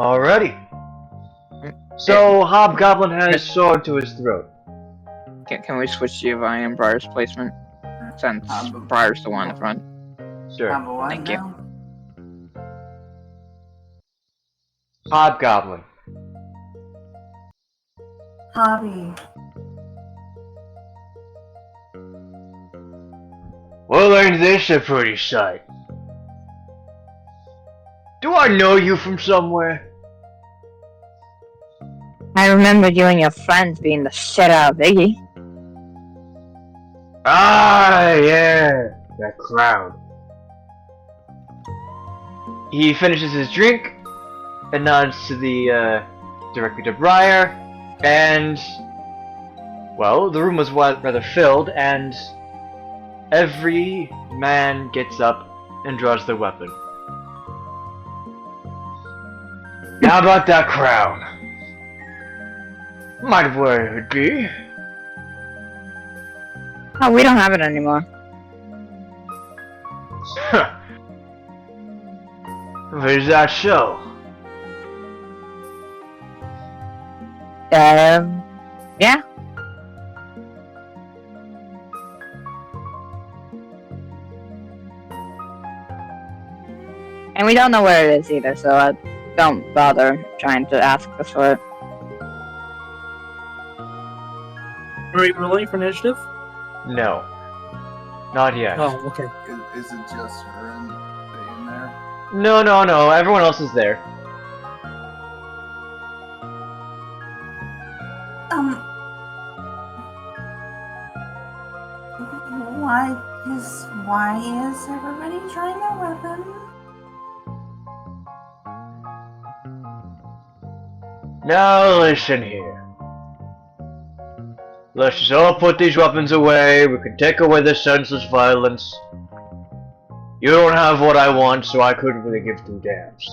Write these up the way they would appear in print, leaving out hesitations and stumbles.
Alrighty. So, Hobgoblin has his sword to his throat. Can we switch Giovanni and Briar's placement? Since Briar's the one in the front. Sure. Thank you. Hobgoblin. Hobby. Well, ain't this a pretty sight? Do I know you from somewhere? I remember you and your friends being the shit out of Iggy. Ah, yeah, that crowd. He finishes his drink and nods to the directly to Briar, and well, the room was rather filled, and every man gets up and draws their weapon. How about that crown? Might where it would be. Oh, we don't have it anymore. Is that so? Yeah. And we don't know where it is either, so don't bother trying to ask us for it. Alright, rolling for initiative? No. Not yet. Oh, okay. Is it just her in there? No. Everyone else is there. Why is everybody trying their weapon? Now listen here. Let's just all put these weapons away. We can take away the senseless violence. You don't have what I want, so I couldn't really give two damns.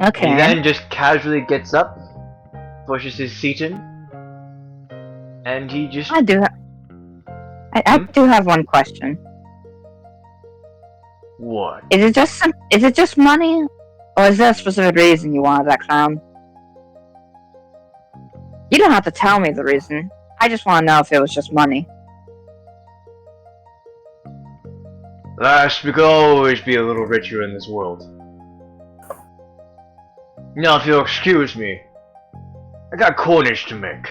Okay. He then just casually gets up, pushes his seat in, and he just... I do have one question. What? Is it just money, or is there a specific reason you wanted that crown? You don't have to tell me the reason. I just want to know if it was just money. Last, we could always be a little richer in this world. Now, if you'll excuse me, I got Cornish to make.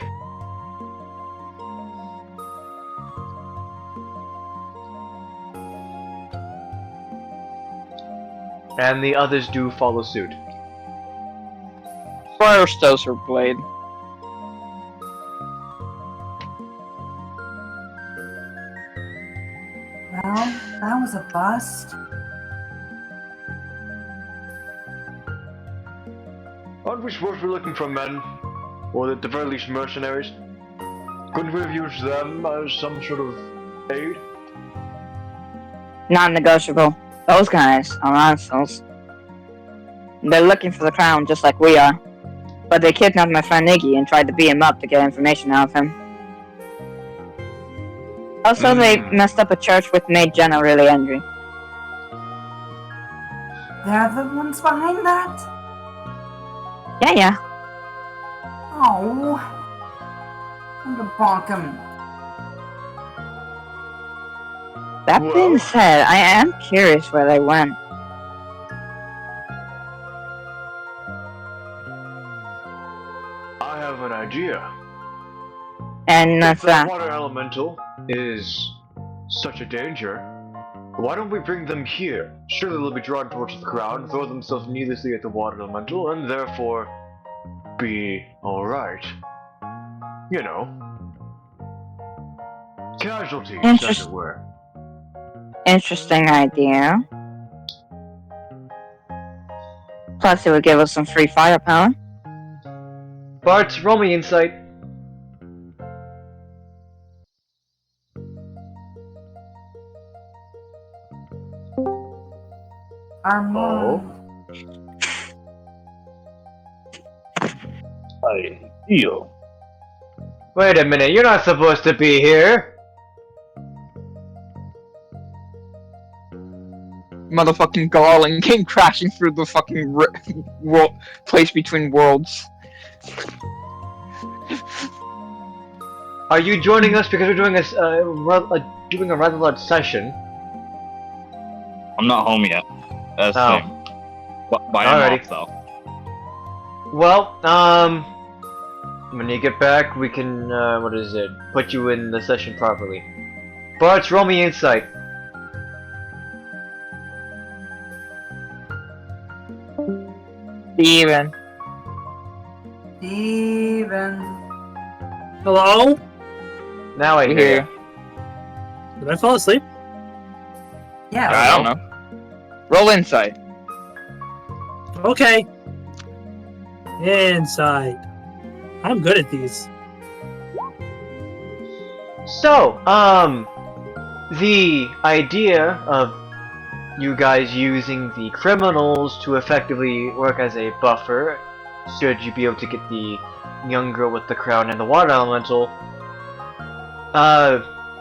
And the others do follow suit. Briar stows her blade. Well, that was a bust. Aren't we supposed to be looking for men? Or at the very least mercenaries? Couldn't we have used them as some sort of aid? Non-negotiable. Those guys are assholes. They're looking for the crown just like we are. But they kidnapped my friend Iggy and tried to beat him up to get information out of him. Also, they messed up a church which made Jenna really angry. They're the ones behind that? Yeah. Oh. I'm gonna bonk him. That being said, I am curious where they went. I have an idea. And If that's that that. water elemental is such a danger, why don't we bring them here? Surely they'll be drawn towards the crowd and throw themselves needlessly at the water elemental, and therefore be alright. You know. Casualties, as it were. Interesting idea. Plus, it would give us some free firepower. Bart, roll me insight. Armand. Deal. Wait a minute, you're not supposed to be here. motherfucking Garland came crashing through the fucking world place between worlds. Are you joining us because we're doing doing a rather large session? I'm not home yet. That's the Oh. thing. But I'm Alrighty. off though. Well, when you get back, we can, put you in the session properly. Bart, roll me insight. Steven. Steven. Hello? Now I hear you. Did I fall asleep? Yeah. I don't know. Roll insight. Okay. Inside. I'm good at these. So, the idea of you guys using the criminals to effectively work as a buffer, should you be able to get the young girl with the crown and the water elemental,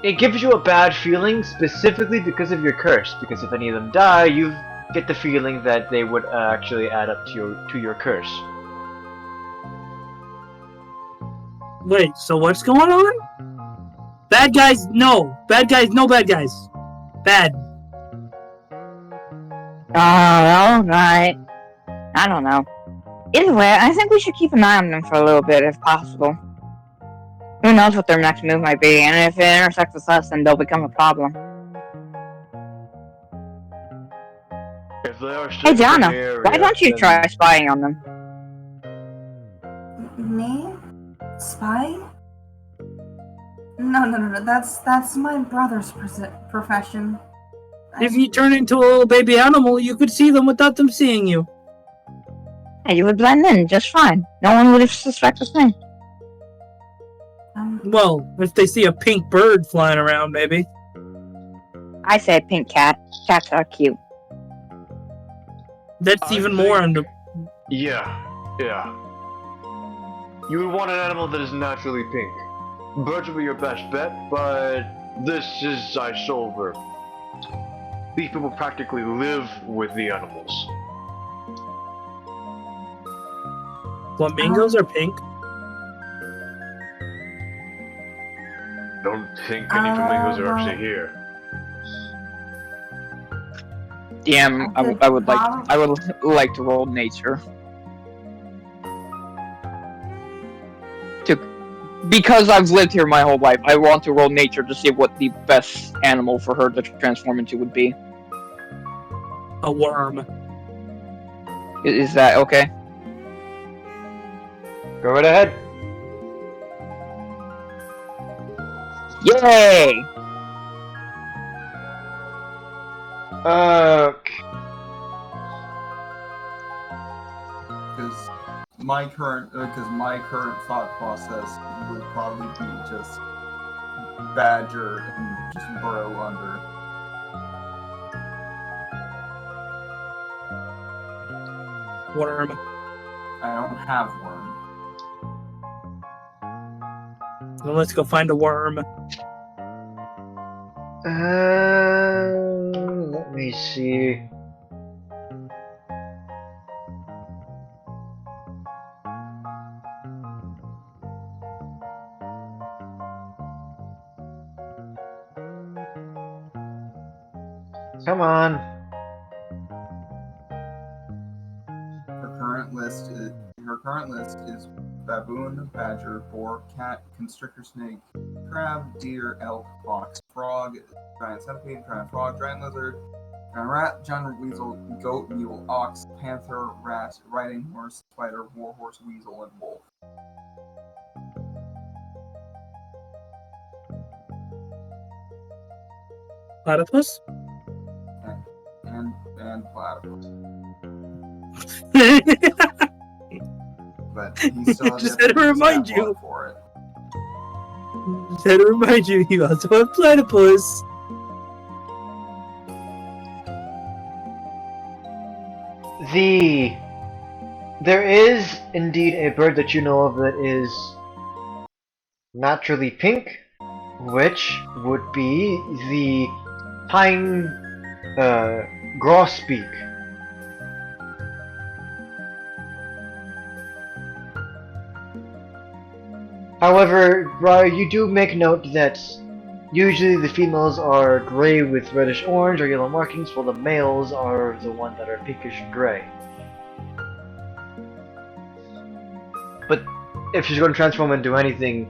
it gives you a bad feeling specifically because of your curse, because if any of them die, you get the feeling that they would actually add up to your curse. Wait, so what's going on? Bad guys, no. Bad guys, no bad guys. Bad. Alright. I don't know. Either way, I think we should keep an eye on them for a little bit if possible. Who knows what their next move might be, and if it intersects with us, then they'll become a problem. If they are Hey, Donna, why don't you try spying on them? Me? Spy? No. That's my brother's profession. If you turn into a little baby animal, you could see them without them seeing you. Hey, you would blend in just fine. No one would suspect a thing. Well, if they see a pink bird flying around, maybe. I say pink cat. Cats are cute. That's even more under. Yeah. You would want an animal that is naturally pink. Birds would be your best bet, but this is Isolver. These people practically live with the animals. Flamingos are pink. Don't think any flamingos are actually here. DM, I would like to roll nature. Because I've lived here my whole life, I want to roll nature to see what the best animal for her to transform into would be. A worm. Is that okay? Go right ahead. Yay! Because my current thought process would probably be just badger and just burrow under. Worm. I don't have worm. Well, let's go find a worm. Let me see. Come on. Her current list is baboon, badger, boar, cat, constrictor snake, crab, deer, elk, fox, frog, giant centipede, giant frog, giant lizard, giant rat, giant weasel, goat, mule, ox, panther, rat, riding horse, spider, warhorse, weasel, and wolf. Platypus? And platypus. But he still has Just had to remind you. For it. Just had to remind you, you also have platypus. There is indeed a bird that you know of that is naturally pink, which would be the pine Grosbeak. However, Briar, you do make note that usually the females are gray with reddish orange or yellow markings, while the males are the ones that are pinkish gray. But if she's going to transform into anything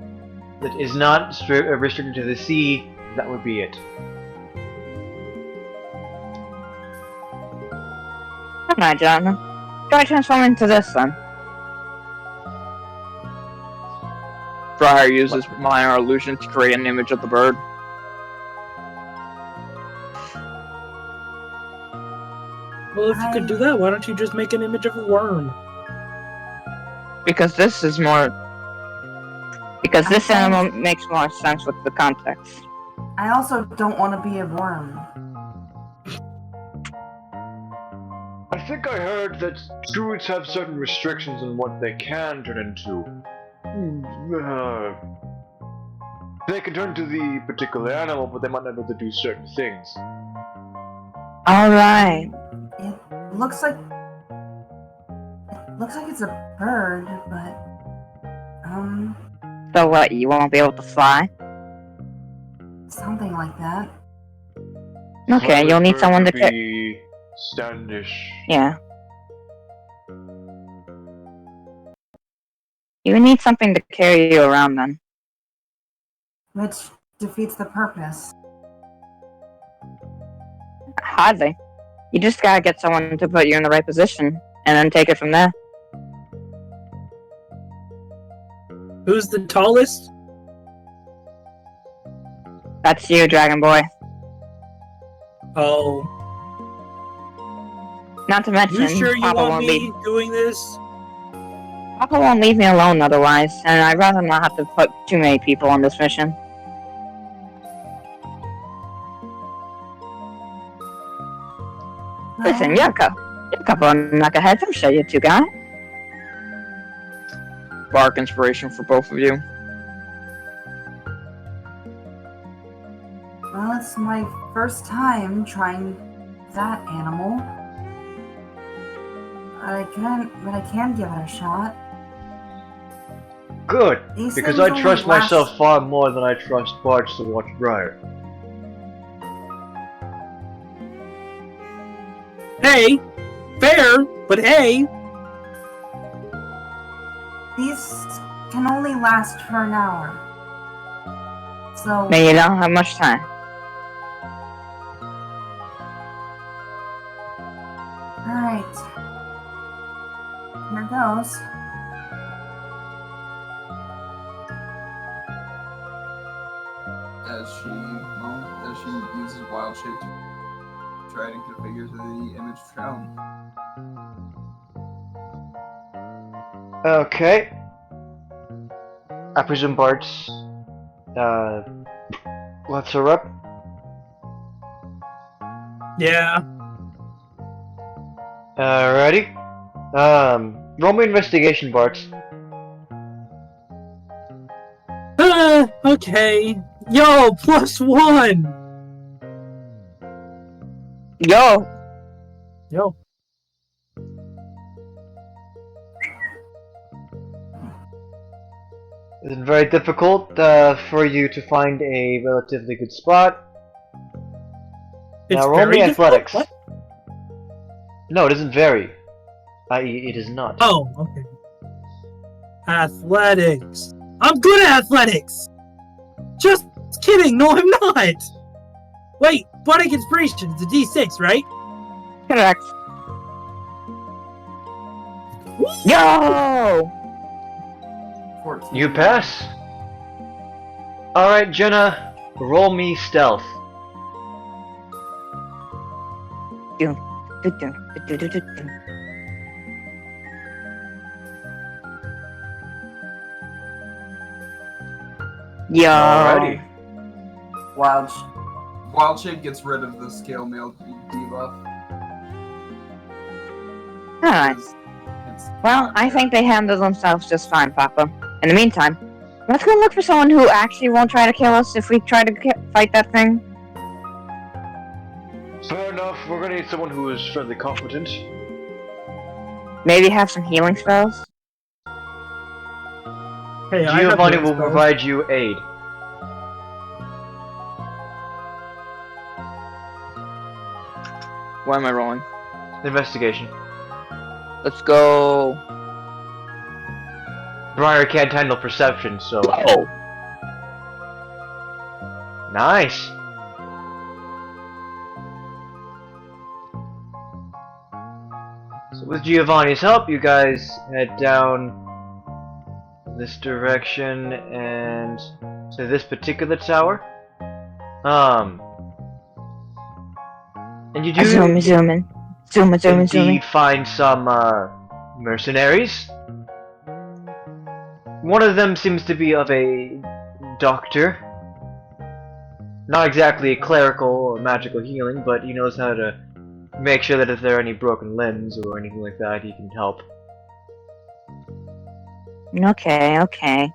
that is not restricted to the sea, that would be it. Alright, Jonathan. Try transforming into this then. Briar uses minor illusion to create an image of the bird. Well, if you could do that, why don't you just make an image of a worm? Because this is more. Because this animal makes more sense with the context. I also don't want to be a worm. I think I heard that druids have certain restrictions on what they can turn into. They can turn to the particular animal, but they might not be able to do certain things. Alright. It looks like it's a bird, but So what, you won't be able to fly? something like that. Okay, you'll need someone to carry. be standish. Yeah. You need something to carry you around then. Which defeats the purpose. Hardly. You just gotta get someone to put you in the right position, and then take it from there. Who's the tallest? That's you, Dragon Boy. Oh. Not to mention, You sure you Papa want won't me leave. doing this? Papa won't leave me alone otherwise, and I'd rather not have to put too many people on this mission. Listen, you're a couple of knuckleheads. I'm sure you two got it. Bark inspiration for both of you. Well, it's my first time trying that animal. But I can give it a shot. Good, These because things I only trust last- myself far more than I trust Bart's to watch Briar. Hey! Fair, but hey! These can only last for an hour. So Now you don't have much time. alright. Here goes. As she uses wild shape to try to configure the image shown. Okay. I presume Bart's lets her up. Yeah. Alrighty. Roll me investigation, Bart. Okay. Yo, +1! Yo! Yo. It's very difficult for you to find a relatively good spot. It's Now roll very me difficult? athletics. What? No, it doesn't vary. I.e., it is not. Oh, okay. Athletics. I'm good at athletics! Just kidding, no I'm not! Wait, Bardic Inspiration, it's a D6, right? Correct. Yo! 14. You pass. Alright, Jenna, roll me stealth. Yo! Alrighty. Wild shape gets rid of the scale mail debuff. Alright. It's Well, I think they handled themselves just fine, Papa. In the meantime, let's go look for someone who actually won't try to kill us if we try to fight that thing. Fair enough. We're gonna need someone who is fairly competent. Maybe have some healing spells? Hey, I have Giovanni healing will spells. provide you aid. Why am I rolling? Investigation. Let's go. Briar can't handle perception, so... Oh. Nice! So with Giovanni's help, you guys head down this direction and to this particular tower. And you do Zooming. indeed find some mercenaries. One of them seems to be of a doctor. Not exactly a clerical or magical healing, but he knows how to make sure that if there are any broken limbs or anything like that, he can help. Okay.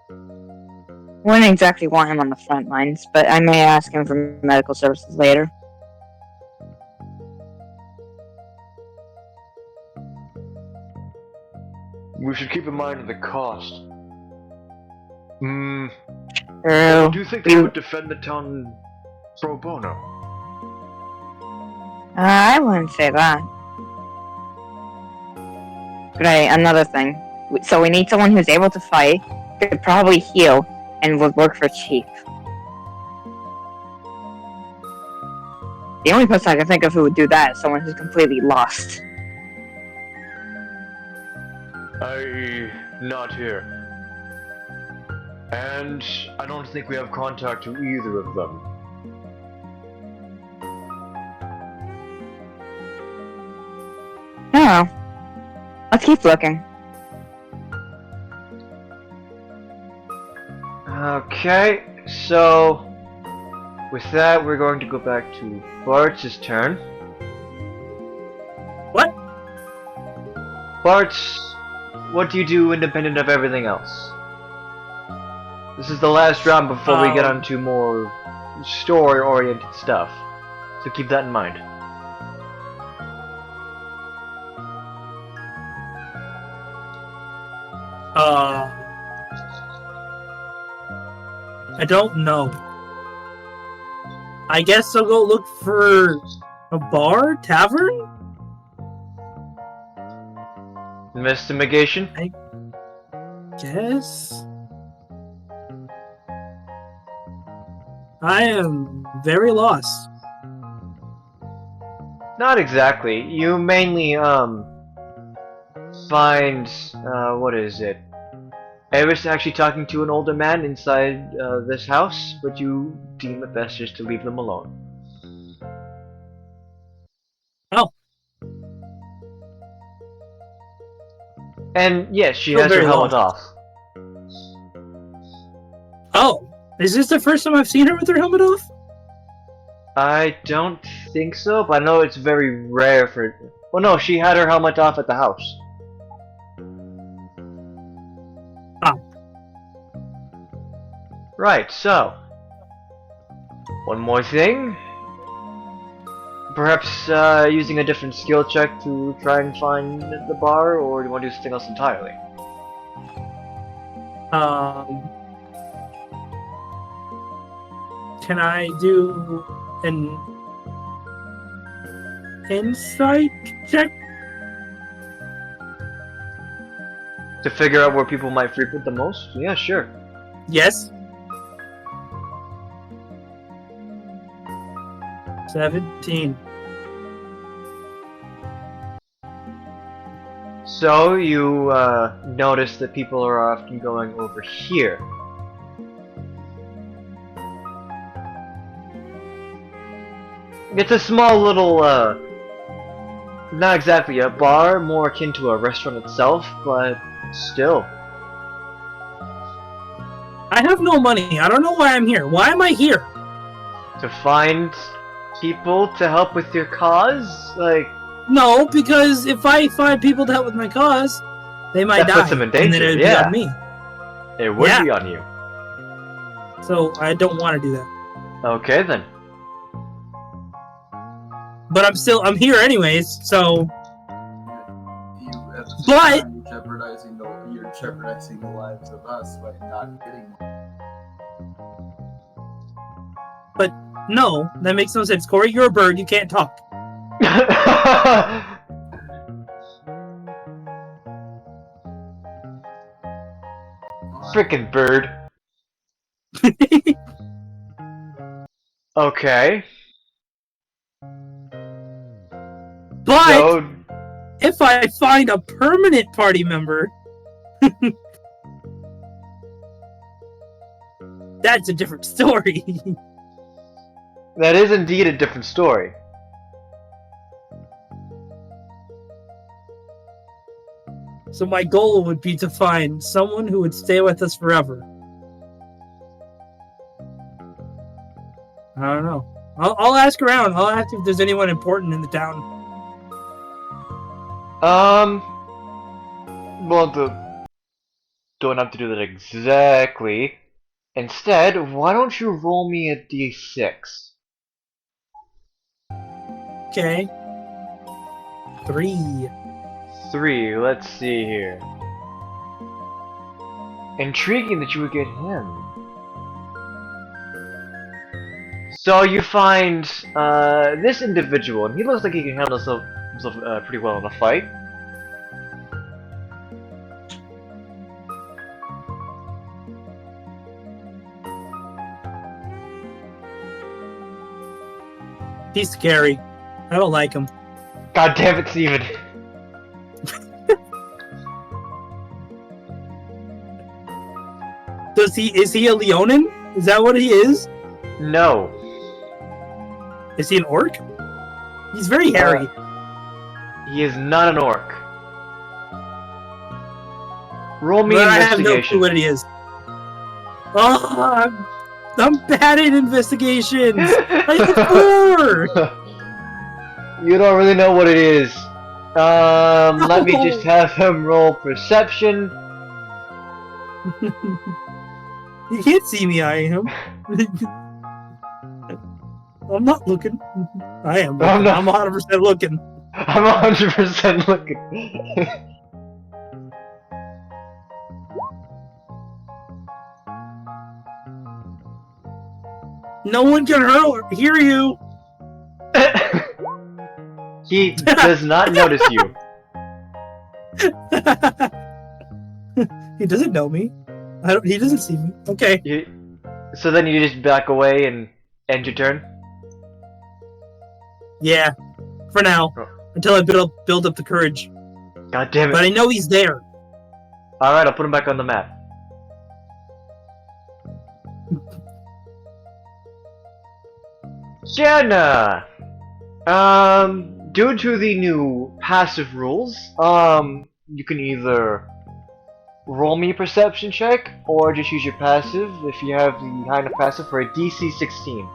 Wouldn't exactly want him on the front lines, but I may ask him for medical services later. We should keep in mind the cost. True. Do you think they would defend the town pro bono? I wouldn't say that. Great, another thing. So we need someone who's able to fight, could probably heal, and would work for cheap. The only person I can think of who would do that is someone who's completely lost. Not here. And I don't think we have contact to either of them. Oh. Let's keep looking. Okay, so with that, we're going to go back to Bart's turn. What? Bart's, what do you do independent of everything else? This is the last round before we get onto more story-oriented stuff, so keep that in mind. I don't know. I guess I'll go look for a bar? Tavern? Investigation? Guess? I am very lost. Not exactly. You mainly, find, what is it? Eris actually talking to an older man inside, this house, but you deem it best just to leave them alone. Oh. And yes, she Still has her very helmet lost. off. Oh, is this the first time I've seen her with her helmet off? I don't think so, but I know it's very rare for... Well, no, she had her helmet off at the house. Ah. Right, so... One more thing. Perhaps using a different skill check to try and find the bar, or do you want to do something else entirely? Can I do an insight check? To figure out where people might frequent the most? Yeah, sure. Yes. 17. So, you notice that people are often going over here. It's a small little, not exactly a bar, more akin to a restaurant itself, but still. I have no money. I don't know why I'm here. Why am I here? To find people to help with your cause? Like, No, because if I find people to help with my cause, they might That die. puts them in and then danger, it would yeah. be on me. it would Yeah. be on you. So I don't want to do that. Okay then. but I'm here anyways. So, You at the same But- time, you're jeopardizing the lives of us by not getting one. no, that makes no sense. Corey, you're a bird. You can't talk. Frickin' bird. Okay. But So, if I find a permanent party member, that's a different story. that is indeed a different story. So my goal would be to find someone who would stay with us forever. I don't know. I'll ask around. I'll ask if there's anyone important in the town. Well, don't have to do that exactly. Instead, why don't you roll me a d6? Okay. 3. 3, let's see here. Intriguing that you would get him. So you find this individual, and he looks like he can handle himself pretty well in a fight. He's scary. I don't like him. God damn it, Steven. Is he a Leonin? Is that what he is? No. Is he an orc? He's very hairy. He is not an orc. Roll me But I have no investigation. clue what he is. Oh, I'm bad at investigations. I have 4. You don't really know what it is. Let me No. just have him roll perception. You can't see me. I am. I'm not looking. I am. Looking. I'm not- I'm 100% looking. I'm 100% looking. No one can hear you. He does not notice you. He doesn't know me. He doesn't see me. Okay. So then you just back away and end your turn? Yeah. For now, Oh. until I build up the courage. God damn But it. I know he's there. Alright, I'll put him back on the map. Jenna! Due to the new passive rules, you can either roll me a perception check, or just use your passive if you have the high enough passive for a DC 16.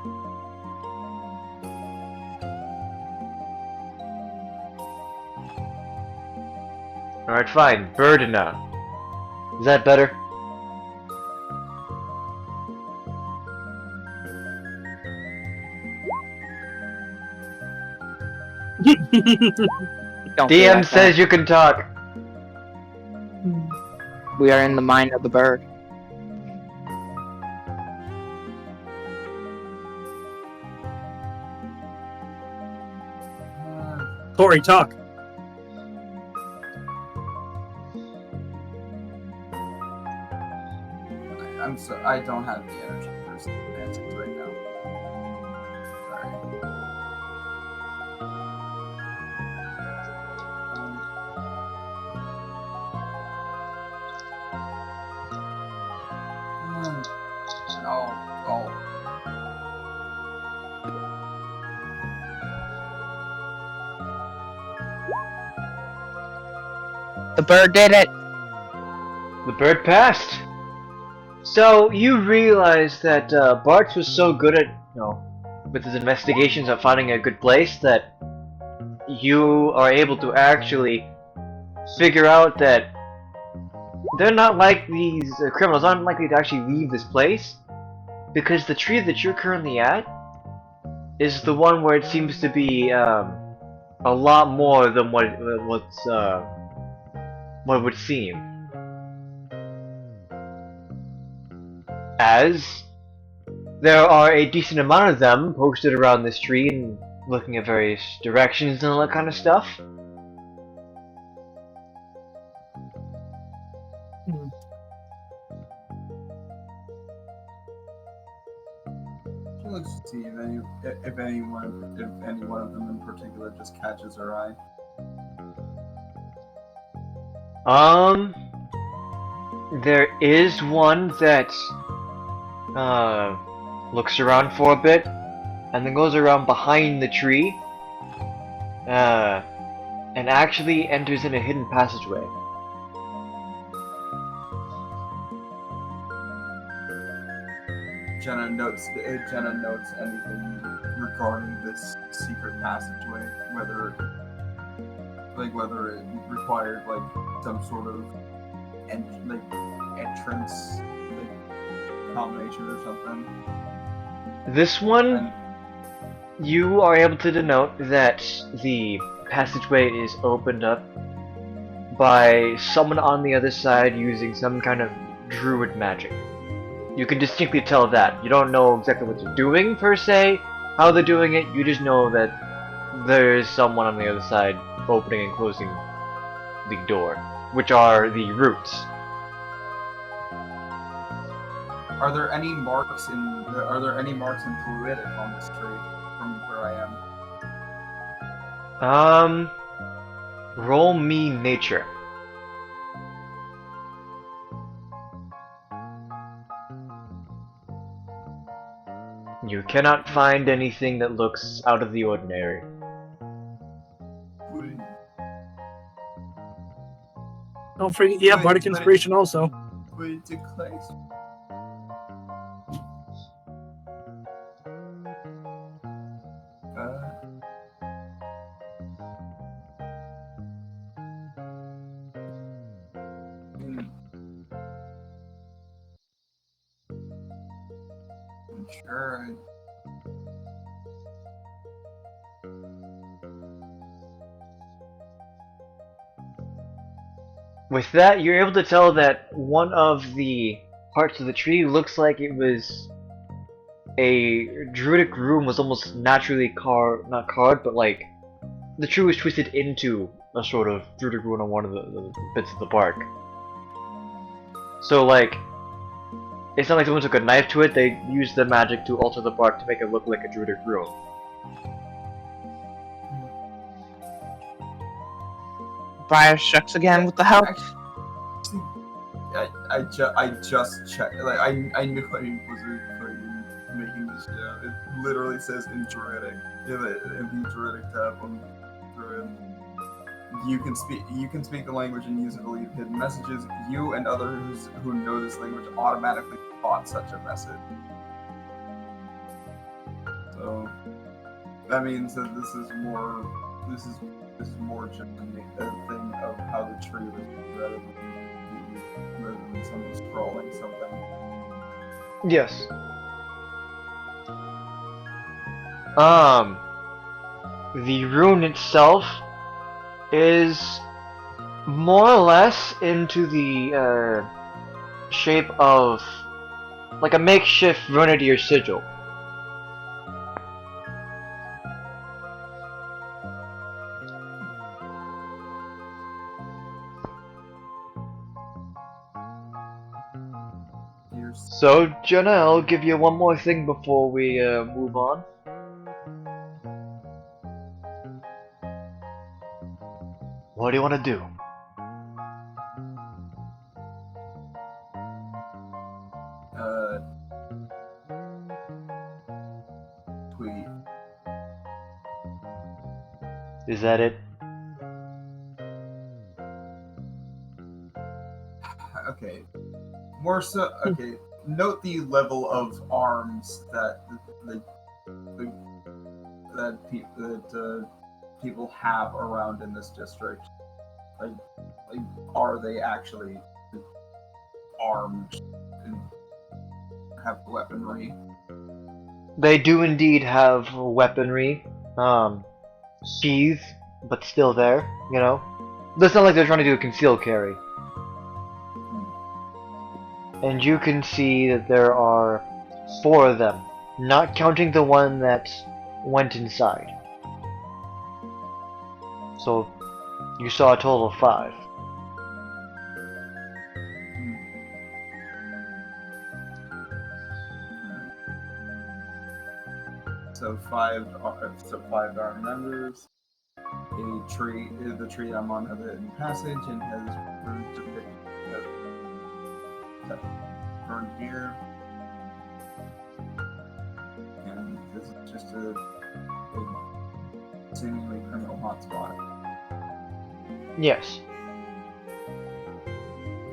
Alright, fine. Burdena. Is that better? Don't be DM like says you can talk. that. We are in the mind of the bird. Corey, talk. I don't have the energy for semantics right now. Sorry. No. Oh. The bird did it. The bird passed. So you realize that Bartz was so good at, with his investigations of finding a good place that you are able to actually figure out that they're not like these criminals aren't likely to actually leave this place, because the tree that you're currently at is the one where it seems to be a lot more than what it would seem. As there are a decent amount of them posted around this tree and looking at various directions and all that kind of stuff. Let's see if any one of them in particular just catches her eye. There is one that looks around for a bit and then goes around behind the tree and actually enters in a hidden passageway. Jenna notes anything regarding this secret passageway, whether it required some sort of entrance combination or something. This one, you are able to denote that the passageway is opened up by someone on the other side using some kind of druid magic. You can distinctly tell that. You don't know exactly what they're doing per se, how they're doing it, you just know that there is someone on the other side opening and closing the door, which are the roots. Are there any marks in Druidic on this tree from where I am? Roll me nature. You cannot find anything that looks out of the ordinary. Don't forget, yeah, Bardic Inspiration also. Would it declare? Sure. With that, you're able to tell that one of the parts of the tree looks like it was a druidic rune was almost naturally not carved, but like the tree was twisted into a sort of druidic rune on one of the bits of the bark. So like, it's not like someone took a knife to it, they used the magic to alter the bark to make it look like a druidic rune. Briar shucks again with the help. I just checked. I knew I was making this shit out. It literally says in Druidic, in the Druidic tab on Druid. You can speak the language and use it to leave hidden messages. You and others who know this language automatically bought such a message. So that means that this is more just a thing of how the tree was rather than someone scrolling something. Yes. The rune itself is more or less into the shape of like a makeshift runity or sigil. So, Jenna, I'll give you one more thing before we move on. What do you want to do? Tweet. Is that it? Okay. More so, okay. Note the level of arms that people have around in this district. Like, are they actually armed and have weaponry? They do indeed have weaponry, sheathed, but still there, you know? It's not like they're trying to do a concealed carry. And you can see that there are 4 of them, not counting the one that went inside. So, you saw a total of 5. So 5 armed members. A tree, the tree I'm on has a hidden passage and has room to pick burned deer. And this is just a seemingly criminal hotspot. Yes.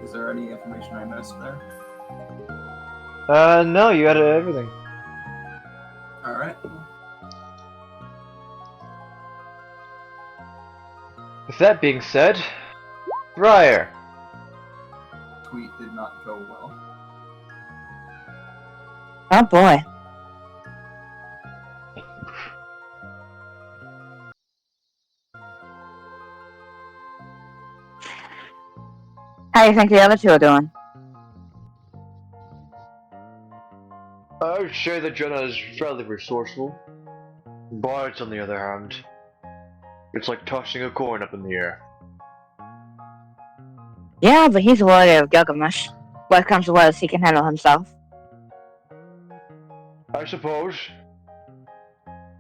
Is there any information I missed there? No, you got everything. Alright. With that being said, Briar. Tweet did not go well. Oh boy. How do you think the other 2 are doing? I would say that Jenna is fairly resourceful. Bart, on the other hand, it's like tossing a coin up in the air. Yeah, but he's a warrior of Gilgamesh. What comes to worst, he can handle himself. I suppose.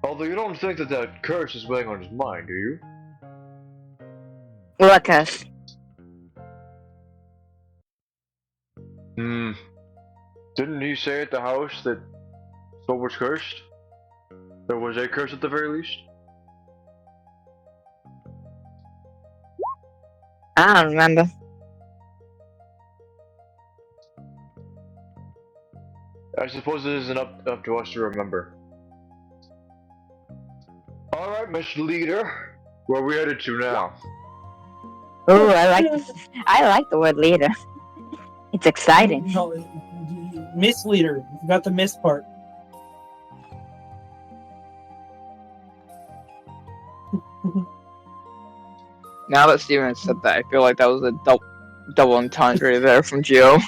Although you don't think that that curse is weighing on his mind, do you? What curse? Didn't he say at the house that soul was cursed? There was a curse at the very least? I don't remember. I suppose it isn't up to us to remember. Alright, Mr. Leader. Where are we headed to now? Ooh, I like the word leader. It's exciting. No, Miss Leader. You forgot the miss part. Now that Steven said that, I feel like that was a double entendre there from Gio.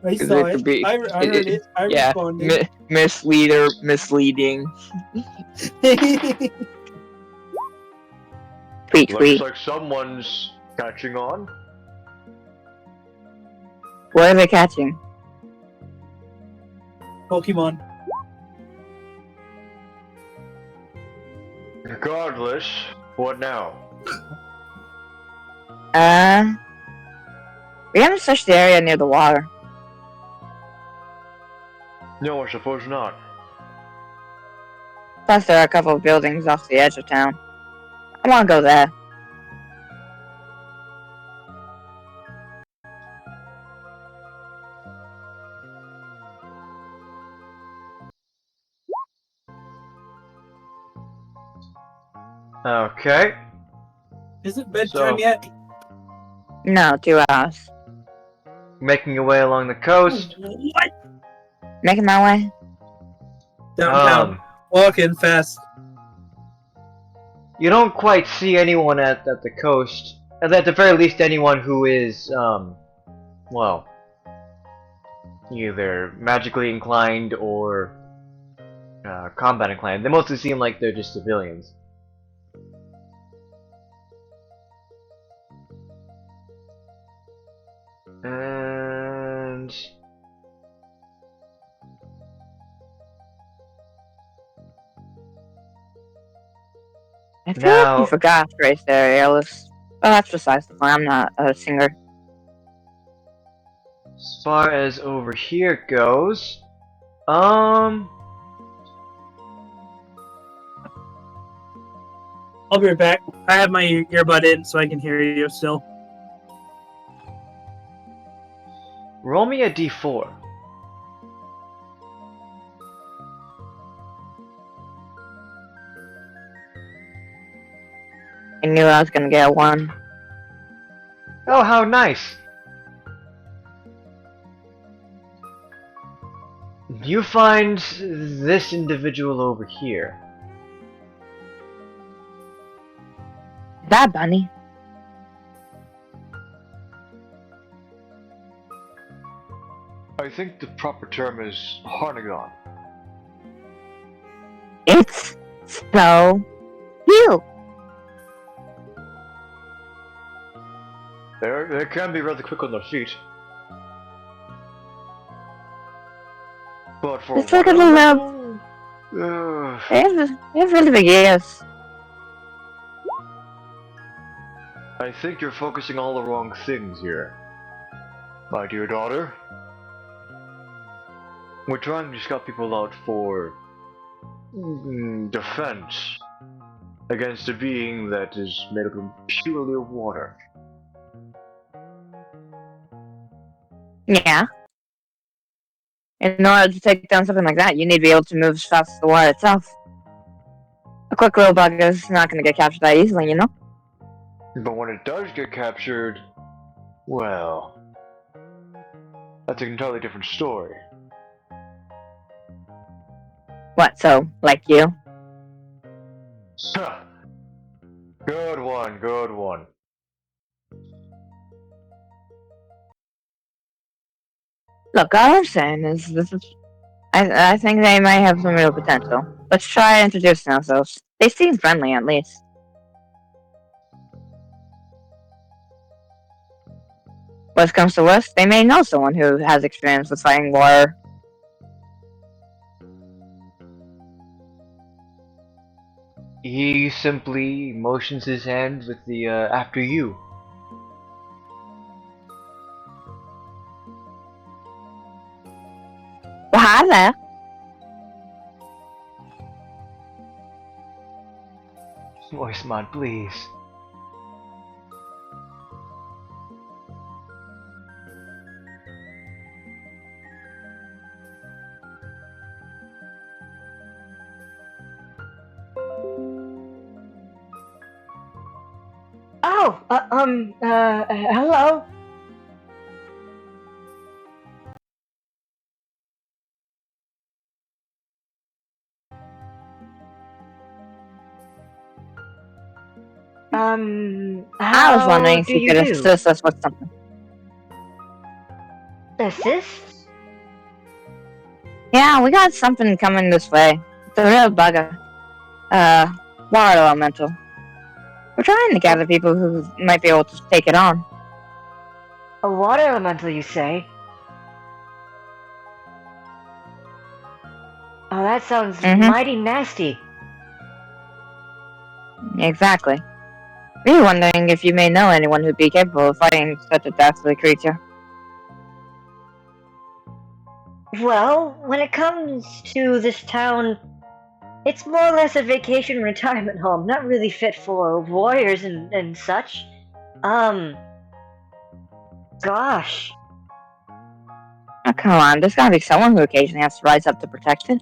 I Is saw it it. to be- I heard it. I Yeah, responded. misleader, misleading. Tweet, Looks tweet. like someone's catching on. What are they catching? Pokemon. Regardless, what now? We haven't searched the area near the water. No, I suppose not. Plus, there are a couple of buildings off the edge of town. I want to go there. Okay. Is it bedtime So- yet? No, 2 hours. Making your way along the coast. What? Making my way. Downtown. Walking fast. You don't quite see anyone at the coast. At the very least, anyone who is, well, either magically inclined or combat inclined. They mostly seem like they're just civilians. And I feel like Now- you forgot Grace there, Alice. Well, that's besides the point. I'm not a singer. as far as over here goes, I'll be right back. I have my earbud in so I can hear you still. roll me a d4. I knew I was gonna get a 1. Oh, how nice! You find this individual over here. That bunny. I think the proper term is Harnagon. It's so cute. They can be rather quick on their feet. But for It's like a little They have really big ears. I think you're focusing on all the wrong things here. My dear daughter. We're trying to scout people out for defense against a being that is made up purely of water. Yeah. In order to take down something like that, you need to be able to move as fast as the water itself. A quick little bug is not going to get captured that easily, you know? But when it does get captured, well, that's an entirely different story. What, so, like you? Huh. Good one, good one. Look, all I'm saying is this is... I think they might have some real potential. Let's try introducing ourselves. They seem friendly, at least. Worst comes to worst, they may know someone who has experience with fighting water. He simply motions his hand with the after you. Well, hi there. Voice mod, please. Oh, hello. I was wondering if do you could do? assist us with something. Assist? Yeah, we got something coming this way. It's a real bugger. Water elemental. We're trying to gather people who might be able to take it on. A water elemental, you say? Oh, that sounds mighty nasty. Exactly. We were wondering if you may know anyone who'd be capable of fighting such a dastardly creature. Well, when it comes to this town, it's more or less a vacation retirement home, not really fit for warriors and such. Gosh. Oh, come on, there's gotta be someone who occasionally has to rise up to protect it.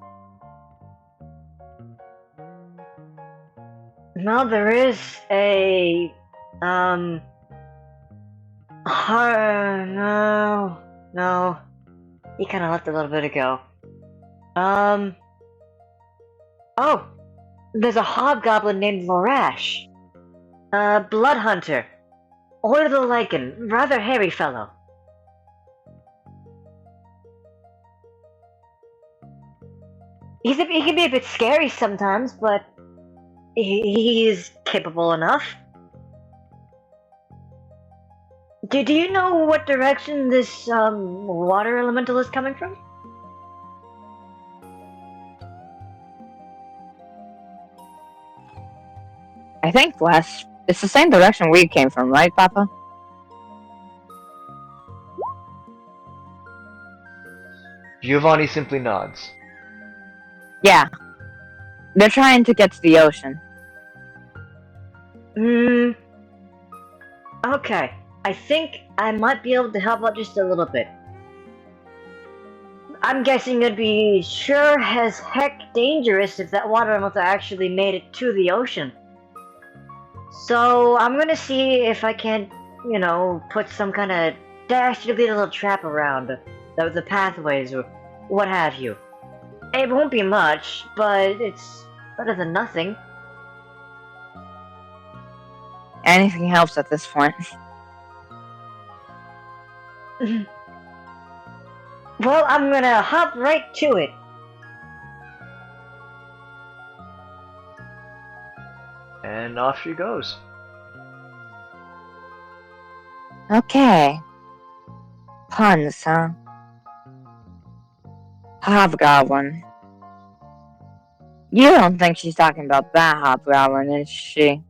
No, there is a, no, he kinda left a little bit ago. Oh, there's a hobgoblin named Lorash. Blood hunter. Order the lichen, rather hairy fellow. He can be a bit scary sometimes, but he's capable enough. Do you know what direction this water elemental is coming from? I think west. It's the same direction we came from, right, Papa? Giovanni simply nods. Yeah. They're trying to get to the ocean. Okay. I think I might be able to help out just a little bit. I'm guessing it'd be sure as heck dangerous if that water elemental actually made it to the ocean. So I'm gonna see if I can, you know, put some kind of dastardly little trap around the pathways, or what have you. It won't be much, but it's better than nothing. Anything helps at this point. Well, I'm gonna hop right to it. And off she goes. Okay. Puns, huh? Hobgoblin. You don't think she's talking about that hobgoblin, is she?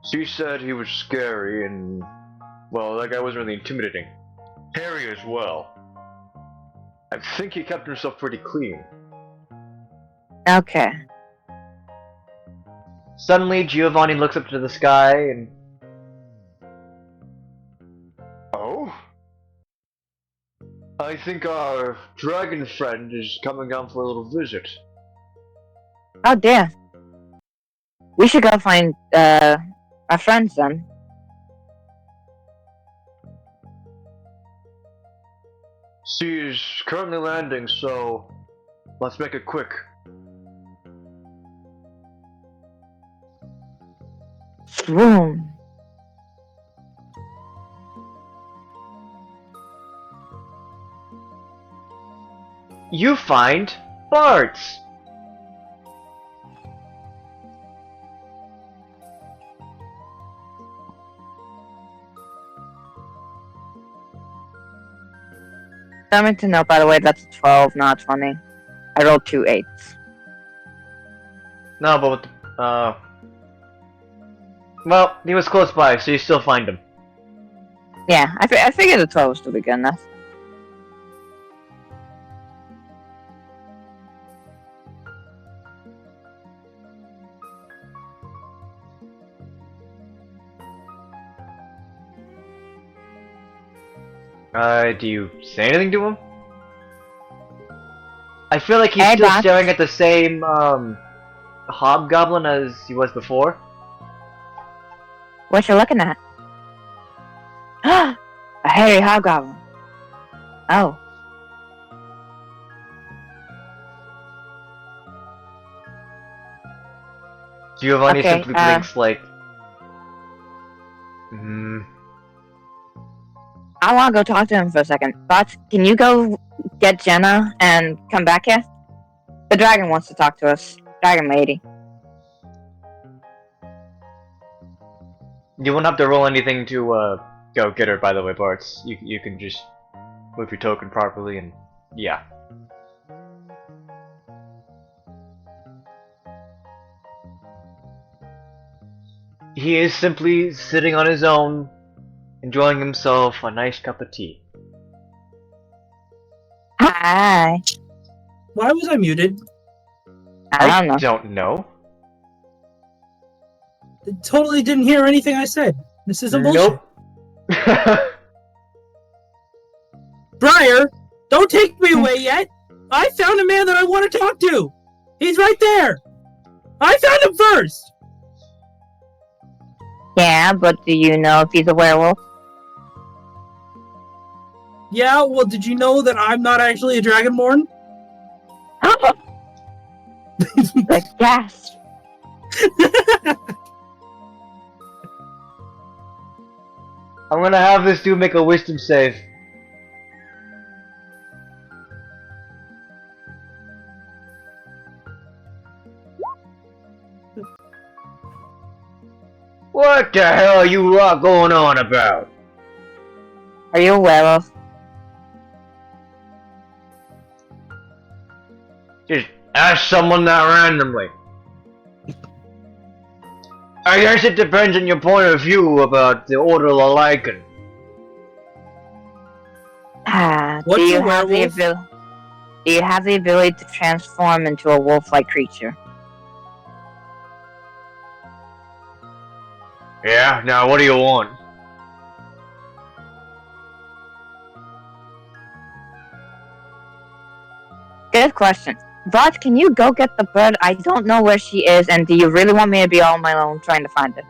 She said he was scary and, well, that guy wasn't really intimidating. Hairy as well. I think he kept himself pretty clean. Okay. Suddenly, Giovanni looks up to the sky and... Oh? I think our dragon friend is coming down for a little visit. Oh dear. We should go find, our friends then. She is currently landing, so let's make it quick. Swoon. You find Bart's! Something to note, by the way, that's a 12, not 20. I rolled 2 8s. No, but with the, well, he was close by, so you still find him. Yeah, I figured the 12 was still be good enough. Do you say anything to him? I feel like he's Hey, still Doc. staring at the same, hobgoblin as he was before. What you looking at? A hairy hobgoblin. Oh. Giovanni Okay, simply blinks like... I want to go talk to him for a second. But can you go get Jenna and come back here? The dragon wants to talk to us. Dragon lady. You won't have to roll anything to, go get her, by the way, Bartz. You can just move your token properly and... yeah. He is simply sitting on his own, enjoying himself a nice cup of tea. Hi. Why was I muted? I don't know. Don't know. I totally didn't hear anything I said. This isn't bullshit. Nope. Briar, don't take me away yet. I found a man that I want to talk to. He's right there. I found him first. Yeah, but do you know if he's a werewolf? Yeah, well, did you know that I'm not actually a dragonborn? The gas. I'm gonna have this dude make a wisdom save. What the hell are you lot going on about? Are you a werewolf? Just ask someone that randomly. I guess it depends on your point of view about the Order of the Lycan. What's Do you a have the werewolf? Do you have the ability to transform into a wolf-like creature? Yeah, now what do you want? Good question. But can you go get the bird? I don't know where she is, and do you really want me to be all on my own trying to find it?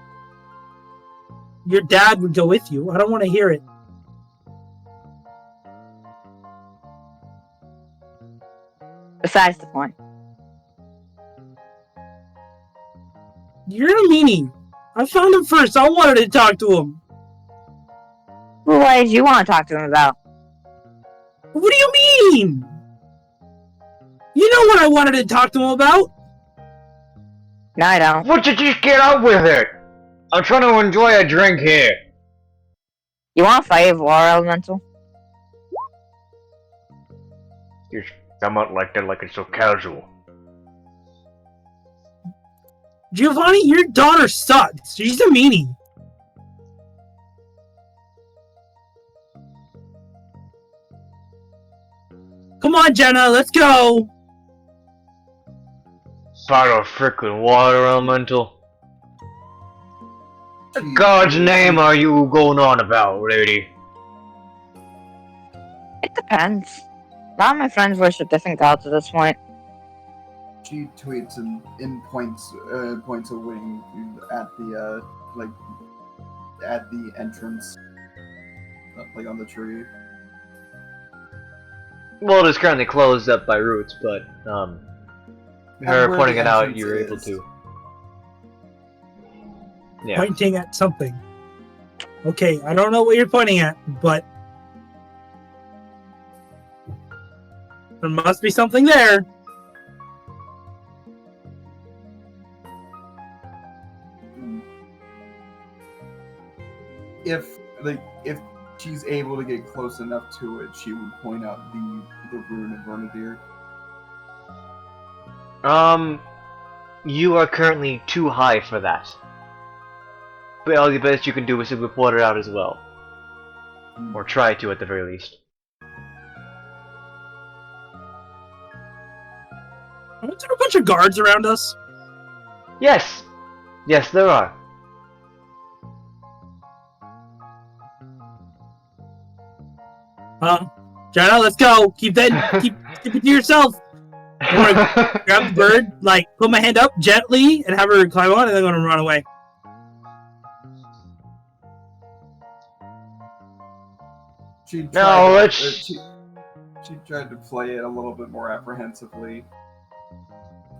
Your dad would go with you. I don't want to hear it. Besides the point. You're a meanie. I found him first. I wanted to talk to him. Well, what did you want to talk to him about? What do you mean? You know what I wanted to talk to him about? No, I don't. Would you just get out with it? I'm trying to enjoy a drink here. You want to fight a water elemental? You come out like that like it's so casual. Giovanni, your daughter sucks. She's a meanie. Come on, Jenna, let's go. Fight a freaking water elemental. What She- God's name are you going on about, lady? It depends. A lot of my friends worship different gods at this point. She tweets in points a wing at the at the entrance, like on the tree. Well, it is currently closed up by roots, but her where pointing the it out, entrance you were able is. to. Yeah. Pointing at something. Okay, I don't know what you're pointing at, but there must be something there. If she's able to get close enough to it, she would point out the rune of Vernadir. You are currently too high for that. But all the best you can do is simply point it out as well. Or try to, at the very least. Aren't there a bunch of guards around us? Yes! Yes, there are. Jenna, let's go. Keep it to yourself. I'm gonna grab the bird, like put my hand up gently, and have her climb on, and then I'm gonna run away. She tried No, to, let's- she tried to play it a little bit more apprehensively,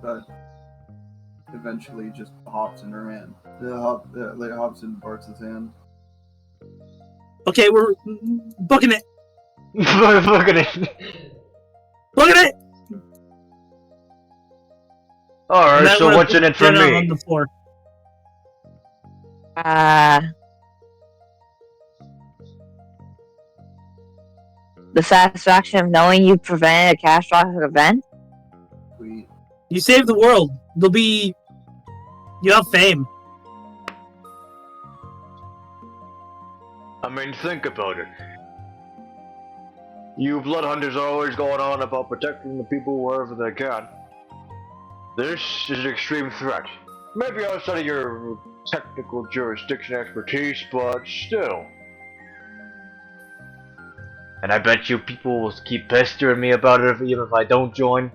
but eventually just hops in her hand. Hops in Bart's hand. Okay, we're booking it. Look at it. Look at it. And Alright, then I'm so gonna what's put in it for Jenna on me? the floor. The satisfaction of knowing you prevented a catastrophic event? Sweet. You saved the world. You have fame. I mean, think about it. You blood hunters are always going on about protecting the people wherever they can. This is an extreme threat. Maybe outside of your technical jurisdiction expertise, but still. And I bet you people will keep pestering me about it even if I don't join.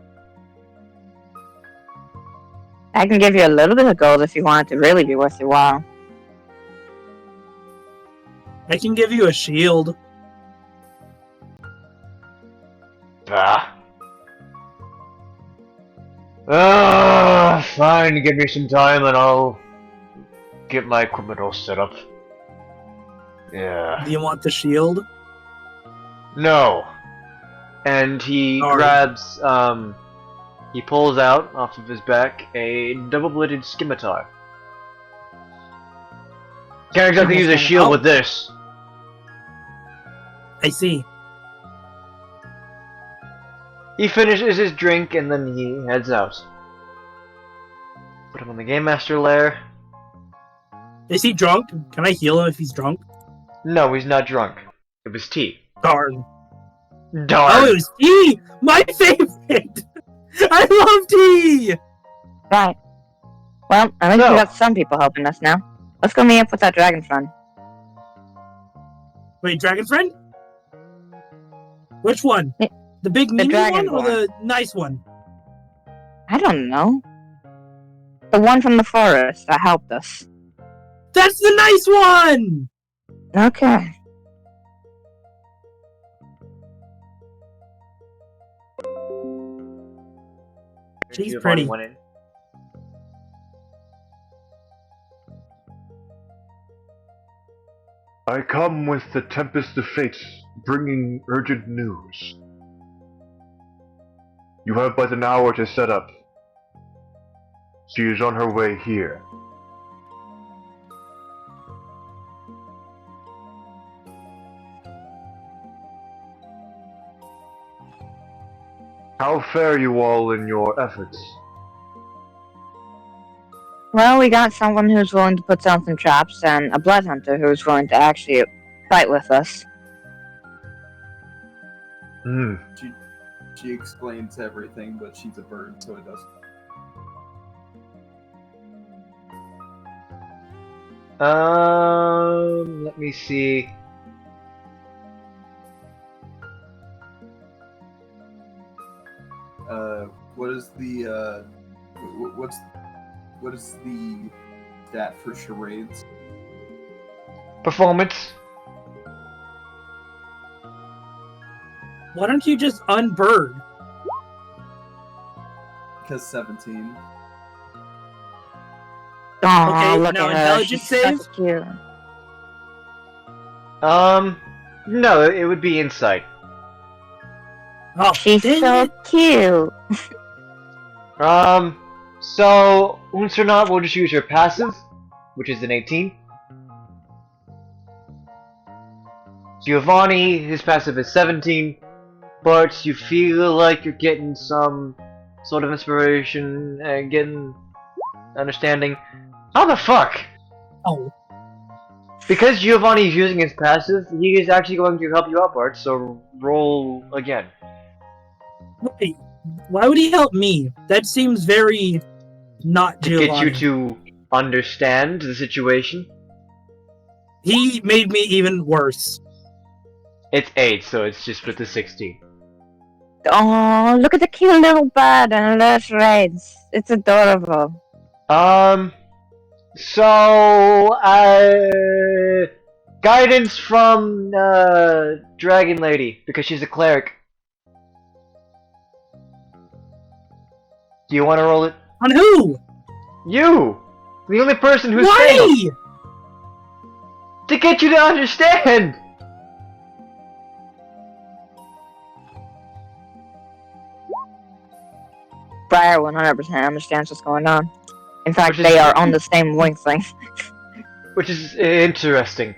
I can give you a little bit of gold if you want it to really be worth your while. I can give you a shield. Fine, give me some time and I'll get my equipment all set up. Yeah. Do you want the shield? No. And he Sorry. grabs, he pulls out off of his back a double-bladed scimitar. Can't exactly use a shield with this. I see. He finishes his drink and then he heads out. Put him on the Game Master lair. Is he drunk? Can I heal him if he's drunk? No, he's not drunk. It was tea. Darn. Darn. Oh, it was tea! My favorite! I love tea! Right. Well, at least we got some people helping us now. Let's go meet up with that dragon friend. Wait, dragon friend? Which one? The big The meanie dragon one or the nice one? I don't know. The one from the forest that helped us. That's the nice one! Okay. She's Giovanni pretty. went in. I come with the Tempest of Fate, bringing urgent news. You have but an hour to set up. She is on her way here. How fare you all in your efforts? Well, we got someone who's willing to put down some traps, and a blood hunter who's willing to actually fight with us. Hmm. She explains everything, but she's a bird, so it doesn't. Let me see. What is the what is the stat for charades? Performance. Why don't you just unbird? Because 17. Oh, Okay, look now at her. intelligence She's save? so cute. No, it would be insight. Oh, She's dang so it. cute. So, Unsernat will just use your passive, which is an 18. Giovanni, his passive is 17, but you feel like you're getting some sort of inspiration and getting understanding. How the fuck? Oh, Because Giovanni is using his passive, he is actually going to help you out, Bart, so roll again. wait. Why would he help me? That seems very not To get Giovanni. you to understand the situation. He made me even worse. It's 8, so it's just with the 16. Oh, look at the cute little bird and the charades. It's adorable. So, guidance from, Dragon Lady, because she's a cleric. Do you want to roll it? On who? You! The only person who's Why? failed! To get you to understand! Briar 100% understands what's going on. In fact, Which is- they are on the same wavelength. Which is interesting.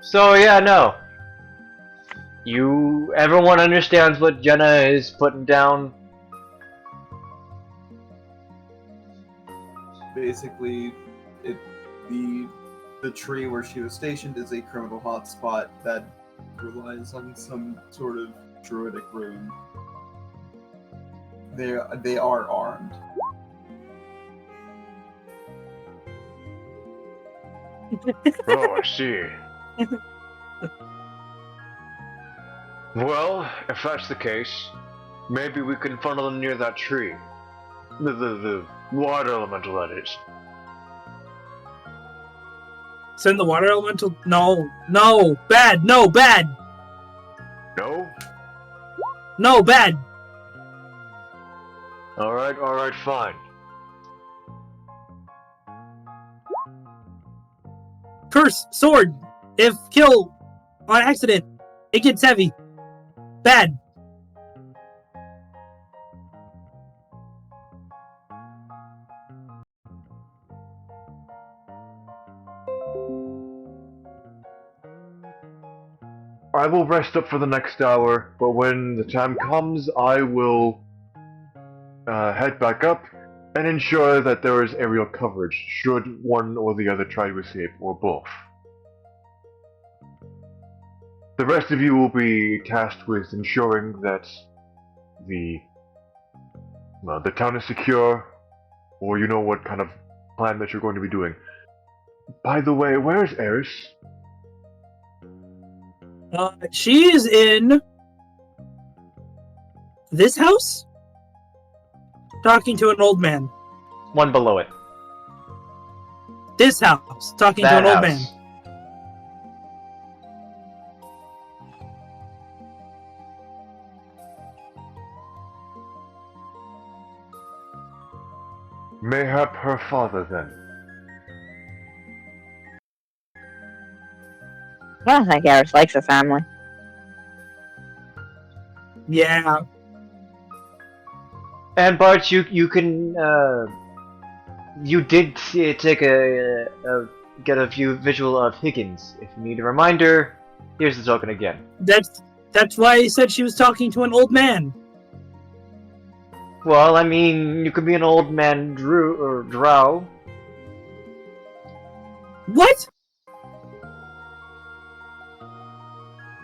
So yeah, no. Everyone understands what Jenna is putting down. Basically, the tree where she was stationed is a criminal hotspot that relies on some sort of druidic rune. They are armed. Oh, I see. Well, if that's the case, maybe we can funnel them near that tree. The water elemental, that is. Send the water elemental? No. No. Bad. No. Bad. No? No. Bad. Alright, fine. Curse. Sword. If kill on accident, it gets heavy. Bad. I will rest up for the next hour, but when the time comes, I will head back up and ensure that there is aerial coverage should one or the other try to escape, or both. The rest of you will be tasked with ensuring that the town is secure, or you know what kind of plan that you're going to be doing. By the way, where is Eris? She is in this house, talking to an old man. One below it. This house, talking to That an old house. man. Mayhap her father then. I don't think Eris likes her family. Yeah. And Bart, you can you did take get a view visual of Higgins. If you need a reminder, here's the token again. That's why I said she was talking to an old man. Well, I mean, you could be an old man drow. What?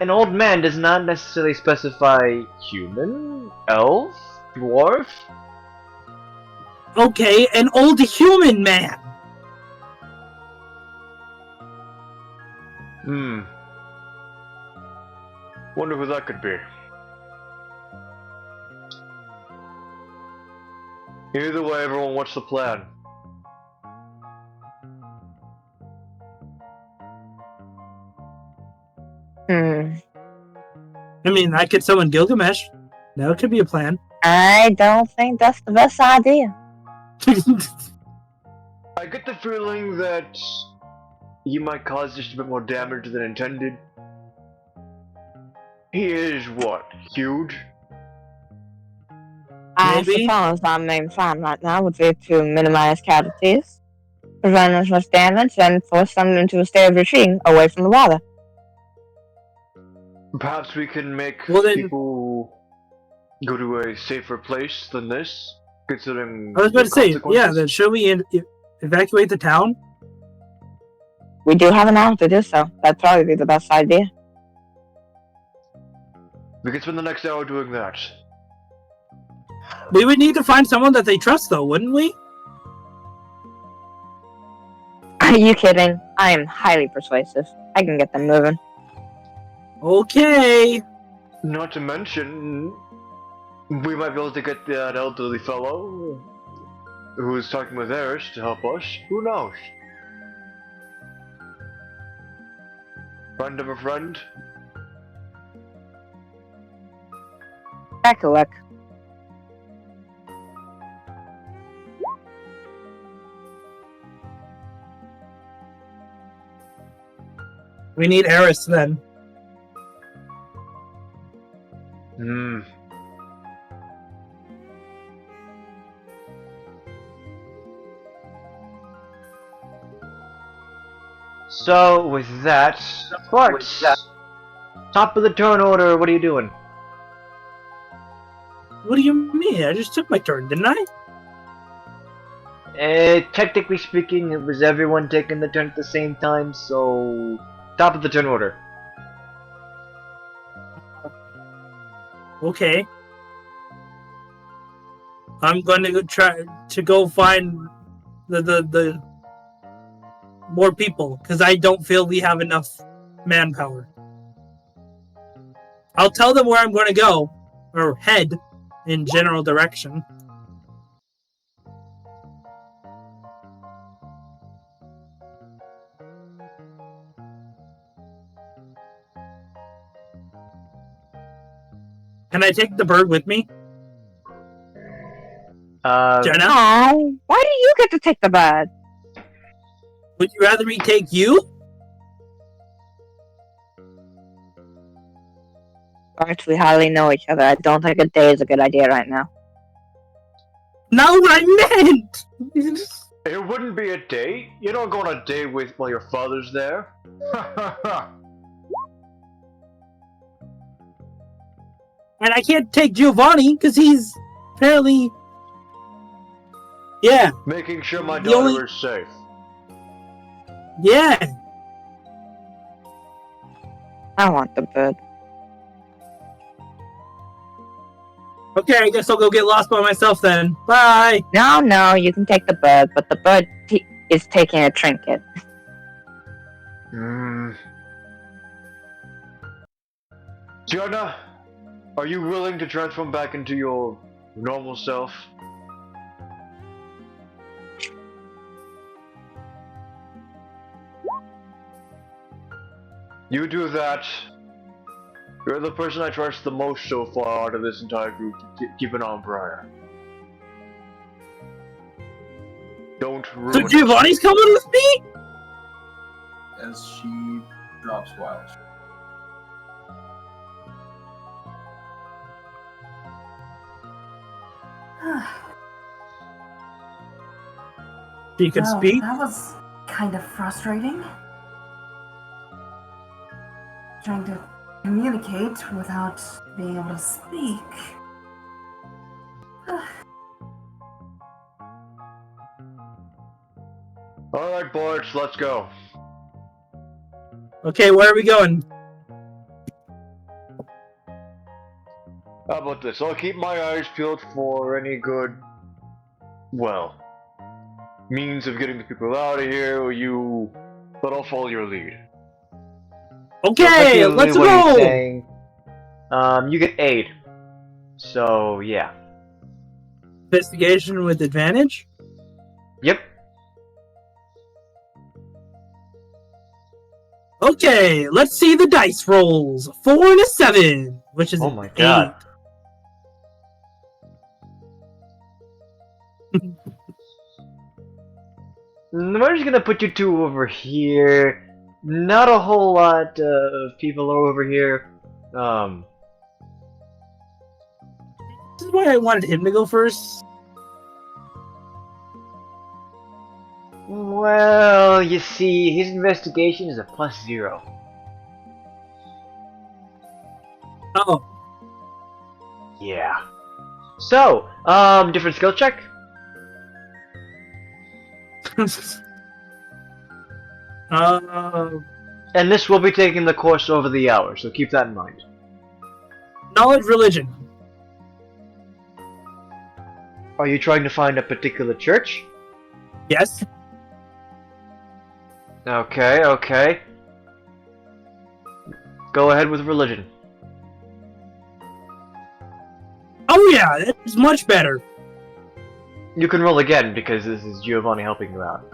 An old man does not necessarily specify human, elf, dwarf. Okay, an old human man. Wonder who that could be. Either way, everyone, what's the plan? I mean, I could summon Gilgamesh. That could be a plan. I don't think that's the best idea. I get the feeling that you might cause just a bit more damage than intended. He is what? Huge? I Maybe. suppose our main plan right now would be to minimize casualties, prevent as much damage, and force them into a state of retreating away from the water. Perhaps we can make Well, then- people go to a safer place than this, considering I was about the to say, yeah, consequences. then should we evacuate the town? We do have an hour to do so. That'd probably be the best idea. We could spend the next hour doing that. We would need to find someone that they trust, though, wouldn't we? Are you kidding? I am highly persuasive. I can get them moving. Okay. Not to mention, we might be able to get that elderly fellow who is talking with Eris to help us. Who knows? Friend of a friend? Recollect. We need Eris then. So with that, Bart, top of the turn order. What are you doing? What do you mean? I just took my turn, didn't I? Technically speaking, it was everyone taking the turn at the same time, so top of the turn order. Okay. I'm going to go try to go find the more people, because I don't feel we have enough manpower. I'll tell them where I'm going to go, or head, in general direction. Can I take the bird with me? Jenna? Oh, why do you get to take the bird? Would you rather me take you? Bart, we hardly know each other. I don't think a day is a good idea right now. Not what I meant! It wouldn't be a date. You don't go on a date with while your father's there. And I can't take Giovanni, because he's apparently... Yeah, Making sure my The daughter only- is safe. yeah. I want the bird. Okay, I guess I'll go get lost by myself then. Bye! No, you can take the bird, but the bird is taking a trinket. Jonah, are you willing to transform back into your normal self? You do that. You're the person I trust the most so far out of this entire group to keep an eye on Briar. Don't ruin So Giovanni's coming with me? As she drops wild. She could Well, speak. that was kind of frustrating. Trying to communicate without being able to speak. Alright, boys, let's go. Okay, where are we going? How about this? I'll keep my eyes peeled for any good, well, means of getting the people out of here, but I'll follow your lead. Okay, let's what go! he's saying, you get aid. So, yeah. Investigation with advantage? Yep. Okay, let's see the dice rolls. 4 and a 7, which is Oh my god. 8. We're just gonna put you two over here. Not a whole lot of people are over here. This is why I wanted him to go first. Well, you see, his investigation is a +0. Oh. Yeah. So, different skill check? And this will be taking the course over the hour, so keep that in mind. Knowledge religion. Are you trying to find a particular church? Yes. Okay, okay. Go ahead with religion. Oh yeah, that's much better. You can roll again, because this is Giovanni helping you out.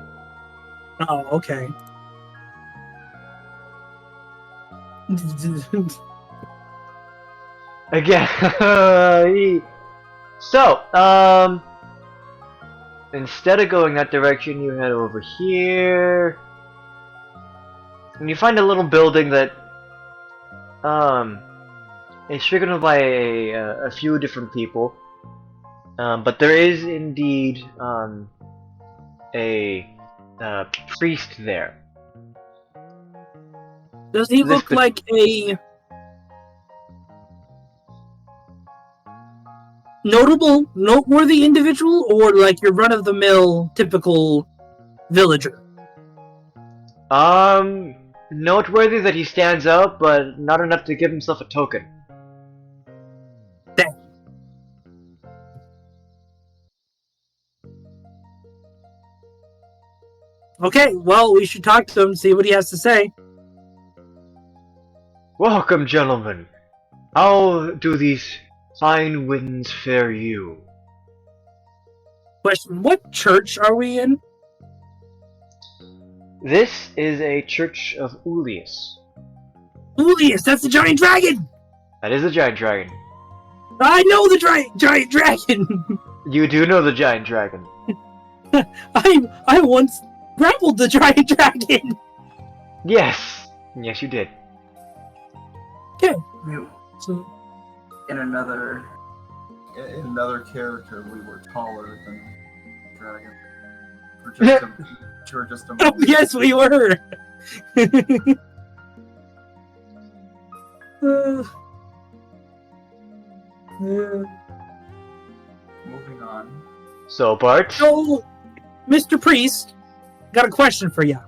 Oh, okay. Again. So, instead of going that direction, you head over here. And you find a little building that, is frequented by a few different people. But there is indeed, a priest there. Does he This look could- like a noteworthy individual, or like your run-of-the-mill typical villager? Noteworthy that he stands out, but not enough to give himself a token. Dang. Okay, well, we should talk to him, see what he has to say. Welcome, gentlemen. How do these fine winds fare you? Question, what church are we in? This is a church of Ulius. Ulius, that's the giant dragon! That is a giant dragon. I know the giant dragon! You do know the giant dragon. I once grappled the giant dragon! Yes. Yes, you did. You, So, in another character, we were taller than the dragon. For just a oh, moment. yes, we were! Moving on. So, Bart. So, Mr. Priest, got a question for you.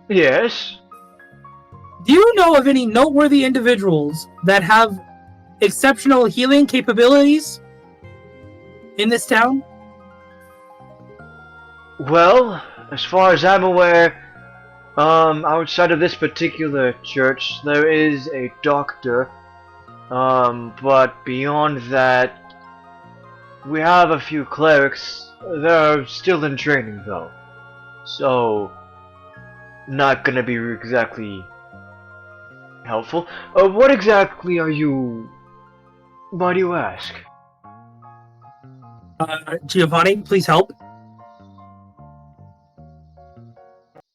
Yes. Do you know of any noteworthy individuals that have exceptional healing capabilities in this town? Well, as far as I'm aware, outside of this particular church, there is a doctor. But beyond that, we have a few clerics. They're still in training, though. So, not gonna be exactly helpful. What exactly are you... Why do you ask? Giovanni, please help.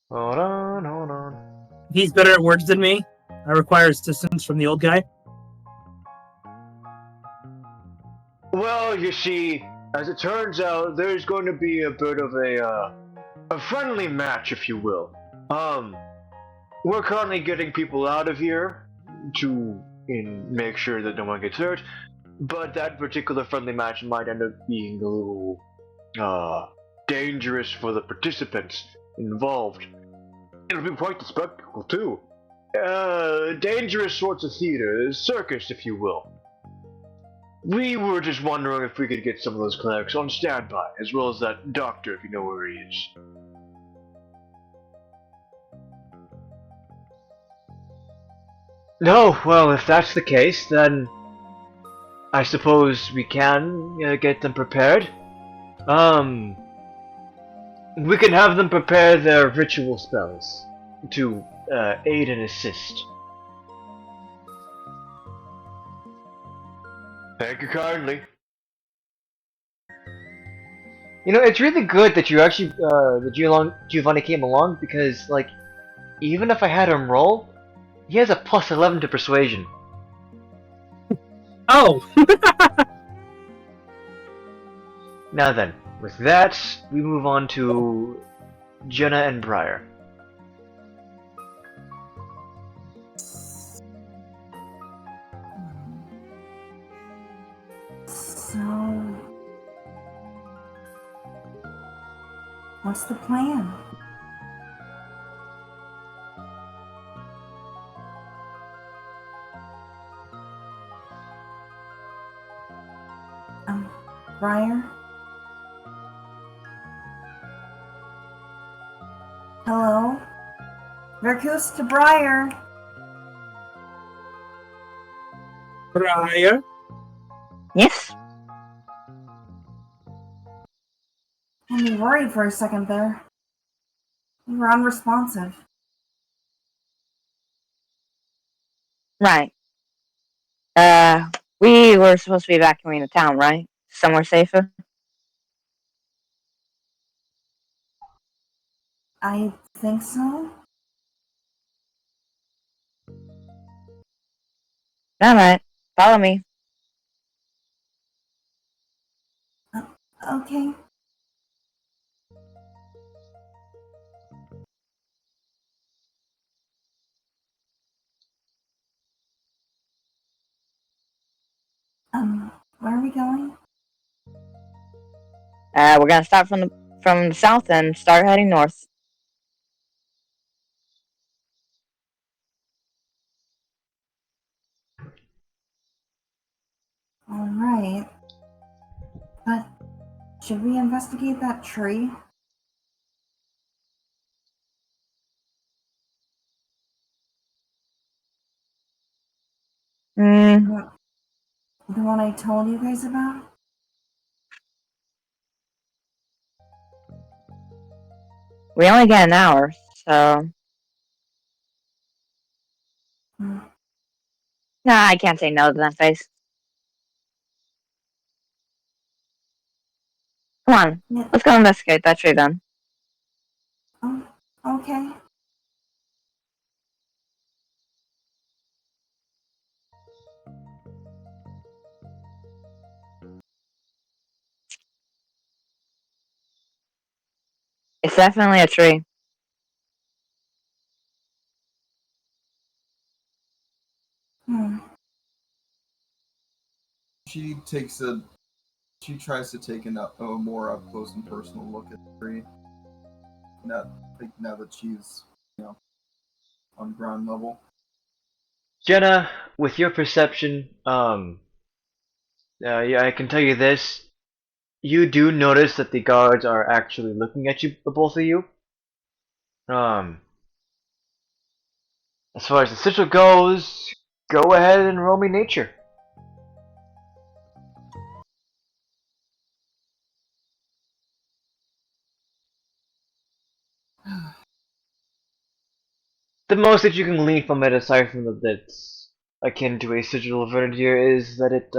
Hold on, hold on. He's better at words than me. I require assistance from the old guy. Well, you see, as it turns out, there's going to be a bit of a friendly match, if you will. We're currently getting people out of here to make sure that no one gets hurt, but that particular friendly match might end up being a little dangerous for the participants involved. It'll be quite the spectacle too. Dangerous sorts of theater, circus, if you will. We were just wondering if we could get some of those clerics on standby, as well as that doctor, if you know where he is. No, well, if that's the case, then I suppose we can get them prepared. We can have them prepare their ritual spells to aid and assist. Thank you kindly. You know, it's really good that you actually that Giovanni came along, because like, even if I had him roll, he has a plus 11 to persuasion. Oh! Now then, with that, we move on to Jenna and Briar. So, what's the plan? Briar? Hello? Verkus to Briar. Briar? Yes? Had me worried for a second there. You were unresponsive. Right. We were supposed to be evacuating the town, right? Somewhere safer? I think so. Alright, follow me. Okay. Where are we going? We're gonna start from the south and start heading north. Alright. But should we investigate that tree? Hmm. The one I told you guys about? We only get an hour, so... Hmm. Nah, I can't say no to that face. Come on, Yeah. let's go investigate that tree then. Oh, okay. It's definitely a tree. Hmm. She tries to take a more up close and personal look at the tree. Now that she's, on ground level. Jenna, with your perception, yeah, I can tell you this. You do notice that the guards are actually looking at you, both of you. As far as the sigil goes, go ahead and roll me nature. The most that you can glean from it, aside from that it's akin to a sigil of Vernier, is that it,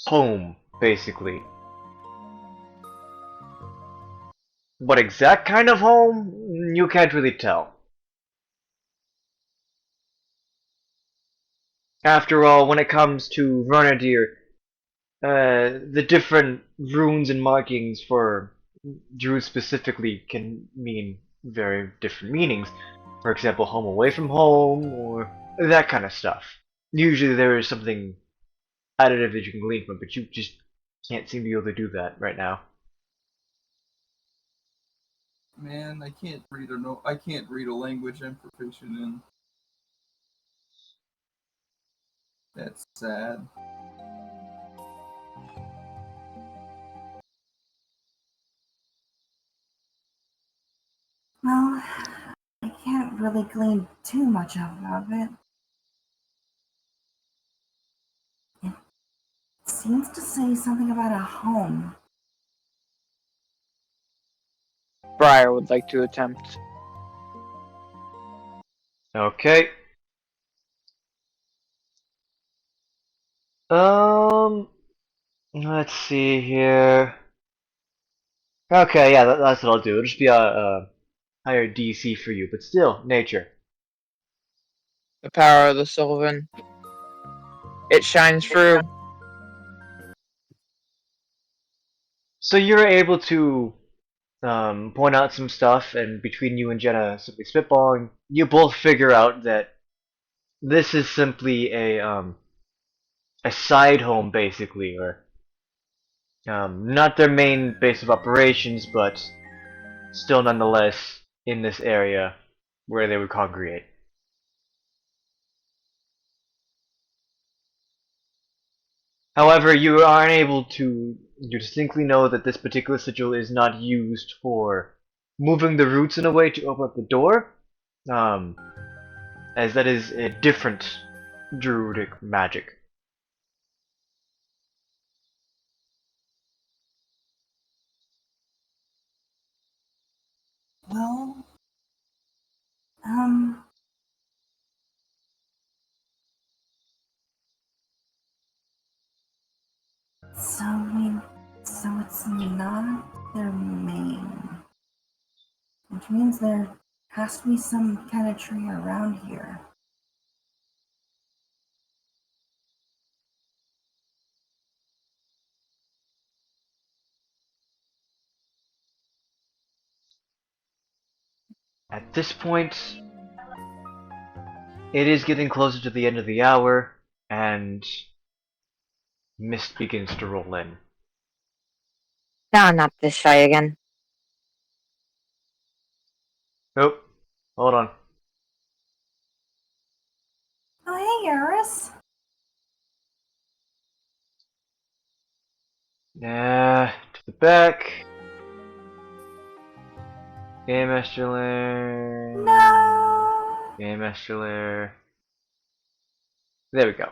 home, basically. what exact kind of home, you can't really tell. After all, when it comes to Vernadir, the different runes and markings for Druids specifically can mean very different meanings. For example, home away from home, or that kind of stuff. Usually there is something additive that you can glean from, but you just can't seem to be able to do that right now. Man, I can't read I can't read a language I'm proficient in. That's sad. Well, I can't really glean too much out of it. It seems to say something about a home. Briar would like to attempt. Okay. Let's see here. Okay, yeah, that's what I'll do. It'll just be a higher DC for you, but still, nature. The power of the Sylvan. It shines through. So you're able to point out some stuff, and between you and Jenna simply spitballing, you both figure out that this is simply a side home, basically, or not their main base of operations, but still nonetheless in this area where they would congregate. However, you are unable to distinctly know that this particular sigil is not used for moving the roots in a way to open up the door, as that is a different druidic magic. Well, so it's not their main, which means there has to be some kind of tree around here. At this point, it is getting closer to the end of the hour, and mist begins to roll in. No, not this shy again. Oh, hold on. Oh, hey, Eris. To the back. Game Master Lair. No! Game Master Lair. There we go.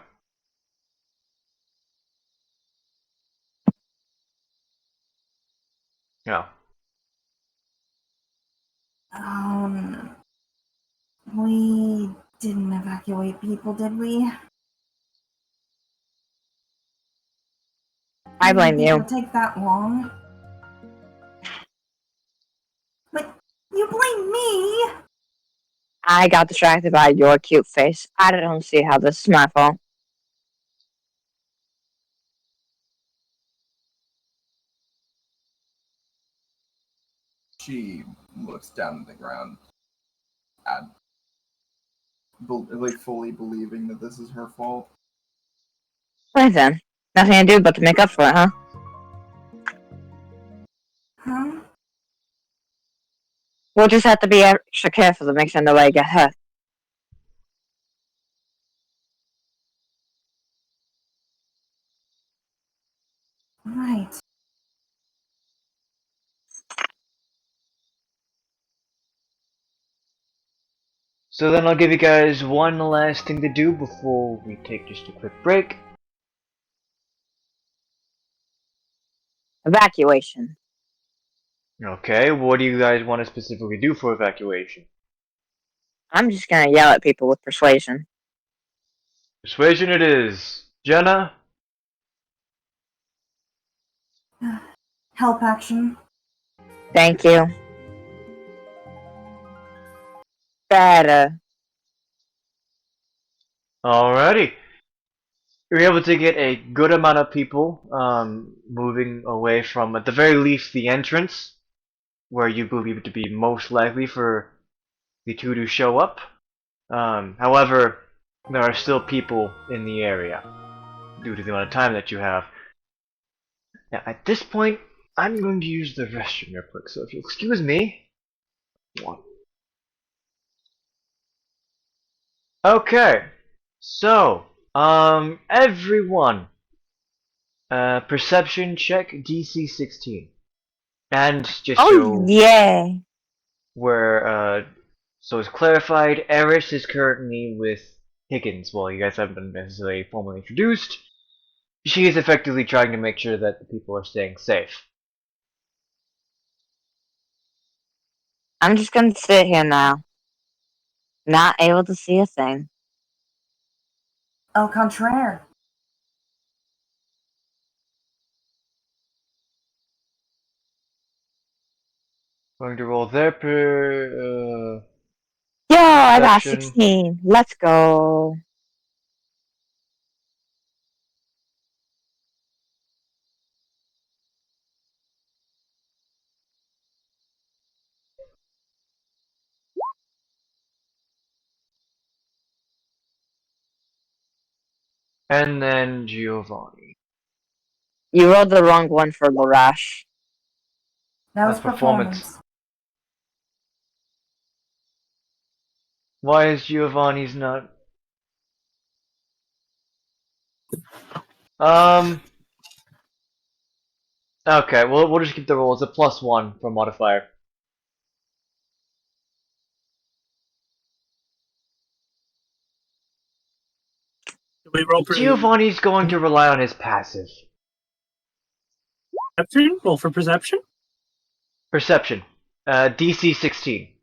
Oh. We didn't evacuate people, did we? I blame Didn't think you. it'll take that long. But you blame me! I got distracted by your cute face. I don't see how this is my fault. She looks down at the ground, like fully believing that this is her fault. Right then. Nothing to do but to make up for it, huh? Huh? We'll just have to be extra careful to make sure nobody get hurt. Right. So then I'll give you guys one last thing to do before we take just a quick break. Evacuation. Okay, what do you guys want to specifically do for evacuation? I'm just gonna yell at people with persuasion. Persuasion it is. Jenna? Help action. Thank you. Better. Alrighty. You're able to get a good amount of people moving away from, at the very least, the entrance, where you believe it to be most likely for the two to show up. However, there are still people in the area due to the amount of time that you have. Now, at this point, I'm going to use the restroom real quick, so if you'll excuse me. One. Okay, so, everyone, perception check DC 16. And just Oh so yeah. where, so it's clarified, Eris is currently with Higgins. Well, you guys haven't been necessarily formally introduced. She is effectively trying to make sure that the people are staying safe. I'm just gonna sit here now. Not able to see a thing. Au contraire. Going to roll their per, Yo, I got perception. 16. Let's go. And then Giovanni. You rolled the wrong one for Larash. That was That's performance. performance. Why is Giovanni's not? Okay, we'll just keep the roll. It's a +1 for modifier. Do we roll for Giovanni's going to rely on his passive. perception? Roll for perception? Perception. DC 16.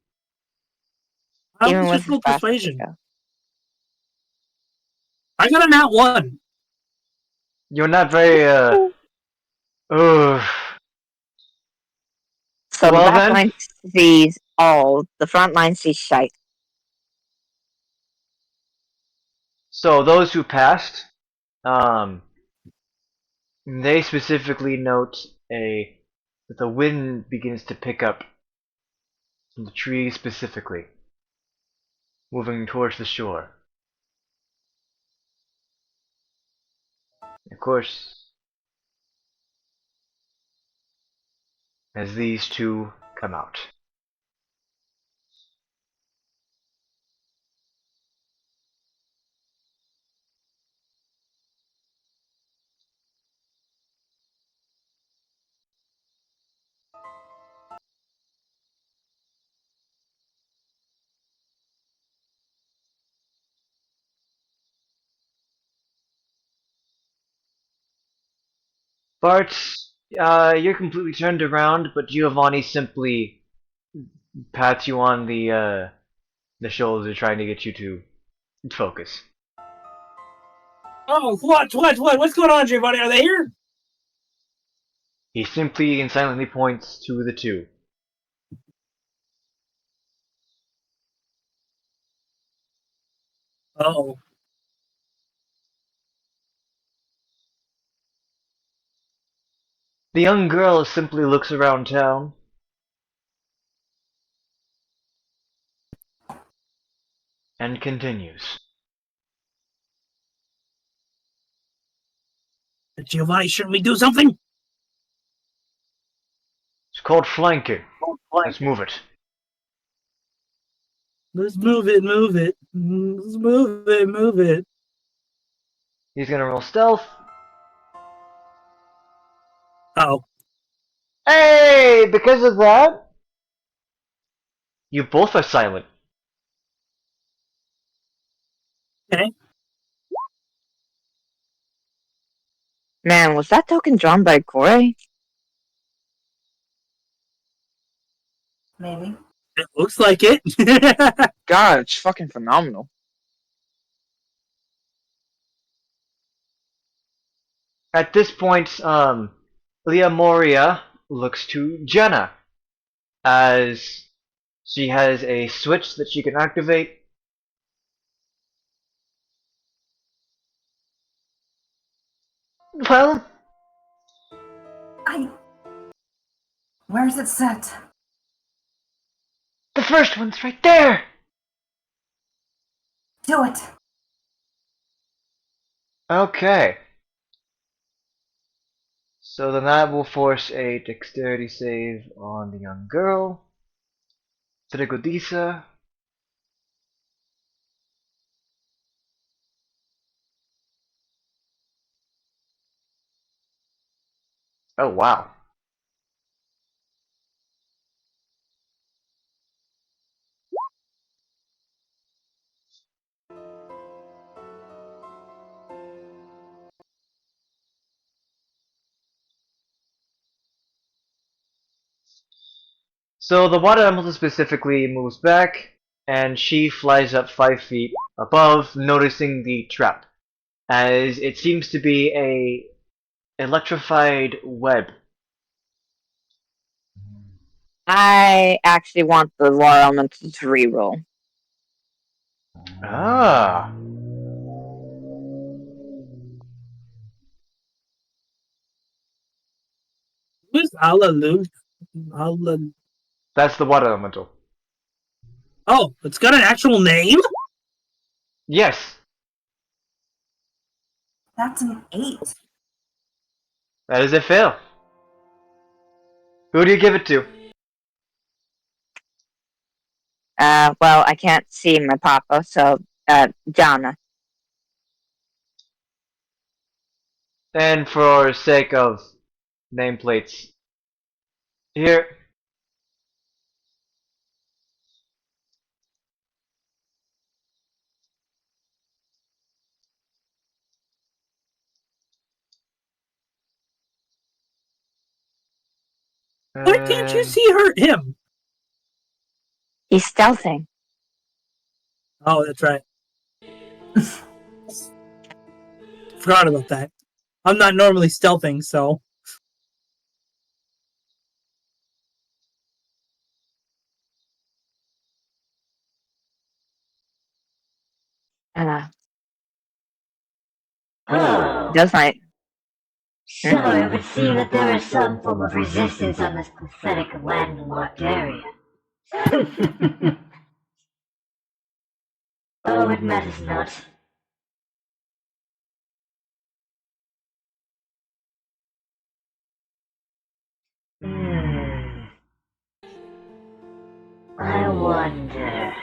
I'll Even with just his roll passive, persuasion. yeah. I got a nat 1. You're not very, ugh. So Well the back then. line sees all. The front line sees shite. So those who passed, they specifically note that the wind begins to pick up from the trees specifically, moving towards the shore. Of course, as these two come out. Bart, you're completely turned around, but Giovanni simply pats you on the shoulder, trying to get you to focus. Oh, what? What's going on, Giovanni? Are they here? He simply and silently points to the two. Oh. The young girl simply looks around town. And continues. Giovanni, shouldn't we do something? It's called flanking. Let's move it. Let's move it. Let's move it. He's gonna roll stealth. Oh. Hey! Because of that, you both are silent. Okay. Man, was that token drawn by Corey? Maybe. It looks like it. God, it's fucking phenomenal. At this point, Leah Moria looks to Jenna. as she has a switch that she can activate. Well, Where's it set? the first one's right there! Do it! Okay. So then that will force a dexterity save on the young girl. Trigodisa. Oh wow. So the water elemental specifically moves back, and she flies up 5 feet above, noticing the trap, as it seems to be a electrified web. I actually want the water elemental to reroll. Ah. Who's Hallelujah? Hallelujah. That's the water elemental. Oh, it's got an actual name? Yes. That's an 8. That is a fail. Who do you give it to? Well, I can't see my papa, so, Jana. And for sake of nameplates, here. Why can't you And see him? He's stealthing. Oh, that's right. Forgot about that. I'm not normally stealthing, so. Does my... So it would seem that there is some form of resistance on this pathetic landlocked area. Oh, it matters not. I wonder.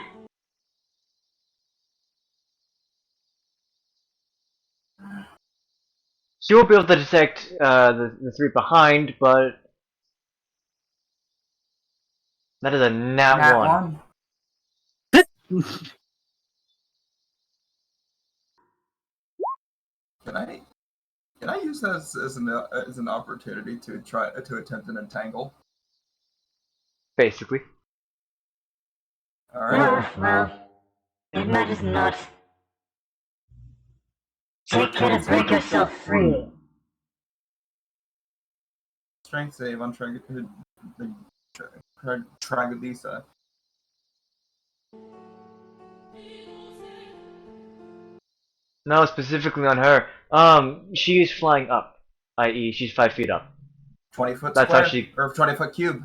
she won't be able to detect the three behind, but that is a nat That one. Can I use that as an opportunity to try to attempt an entangle? Basically. All right. Well, it matters not. Take care to break yourself free. Strength save on Tragadisa. No, specifically on her. She's flying up, i.e., she's 5 feet up. 20-foot That's square how she. or 20-foot cube.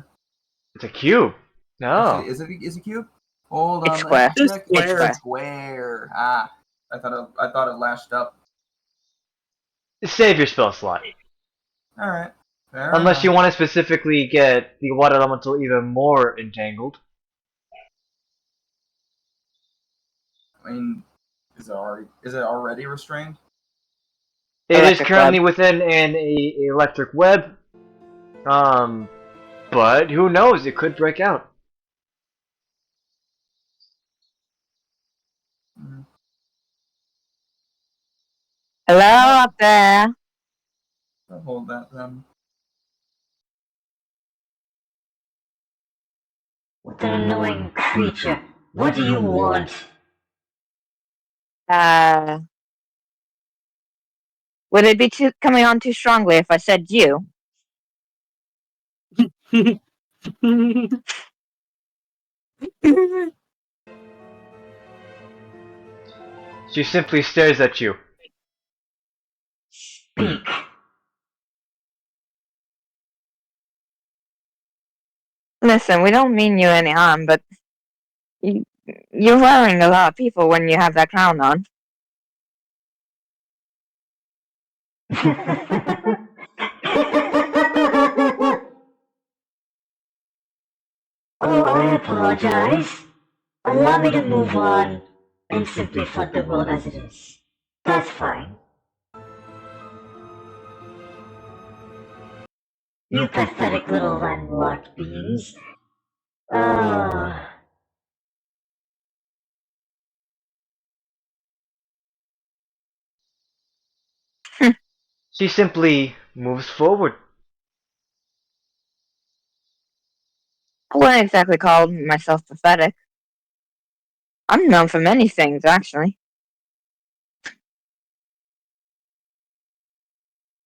It's a cube. No. Actually, is it cube? Hold on. It's square. It's Check. square. It's square. Ah, I thought it lashed up. Save your spell slot. All right. Fair Unless enough. you want to specifically get the water elemental even more entangled. I mean, is it already restrained? It is Electric currently web. within an electric web. But who knows? It could break out. Hello up there. I'll hold that then. What an annoying creature. What do you want? Would it be coming on too strongly if I said you? She simply stares at you. Speak. Listen, we don't mean you any harm, but you're worrying a lot of people when you have that crown on. Oh, I apologize. Allow me to move on and simply flood the world as it is. That's fine. You pathetic little landlocked beings. Oh. She simply moves forward. I wouldn't exactly call myself pathetic. I'm known for many things, actually.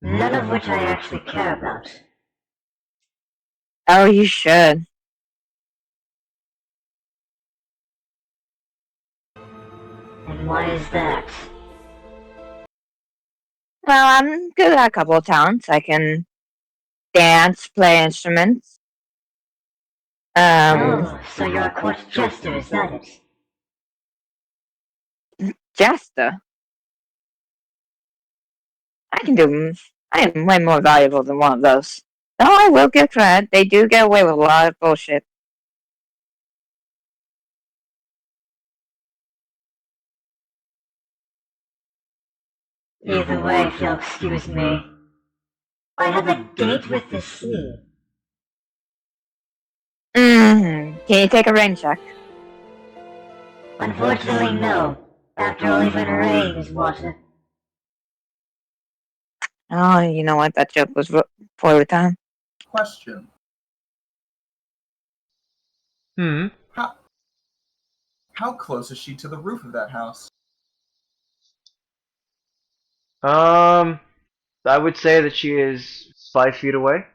None of which I actually care about. Oh, you should. And why is that? Well, I'm good at a couple of talents. I can dance, play instruments. Oh, so you're a court jester, is that it? Jester. I am way more valuable than one of those. Though I will give credit, they do get away with a lot of bullshit. Either way, if you'll excuse me. I have a date with the sea. Can you take a rain check? Unfortunately, no. After all, even rain is water. Oh, you know what? That joke was poorly timed. Question. Hmm. How close is she to the roof of that house? I would say that she is 5 feet away.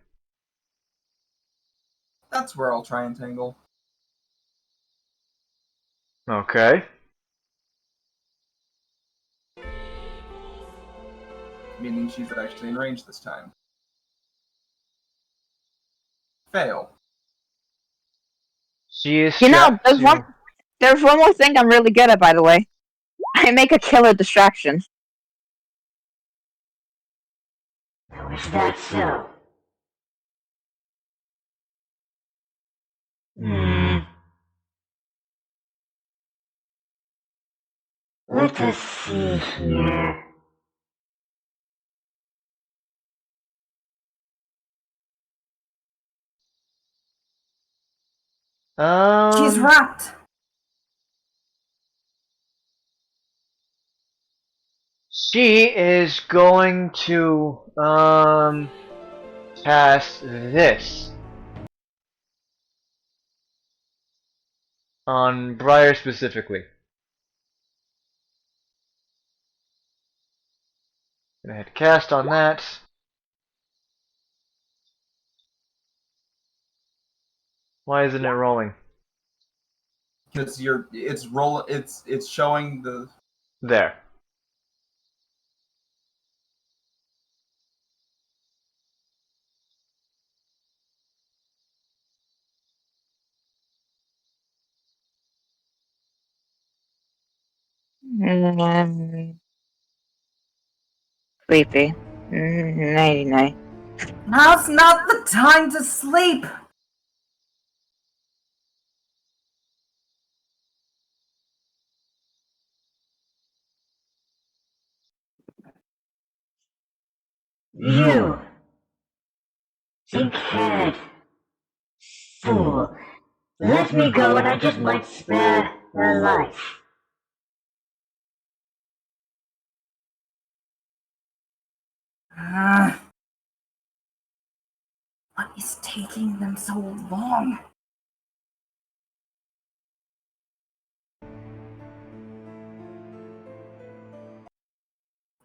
That's where I'll try and tangle. Okay. Meaning she's actually in range this time. Fail. She is You know, strapped to... there's one more thing I'm really good at, by the way. I make a killer distraction. Is that so? Let us see here. She's wrapped. She is going to, cast this. On Briar specifically. Gonna hit cast on that. Why isn't it rolling? Because it's showing the... There. Sleepy. Nighty night. Now's not the time to sleep. You! Think ahead. Fool. Let me go and I just might spare her life. What is taking them so long?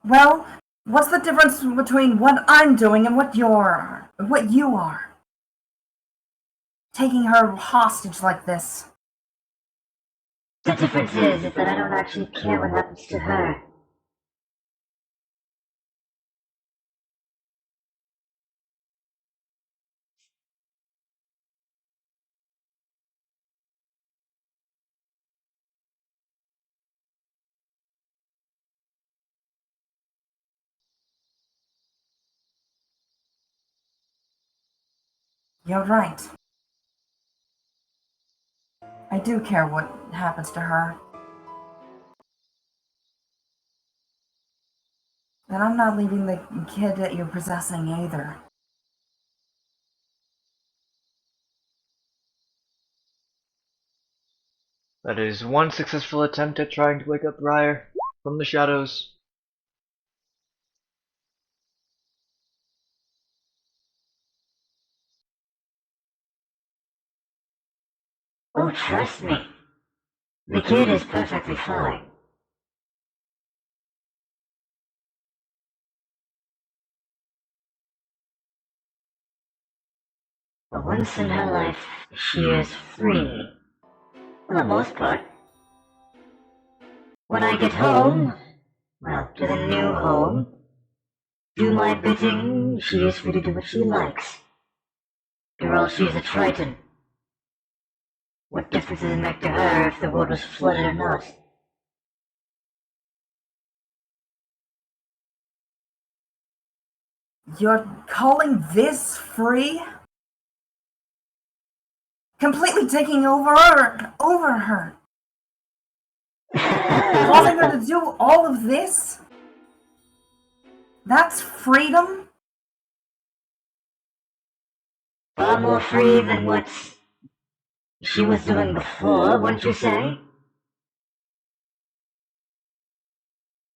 Well, what's the difference between what I'm doing and what you are? Taking her hostage like this. The difference is that I don't actually care what happens to her. You're right. I do care what happens to her. And I'm not leaving the kid that you're possessing either. That is one successful attempt at trying to wake up Briar from the shadows. Oh, trust me. The kid is perfectly fine. But once in her life, she is free. For the most part. When I get home, well, to the new home, do my bidding, she is free to do what she likes. After all, she's a Triton. What difference does it make to her if the world was flooded or not? You're calling this free? Completely taking over her. Causing her to do all of this? That's freedom? Far more free than what she was doing before, wouldn't you say?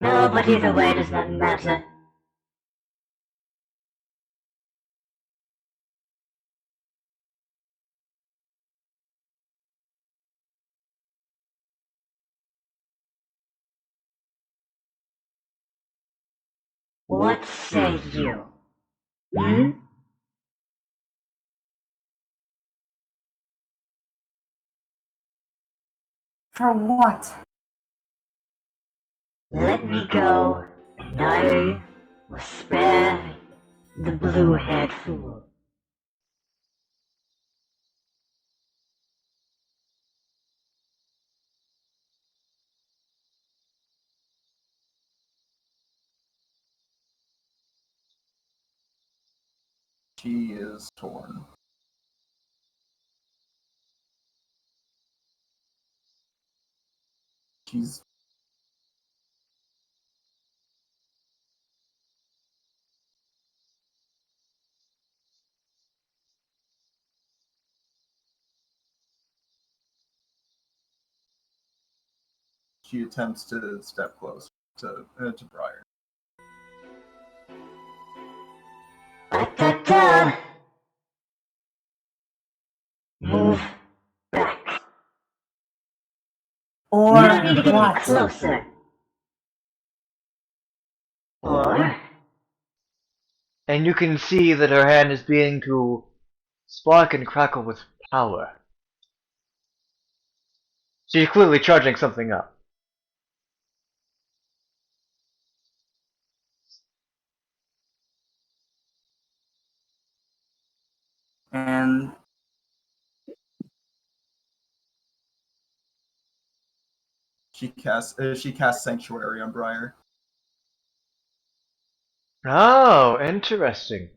No, but either way, it does not matter. What say you? Hmm? For what? Let me go, and I will spare the blue-haired fool. She is torn. She's she attempts to step close to Briar. Ta-ta-ta! Move back. Or You don't need to get any what? closer. Or And you can see that her hand is beginning to spark and crackle with power. She's clearly charging something up. And She casts Sanctuary on Briar. Oh, interesting.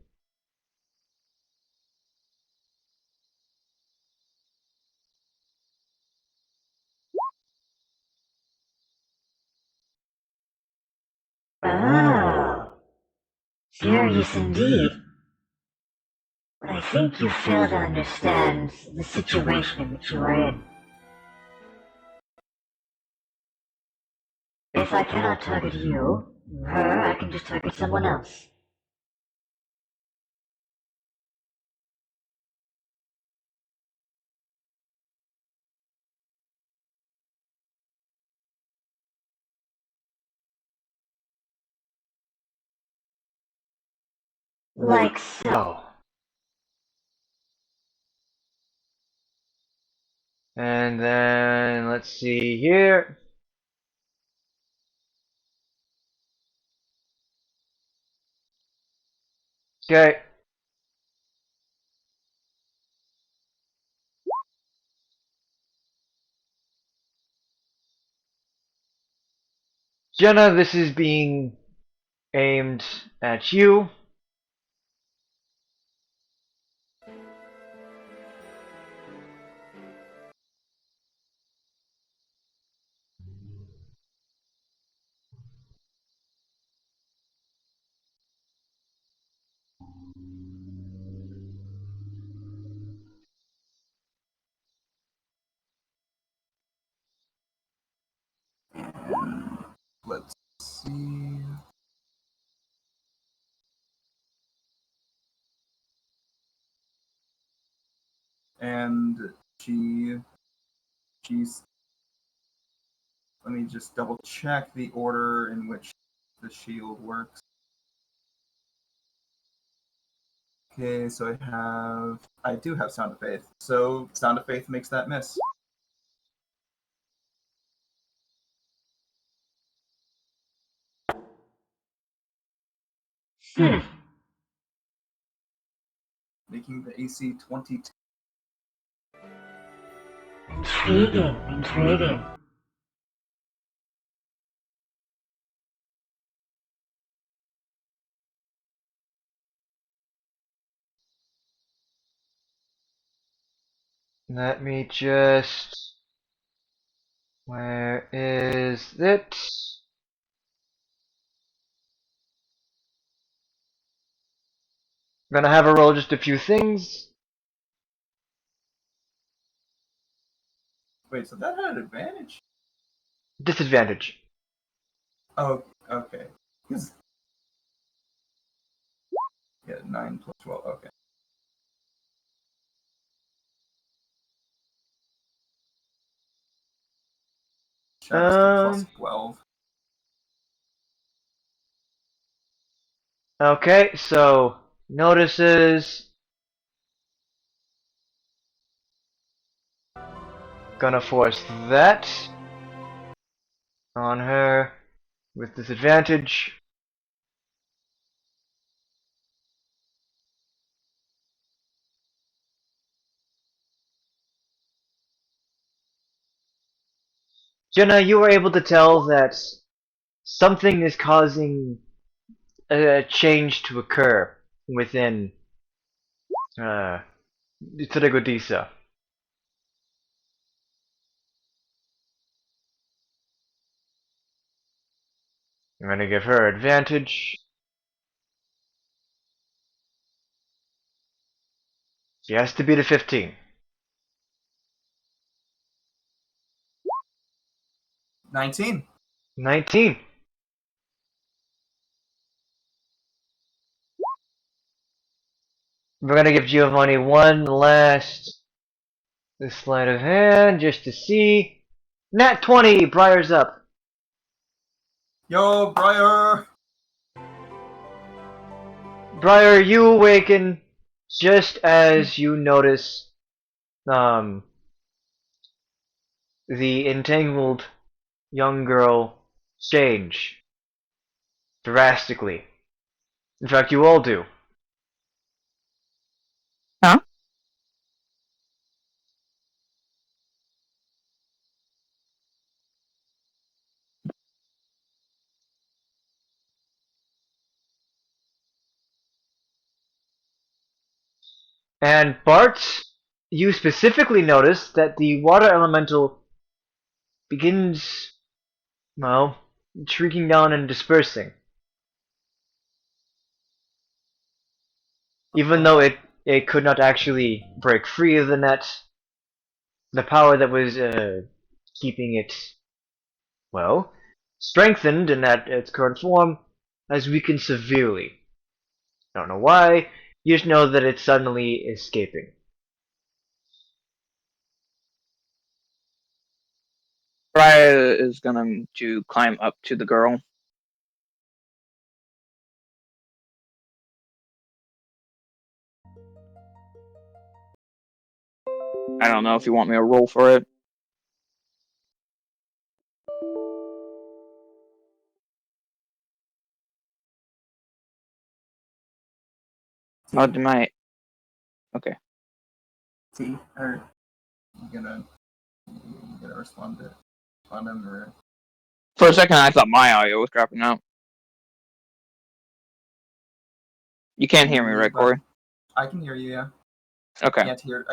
oh, serious indeed. But I think you fail to understand the situation in which you are in. If I cannot target you, her, I can just target someone else. Like so. Oh. And then let's see here. Okay. Jenna, this is being aimed at you. And Let's see. And she's. Let me just double check the order in which the shield works. Okay, so I do have Sound of Faith. So Sound of Faith makes that miss. Hmm. Making the AC 22. Intriguing, intriguing. Let me just... Where is it? I'm gonna have her roll just a few things. Wait, so that had an advantage? Disadvantage. Oh, okay. Yeah, 9 plus 12, okay. Checks to plus 12. Okay, so notices. Gonna force that on her with disadvantage. Jenna, you were able to tell that something is causing a change to occur within Tsuregodisa. I'm gonna give her advantage. She has to beat a 15. 19. 19. We're gonna give Giovanni one last sleight of hand just to see. Nat 20, Briar's up. Yo, Briar! Briar, you awaken just as you notice the entangled young girl change drastically. In fact, you all do. Huh? And Bart, you specifically notice that the water elemental begins, well, shrinking down and dispersing. Even though it could not actually break free of the net, the power that was keeping it, well, strengthened in that its current form has weakened severely. I don't know why, you just know that it's suddenly escaping. Raya is going to climb up to the girl. I don't know if you want me to roll for it. Oh, do my... Okay. T, or you gonna respond to him or? For a second, I thought my audio was crapping out. You can't hear me, right, Corey? I can hear you. Yeah. Okay. I can't hear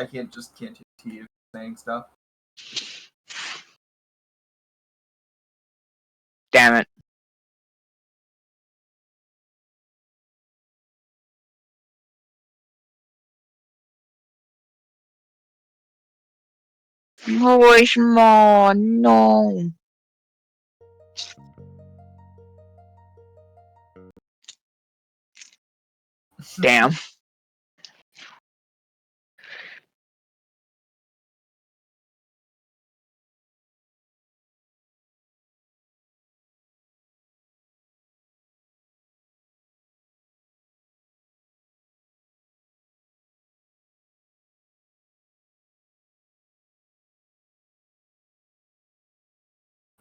T saying stuff. Damn it. Voice more, no. Damn.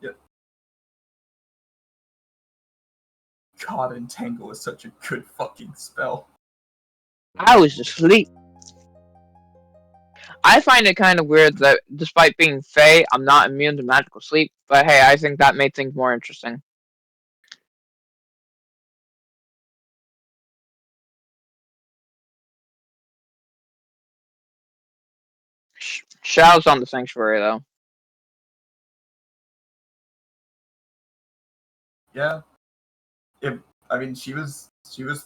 Yep. God, Entangle is such a good fucking spell. I was asleep. I find it kind of weird that despite being Fey, I'm not immune to magical sleep, but hey, I think that made things more interesting. Shadow's on the Sanctuary, though. Yeah. I mean, she was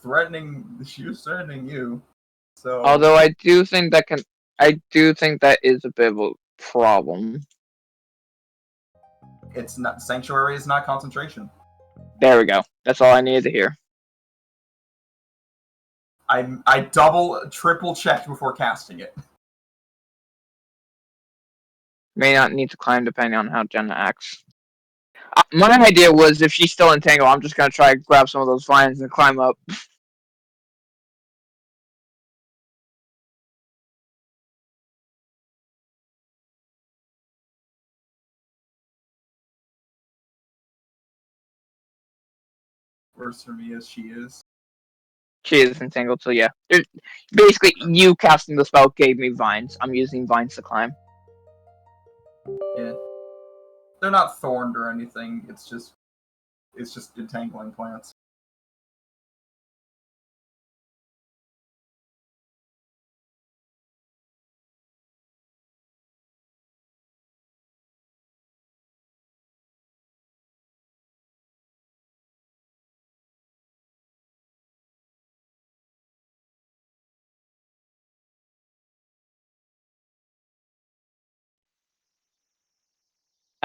threatening you. So. Although I do think that is a bit of a problem. It's not Sanctuary is not concentration. There we go. That's all I needed to hear. I double, triple checked before casting it. May not need to climb depending on how Jenna acts. My idea was if she's still entangled, I'm just gonna try to grab some of those vines and climb up. Worse for me as she is. She is entangled, so yeah. Basically, you casting the spell gave me vines. I'm using vines to climb. Yeah. They're not thorned or anything. It's just entangling plants.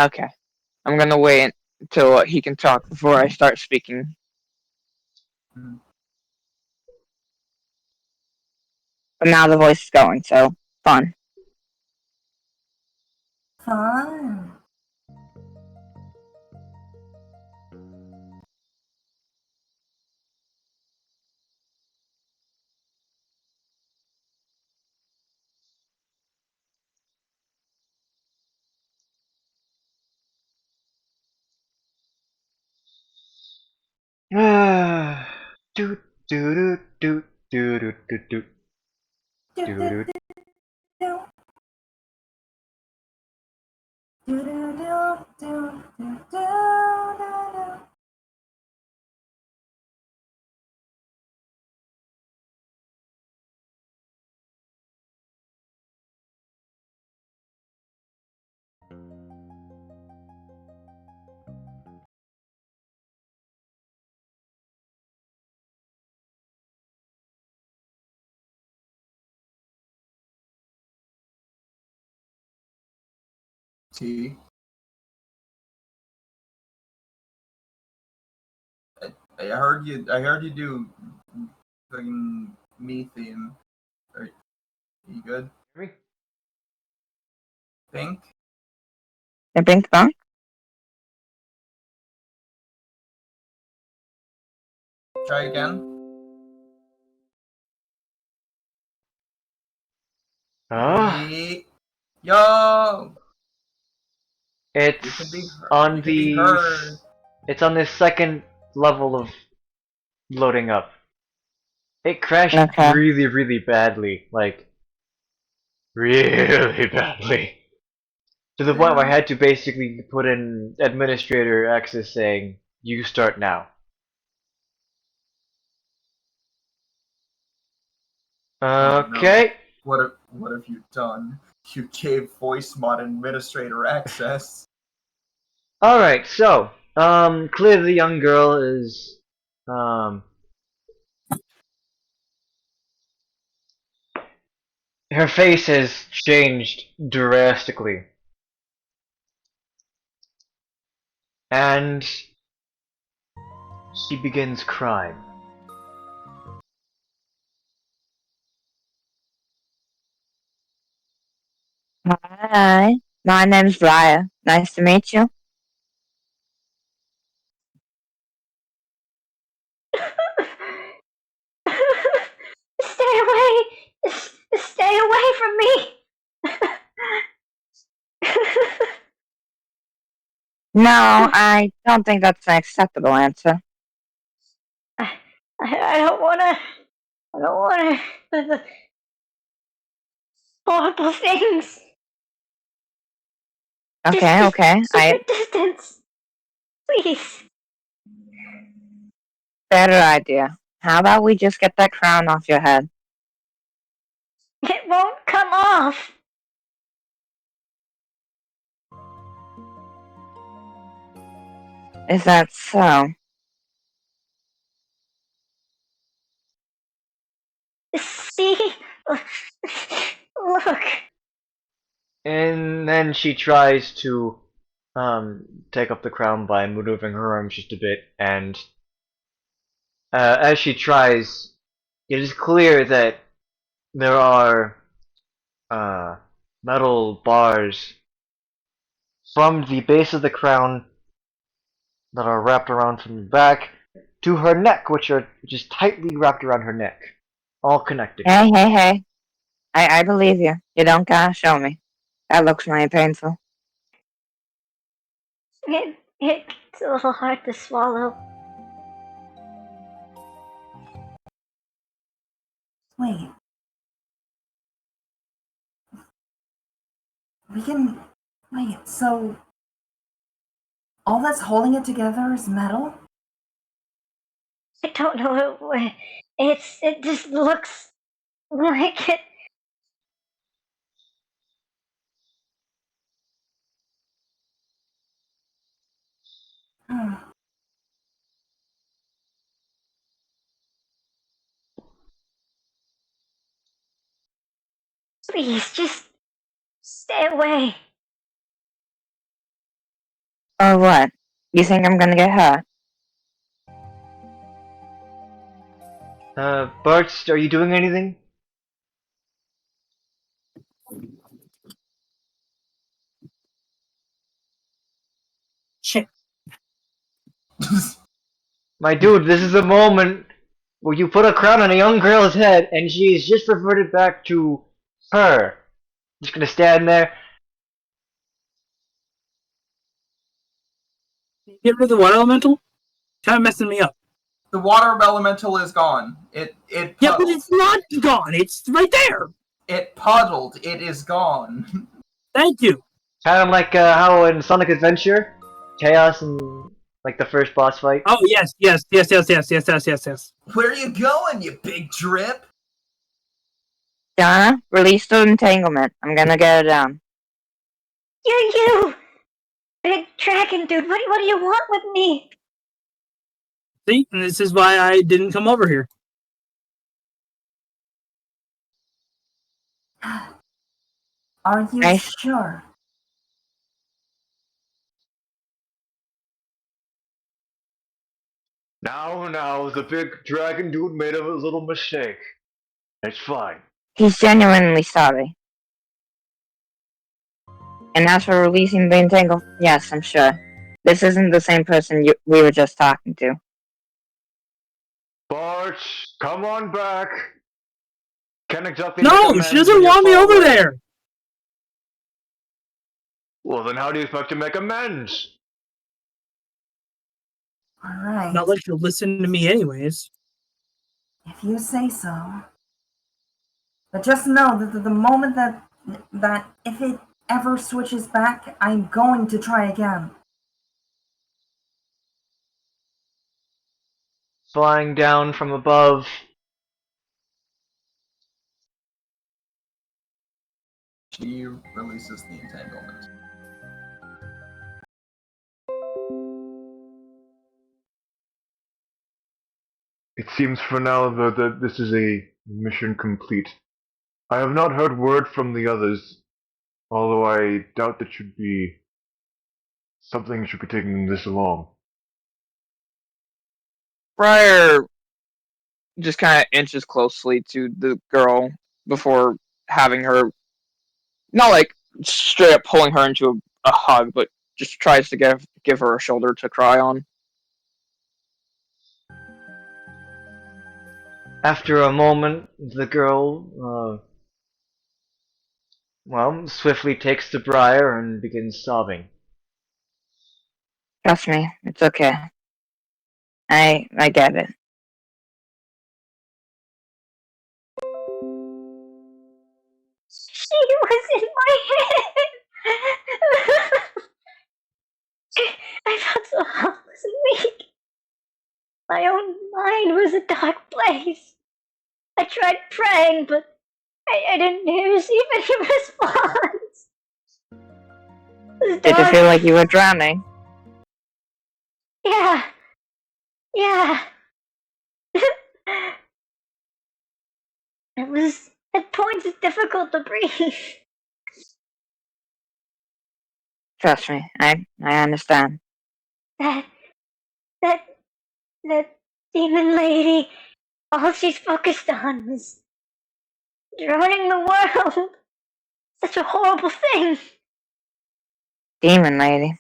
Okay. I'm gonna wait until he can talk before I start speaking. But now the voice is going, so fun. Fun. Do do do do do do do Do, do do, do. do, do. Do, do, do, do, do, do, do. T. I heard you do fucking me theme. Are you good? Think? The pink bunk? Try again. Ah, Me Yo! You It's can be on you can be the heard. it's on the second level of loading up. It crashed Okay. really, really badly, like really badly. To the point where I had to basically put in administrator access saying, "You start now." Oh, no. Okay. What have you done? You gave voice mod administrator access. Alright, so, clearly the young girl is, her face has changed drastically. And she begins crying. Hi, my name's Raya. Nice to meet you. Stay away! Stay away from me! No, I don't think that's an acceptable answer. I don't wanna. I don't wanna. The horrible things. Okay, Just okay. keep your distance. Please. Better idea. How about we just get that crown off your head? It won't come off. Is that so? See? Look. And then she tries to, take up the crown by maneuvering her arms just a bit, and, as she tries, it is clear that there are, metal bars from the base of the crown that are wrapped around from the back to her neck, which is tightly wrapped around her neck, all connected. Hey. I believe you. You don't gotta show me. That looks mighty painful. It's a little hard to swallow. Wait. We can. Wait, so. All that's holding it together is metal? I don't know. It just looks like it. Hmm. Please, just stay away. Or what? You think I'm gonna get hurt? Bart, are you doing anything? Shit. My dude, this is the moment where you put a crown on a young girl's head and she is just reverted back to her. Just gonna stand there. Get rid of the water elemental? Kind of messing me up. The water elemental is gone. It Yeah, but puddled. it's not gone. It's right there. It puddled. It is gone. Thank you. Kind of like how in Sonic Adventure, Chaos and like the first boss fight. Oh, yes. Where are you going, you big drip? Donna, release the entanglement. I'm gonna get it down. You! Big dragon dude, what do you want with me? See, and this is why I didn't come over here. Are you Nice. sure? Now, the big dragon dude made a little mistake. It's fine. He's genuinely sorry. And as for releasing the entangle, yes, I'm sure. This isn't the same person we were just talking to. Bart, come on back. Can't exactly No, make she doesn't amends want me when you're over far away. there. Well, then how do you expect to make amends? Alright. Not like you'll listen to me anyways. If you say so. But just know that the moment that if it ever switches back, I'm going to try again. Flying down from above, She releases the entanglement. It seems for now that this is a mission complete. I have not heard word from the others, although I doubt that something should be taking this along. Briar just kind of inches closely to the girl before having her, not like straight up pulling her into a hug, but just tries to give her a shoulder to cry on. after a moment, the girl, swiftly takes the briar and begins sobbing. Trust me, it's okay. I get it. She was in my head. I felt so helpless and weak. My own mind was a dark place. I tried praying, but I didn't receive any response. It was Did it dark. feel like you were drowning? Yeah. It was at points difficult to breathe. Trust me, I understand. That demon lady, all she's focused on was drowning the world. Such a horrible thing. Demon lady.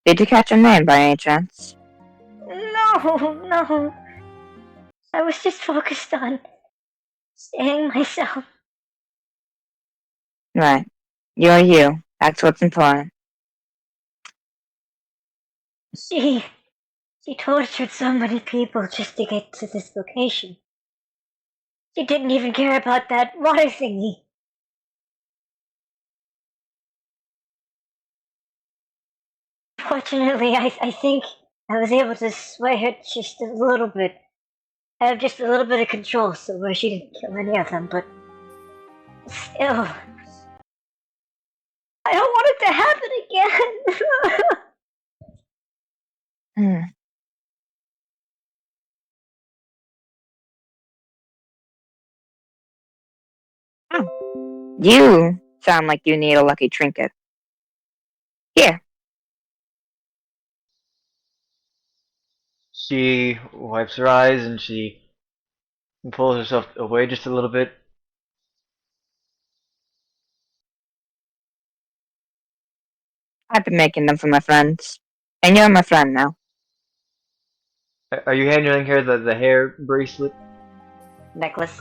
Did you catch her name by any chance? No. I was just focused on staying myself. Right. You're you. That's what's important. She tortured so many people just to get to this location. She didn't even care about that water thingy. Fortunately, I think I was able to sway her just a little bit. Have just a little bit of control so where she didn't kill any of them, but still. I don't want it to happen again. You sound like you need a lucky trinket. Here. She wipes her eyes and she pulls herself away just a little bit. I've been making them for my friends. And you're my friend now. Are you handling her the hair bracelet? Necklace.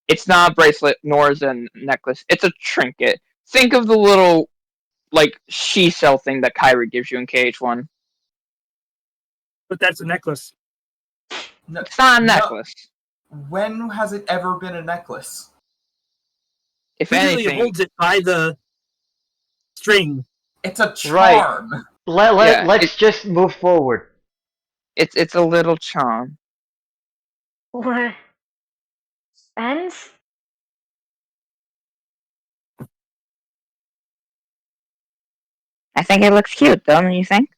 It's not a bracelet, nor is it a necklace. It's a trinket. Think of the little, like, she-cell thing that Kyrie gives you in KH1. But that's a necklace. No, It's not a no. necklace. When has it ever been a necklace? If Usually anything, it holds it by the string. It's a charm. Let's just move forward. it's a little charm. We're friends? I think it looks cute, don't you think?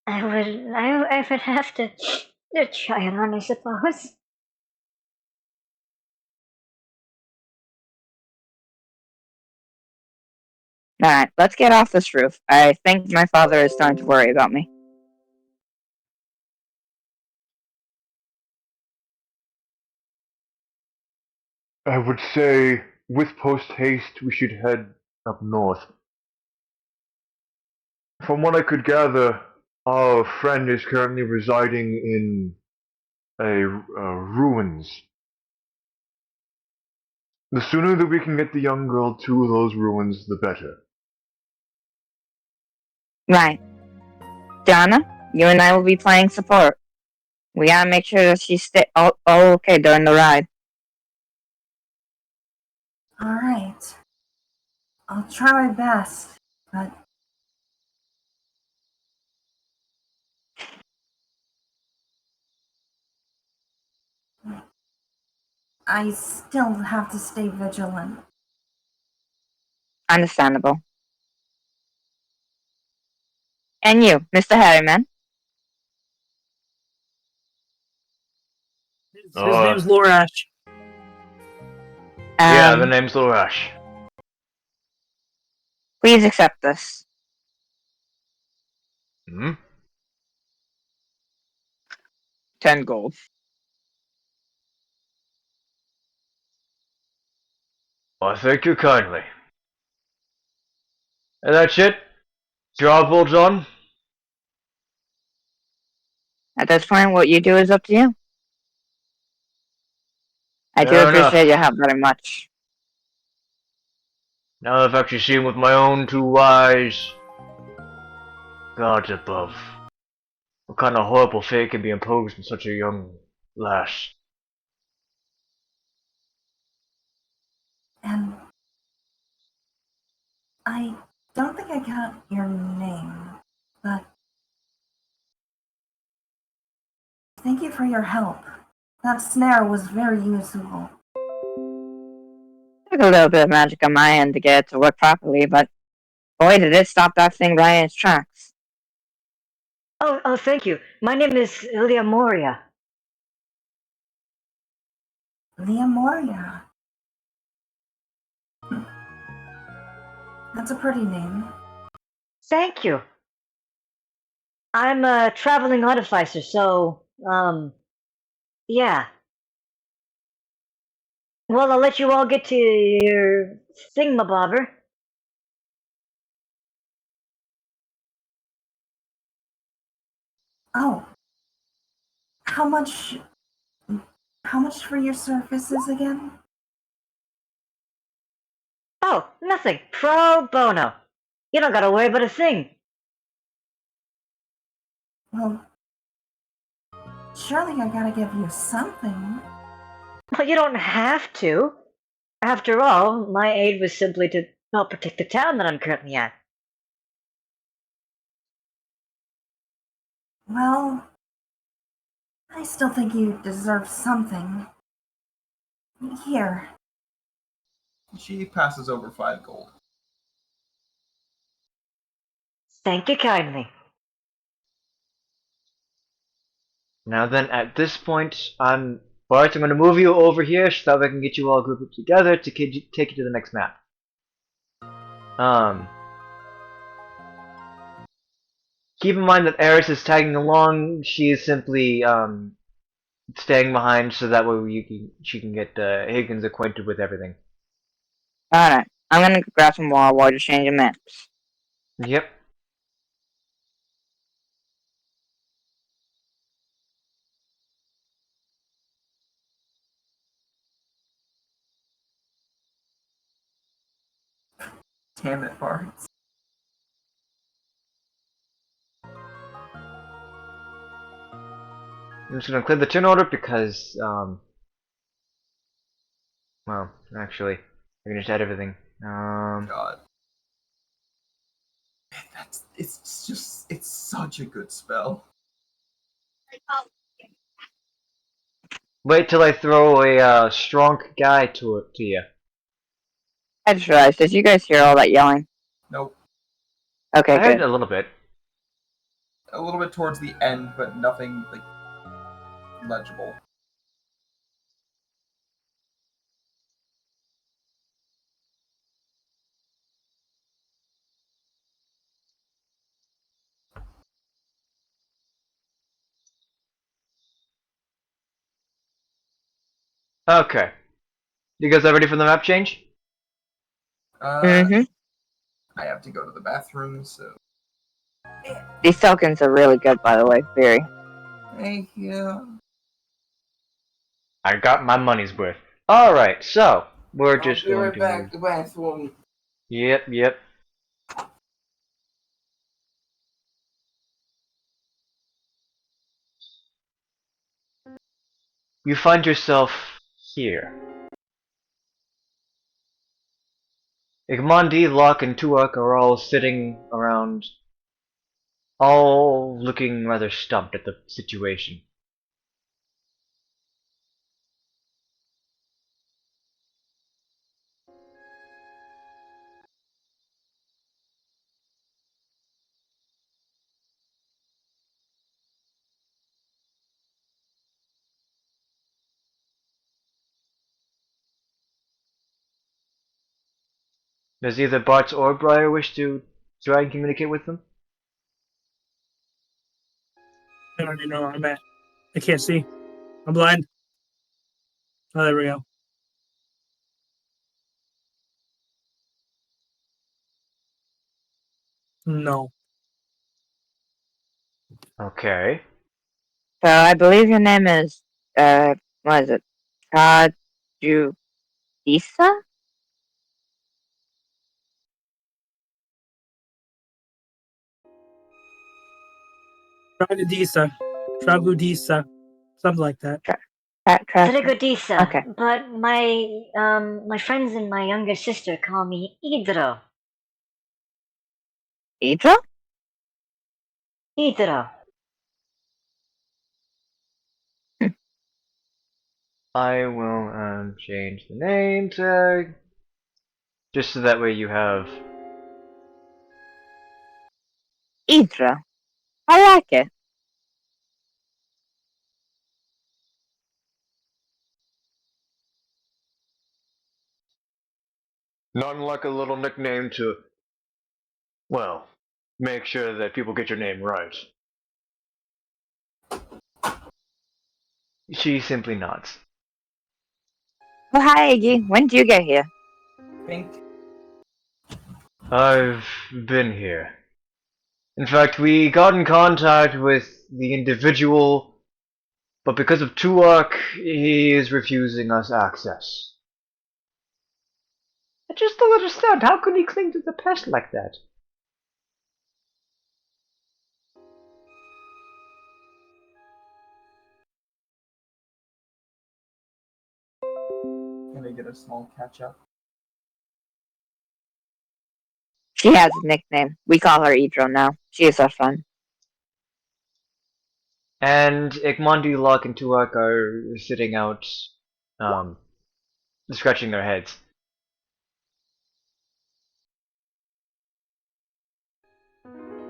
I would have to try it on, I suppose. Alright, let's get off this roof. I think my father is starting to worry about me. I would say, with post haste, we should head up north. From what I could gather, our friend is currently residing in ruins. The sooner that we can get the young girl to those ruins, the better. Right. Donna, you and I will be playing support. We gotta make sure that she's all okay during the ride. Alright. I'll try my best, but I still have to stay vigilant. Understandable. And you, Mr. Harryman? His name's Lorash. Yeah, the name's Lorash. Please accept this. Hmm? 10 gold. Well, thank you kindly. And that's it? Job well done? At this point, what you do is up to you. I do Fair enough. appreciate your help very much. Now that I've actually seen with my own two eyes. Gods above. What kind of horrible fate can be imposed on such a young lass? And I don't think I got your name, but thank you for your help. That snare was very useful. Took a little bit of magic on my end to get it to work properly, but boy, did it stop that thing right in its tracks. Oh, thank you. My name is Ildelre. Leomoria. That's a pretty name. Thank you. I'm a traveling artificer, so, yeah. Well, I'll let you all get to your thingamabobber. Oh. How much for your services again? Oh, nothing. Pro bono. You don't gotta worry about a thing. Well, surely I gotta give you something. Well, you don't have to. After all, my aid was simply to help protect the town that I'm currently at. Well, I still think you deserve something. Here. She passes over 5 gold. Thank you kindly. Now then, at this point, Bart, I'm going to move you over here so that I can get you all grouped together to take you to the next map. Keep in mind that Eris is tagging along. She is simply staying behind so that way she can get Higgins acquainted with everything. Alright, I'm gonna grab some water to change the maps. Yep. Damn it, Bart. I'm just going to clear the turn order because, well, actually, I can just add everything. God. It's such a good spell. Wait till I throw a strong guy to you. I just realized, did you guys hear all that yelling? Nope. Okay, I heard good. a little bit. A little bit towards the end, but nothing, like, legible. Okay. You guys are ready for the map change? Mm-hmm. I have to go to the bathroom, so... These tokens are really good, by the way. Very. Thank you. I got my money's worth. Alright, so, We're I'll just be going right to back. move. The bathroom. Yep. You find yourself here. Igmandi, Locke, and Tuak are all sitting around, all looking rather stumped at the situation. Does either Bartz or Briar wish to try and communicate with them? I don't even know where I'm at. I can't see. I'm blind. Oh, there we go. No. Okay. So I believe your name is, what is it? Kajudisa? Tragudisa. Something like that. Trigodisa. Okay. But my friends and my younger sister call me Idro. Idra? Idro. I will change the name tag just so that way you have. Idra. I like it. Nothing like a little nickname to, well, make sure that people get your name right. She simply nods. Well, hi, Iggy. When did you get here? Pink. I've been here. In fact, we got in contact with the individual, but because of Tuak, he is refusing us access. I just don't understand. How could he cling to the past like that? Can I get a small catch up? She has a nickname. We call her Idro now. She is our friend. And Ikmandi, Locke, and Tuak are sitting out, scratching their heads.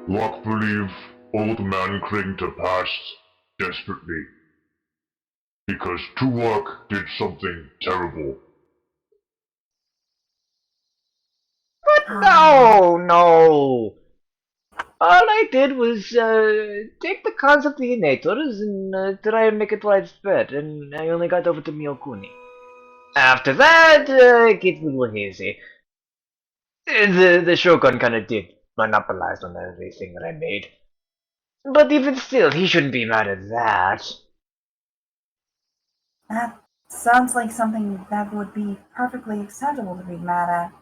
Locke believe old man cling to past desperately. Because Tuwak did something terrible. No! All I did was take the concept of the innators and try and make it widespread, and I only got over to Miyokuni. After that, it gets a little hazy. The Shogun kinda did monopolize on everything that I made. But even still, he shouldn't be mad at that. That sounds like something that would be perfectly acceptable to be mad at.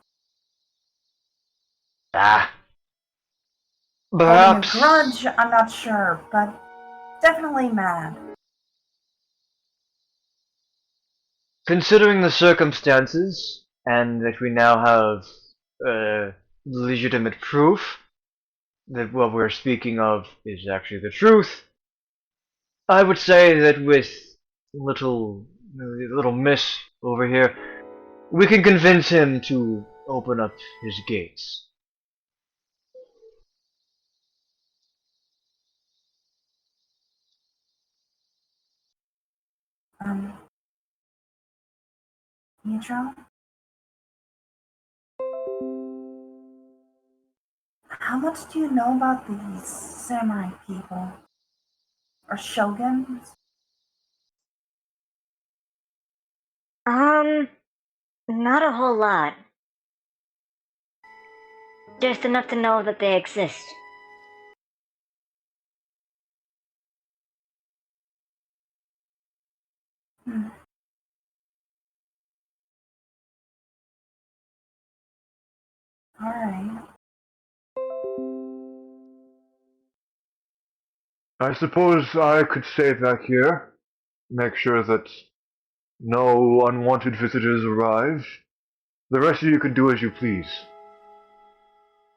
Ah. Holding a Perhaps. grudge, I'm not sure, but definitely mad. Considering the circumstances, and that we now have legitimate proof that what we're speaking of is actually the truth, I would say that with little miss over here, we can convince him to open up his gates. Mitra? How much do you know about these samurai people? Or shoguns? Not a whole lot. Just enough to know that they exist. Hmm. Alright. I suppose I could stay back here, make sure that no unwanted visitors arrive. The rest of you can do as you please.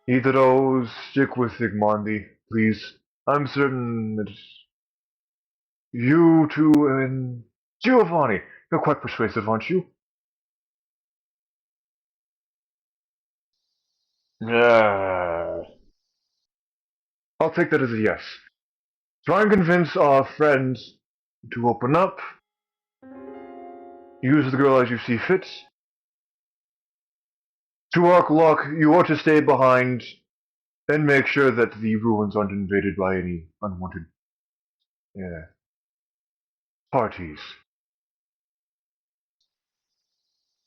Either stick with Igmondi, please. I'm certain that you two and Giovanni, you're quite persuasive, aren't you? I'll take that as a yes. Try and convince our friends to open up. Use the girl as you see fit. To Lock, you are to stay behind and make sure that the ruins aren't invaded by any unwanted parties.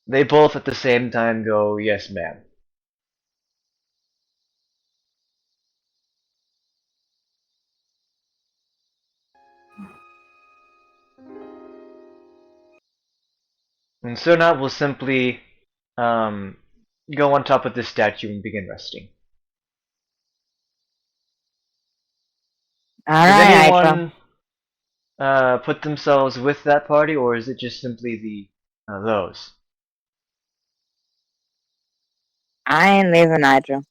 They both at the same time go, yes, ma'am. And so now we'll simply go on top of this statue and begin resting. Does Alright, anyone put themselves with that party, or is it just simply the those? I ain't leaving Nitro.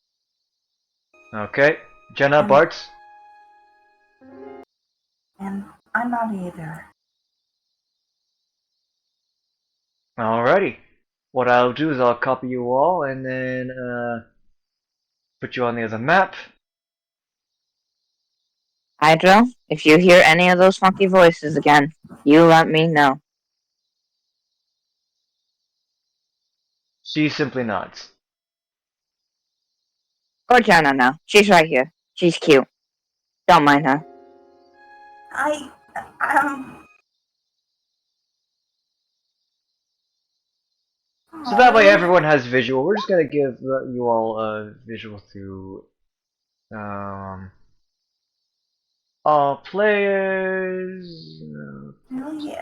Okay, Jenna, Bart. And I'm not either. Alrighty. What I'll do is I'll copy you all and then put you on the other map. Hydro, if you hear any of those funky voices again, you let me know. She simply nods. Or Jenna now. She's right here. She's cute. Don't mind her. So that way everyone has visual. We're just gonna give you all a visual through all players. Really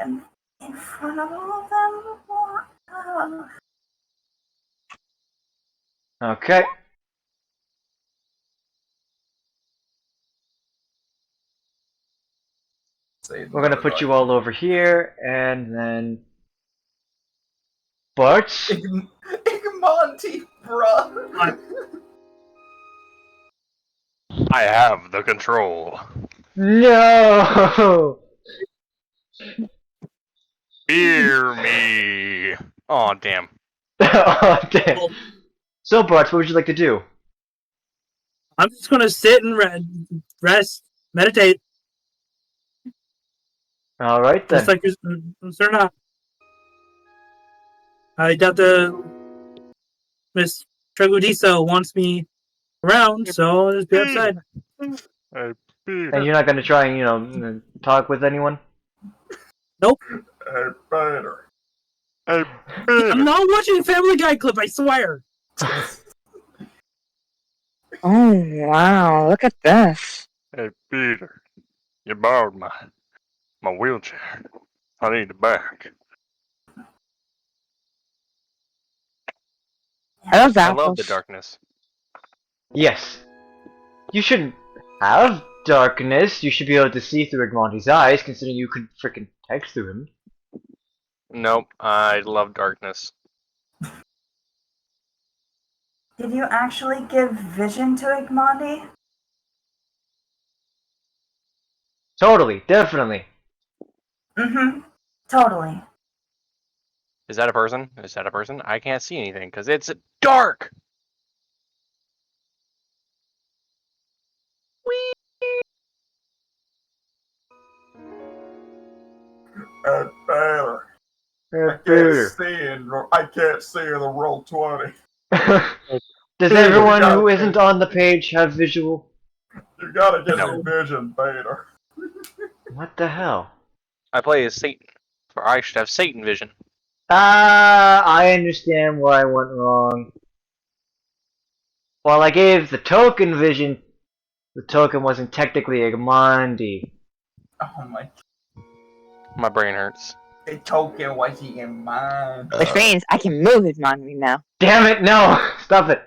in front of all of them? Okay. We're gonna put you all over here, and then Bart. Igmonti, bruh. I have the control. No. Fear me. Oh damn. Oh, damn. So Bart, what would you like to do? I'm just gonna sit and rest, meditate. All right then. Just like you're not. I doubt the Miss Tregudiso wants me around, so I'll just be outside. And you're not gonna try and talk with anyone? Nope. Hey, Peter. Hey, I'm not watching Family Guy clip, I swear. Oh, wow. Look at this. Hey Peter, you borrowed my wheelchair. I need it back. Are those I love apples? the darkness. Yes. You shouldn't have darkness. You should be able to see through Igmonti's eyes, considering you could frickin' text through him. Nope, I love darkness. Did you actually give vision to Igmondi? Totally, definitely. Mm-hmm. Totally. Is that a person? Is that a person? I can't see anything because it's dark. Hey, Peter. I can't see in the roll 20. Does everyone who isn't on the page have visual? You gotta get No. me vision, Peter. What the hell? I play as Satan, or I should have Satan vision. I understand where I went wrong. While I gave the token vision, the token wasn't technically Igmondi. Oh my. My brain hurts. The token wasn't in mine. Which means I can move his mind now. Damn it, no! Stop it!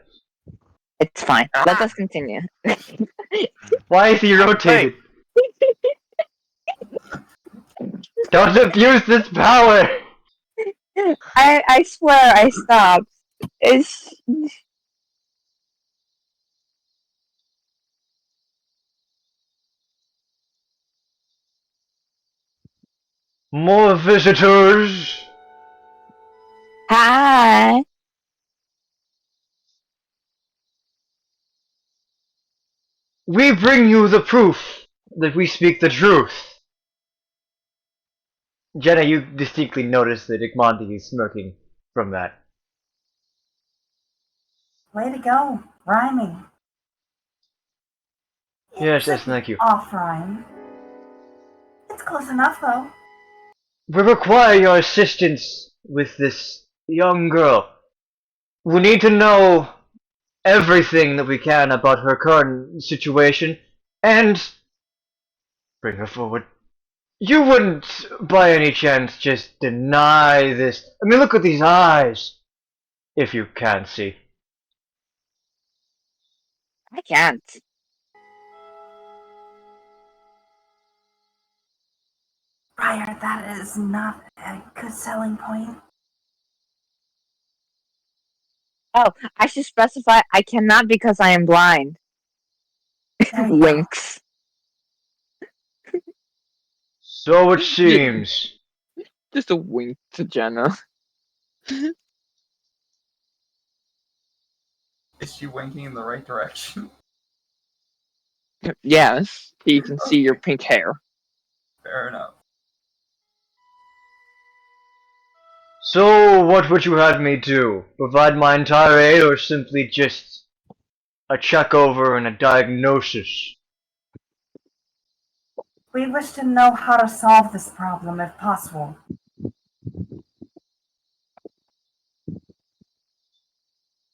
It's fine. Let us continue. Why is he rotated? Don't abuse this power! I swear I stopped. It's More visitors! hi. We bring you the proof that we speak the truth. Jenna, you distinctly notice that Igmonti is smirking from that. Way to go, rhyming. Yes, It's thank you. Off rhyme. It's close enough though. We require your assistance with this young girl. We need to know everything that we can about her current situation and bring her forward. You wouldn't, by any chance, just deny this. I mean, look at these eyes. If you can't see. I can't. Briar, that is not a good selling point. Oh, I should specify I cannot because I am blind. There you go. Winks. So it seems. Just a wink to Jenna. Is she winking in the right direction? Yes, you can see your pink hair. Fair enough. So, what would you have me do? Provide my entire aid or simply just a check over and a diagnosis? We wish to know how to solve this problem if possible.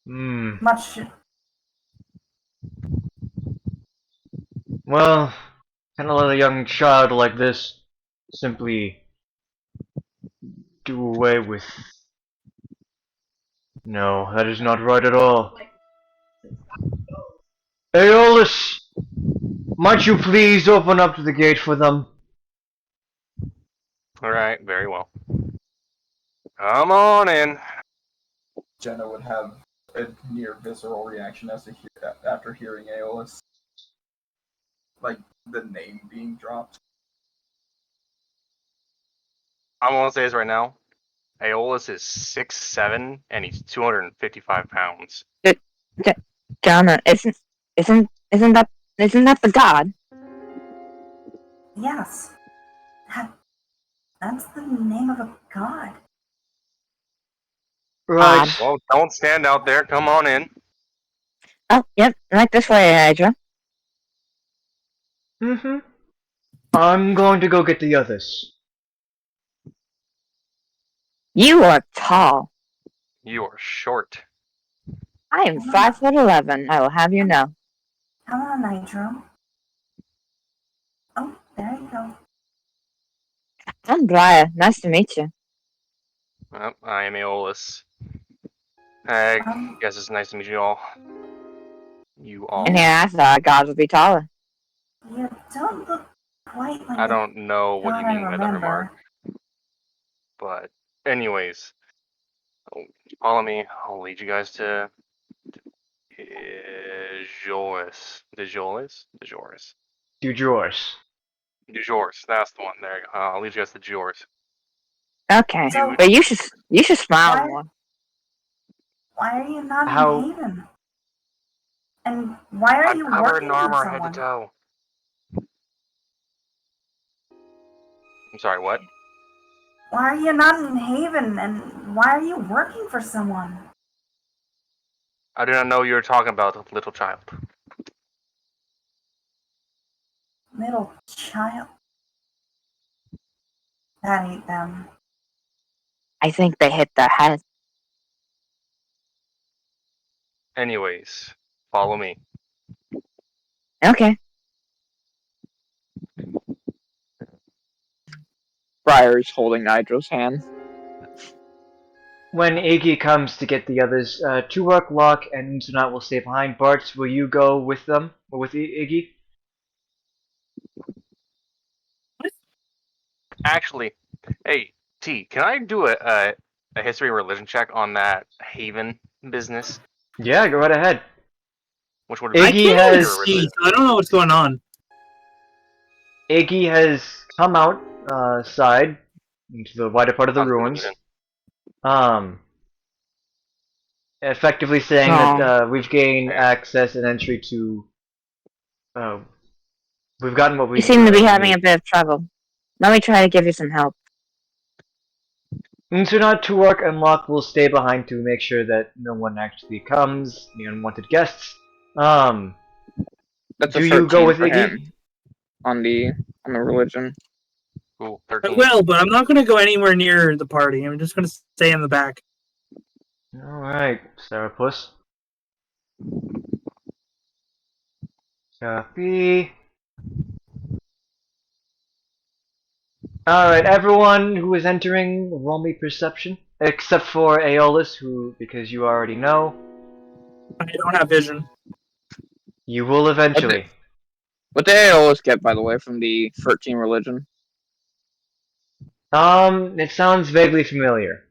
Much. Well, can't let a young child like this simply do away with. No, that is not right at all. Aeolus, might you please open up the gate for them? Alright, very well. Come on in. Jenna would have a near visceral reaction after hearing Aeolus. Like the name being dropped. I'm gonna say this right now. Aeolus is 6'7" and he's 255 pounds. Jana, isn't that the god? Yes. That's the name of a god. Right. Well, don't stand out there. Come on in. Oh, yep, right this way, Hydra. I'm going to go get the others. You are tall. You are short. I am 5'11". I will have you know. Come on, Nitro. Oh, there you go. I'm Briar. Nice to meet you. Well, I am Aeolus. I guess it's nice to meet you all. You all. And yeah, I thought gods would be taller. You don't look quite like I don't know what you God I mean by that remark. But, anyways, follow me. I'll lead you guys to Joris. DeJoris? DeJoris. DeJoris. DeJoris. That's the one. There you go. I'll lead you guys to Joris. Okay, but you should smile more. Why are you not How- in Haven? And why are you I'm covered working in armor for head to someone? toe. I'm sorry, what? Why are you not in Haven? And why are you working for someone? I did not know you were talking about a little child. Little child. That ain't them. I think they hit their head. Anyways, follow me. Okay. Briar's holding Nitro's hand. when Iggy comes to get the others, Tuark, Locke, and Unsunat will stay behind. Bart, will you go with them? Or with Iggy? Actually, hey T, can I do a history and religion check on that Haven business? Yeah, go right ahead. Which would Iggy I can't has- even see, so I don't know what's going on. Iggy has come outside into the wider part of the Sounds good to ruins. me. Effectively saying Oh. that we've gained Yeah. access and entry to. We've gotten what we. You seem to be having need. a bit of trouble. Let me try to give you some help. Unsunat, Tuark, and Locke will stay behind to make sure that no one actually comes, the unwanted guests. That's Do a you go 13 with for Iggy? him on the religion. Cool. I 13. will, but I'm not going to go anywhere near the party. I'm just going to stay in the back. Alright, Sarapus. Copy. Alright, everyone who is entering, roll me perception. Except for Aeolus, who, because you already know, I don't have vision. you will eventually. What did I always get, by the way, from the 13 religion? It sounds vaguely familiar.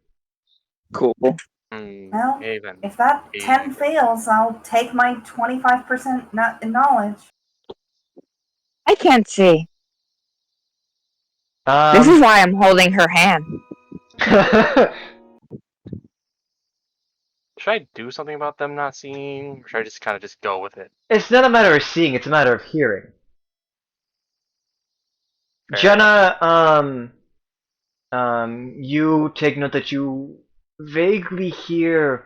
Cool. Well, Haven. if that Haven. 10 fails, I'll take my 25% knowledge. I can't see. This Um, is why I'm holding her hand. Should I do something about them not seeing, or should I just kind of just go with it? it's not a matter of seeing, it's a matter of hearing. Fair Jenna, you take note that you vaguely hear,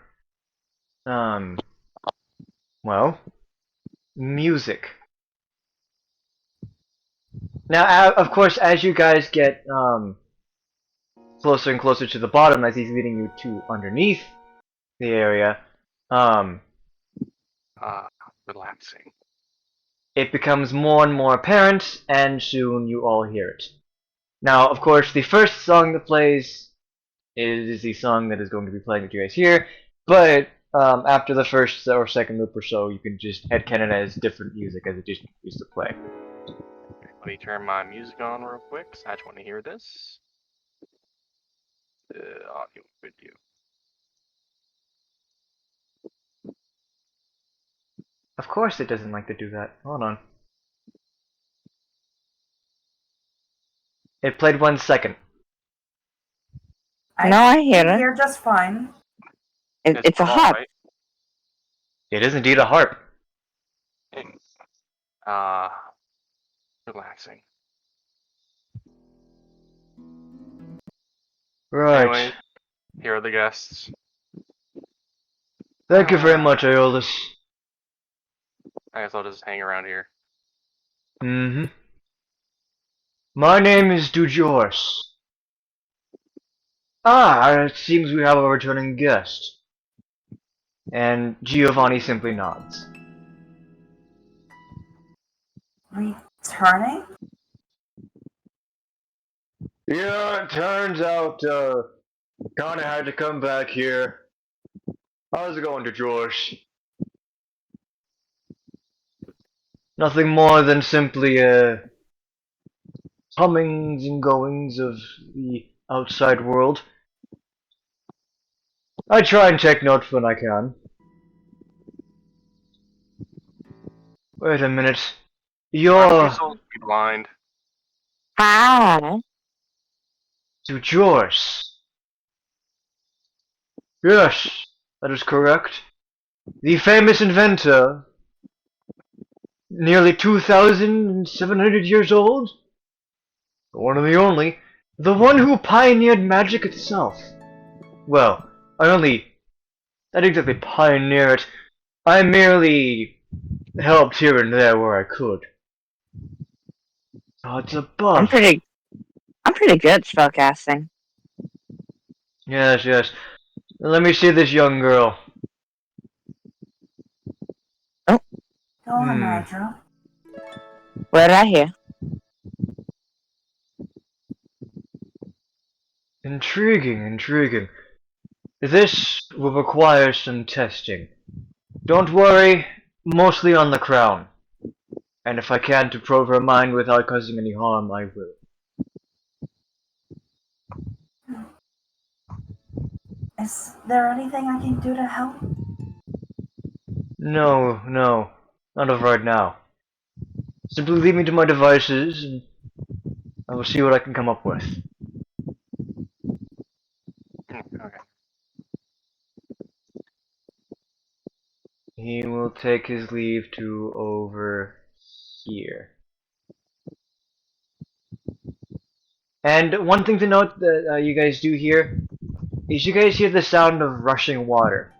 well, music. Now, of course, as you guys get, closer and closer to the bottom, as he's leading you to underneath the area, Relaxing. it becomes more and more apparent, and soon you all hear it. Now, of course, the first song that plays is the song that is going to be playing that you guys hear, but after the first or second loop or so, you can just headcanon as different music as it just used to play. Let me turn my music on real quick, 'cause I just want to hear this. Audio video. Of course it doesn't like to do that. Hold on. It played 1 second. No, I hear it. Hear just fine. It's a all harp. right. It is indeed a harp. Relaxing. Right. Anyway, here are the guests. Thank you very much, Aeolus. I guess I'll just hang around here. Mm-hmm. My name is Dujors. Ah, it seems we have a returning guest. And Giovanni simply nods. Returning? Yeah, it turns out, kinda had to come back here. How's it going, George? Nothing more than simply, comings and goings of the outside world. I try and take notes when I can. Wait a minute. I'm You're too sold to be blind. Hi. Dujors. Yes, that is correct. The famous inventor, nearly 2,700 years old, the one and the only, the one who pioneered magic itself. Well, I didn't exactly pioneer it, I merely helped here and there where I could. Gods above. I'm pretty good at spellcasting. Yes, yes. Let me see this young girl. Go on, Nigel. What did I hear? Intriguing, intriguing. This will require some testing. Don't worry, mostly on the crown. And if I can to probe her mind without causing any harm, I will. Is there anything I can do to help? No, not of right now. Simply leave me to my devices, and I will see what I can come up with. Okay. He will take his leave to over here. And one thing to note that you guys do hear is you guys hear the sound of rushing water.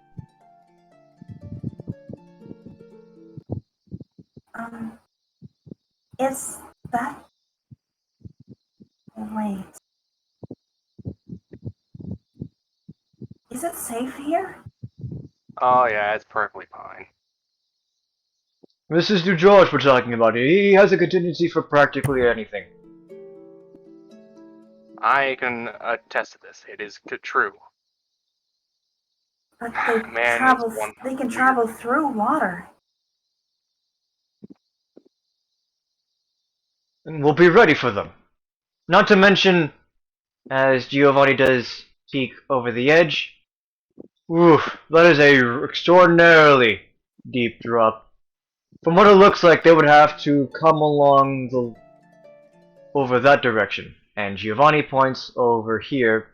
Is that... Wait. Is it safe here? Oh yeah, it's perfectly fine. This is New George we're talking about. He has a contingency for practically anything. I can attest to this. It is true. But Man, it's one they can weird. travel through water. And we'll be ready for them. Not to mention, as Giovanni does peek over the edge, oof, that is a extraordinarily deep drop. From what it looks like, they would have to come along over that direction. And Giovanni points over here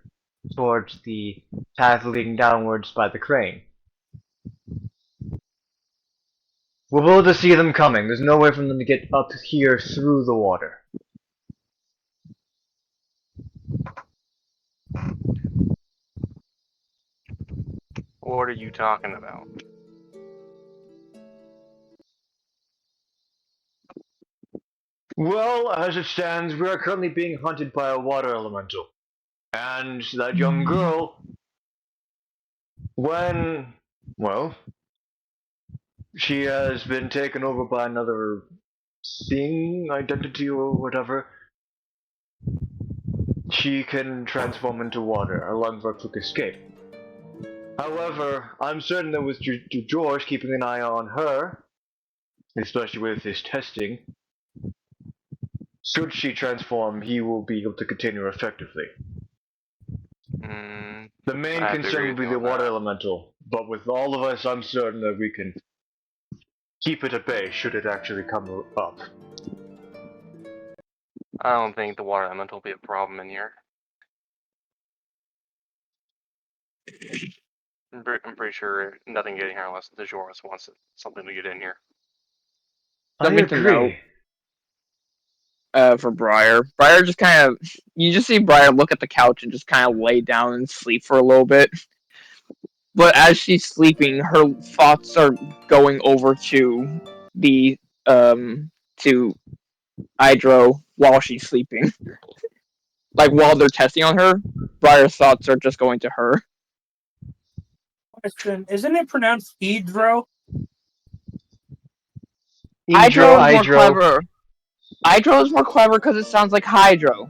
towards the path leading downwards by the crane. We're able to see them coming. There's no way for them to get up here through the water. What are you talking about? Well, as it stands, we are currently being hunted by a water elemental. And that young girl, well, she has been taken over by another being, identity, or whatever. She can transform into water, allowing for a quick escape. However, I'm certain that with George keeping an eye on her, especially with his testing, should she transform, he will be able to contain her effectively. The main I have to concern agree will be with the you on water that. elemental, but with all of us, I'm certain that we can keep it at bay should it actually come up. I don't think the water elemental will be a problem in here. I'm pretty sure nothing getting here unless the Joris wants something to get in here. Something to note for Briar. Briar just kind of, you just see Briar look at the couch and just kind of lay down and sleep for a little bit. But as she's sleeping, her thoughts are going over to the to Hydro while she's sleeping. Like while they're testing on her, Briar's thoughts are just going to her. Question: isn't it pronounced Hydro? Hydro is more clever. Hydro is more clever because it sounds like Hydro.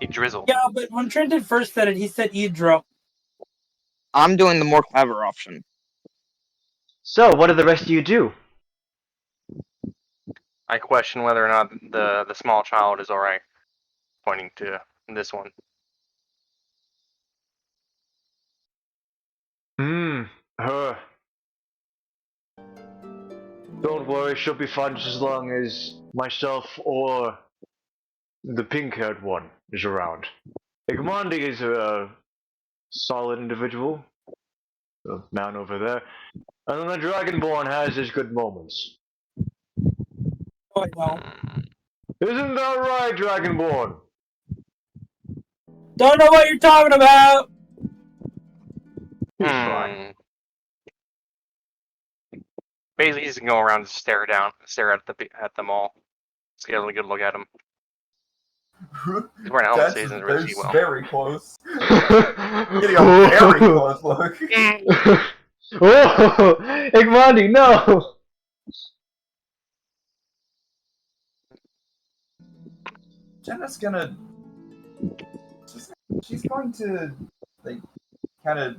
He drizzle. Yeah, but when Trenton first said it, he said Hydro. I'm doing the more clever option. So, what do the rest of you do? I question whether or not the small child is alright. Pointing to this one. Her. Don't worry, she'll be fine just as long as myself or the pink-haired one is around. Igmandi is a solid individual, the man over there, and then the Dragonborn has his good moments. Oh, I know. Isn't that right, Dragonborn? Don't know what you're talking about. He's fine. Basically, he's gonna go around and stare at them all. Just get a really good look at him. He's wearing a helmet, so he doesn't really see well. Very close. Getting a very close look. Whoa! Igmandi, no! Jenna's gonna... She's going to, like, kind of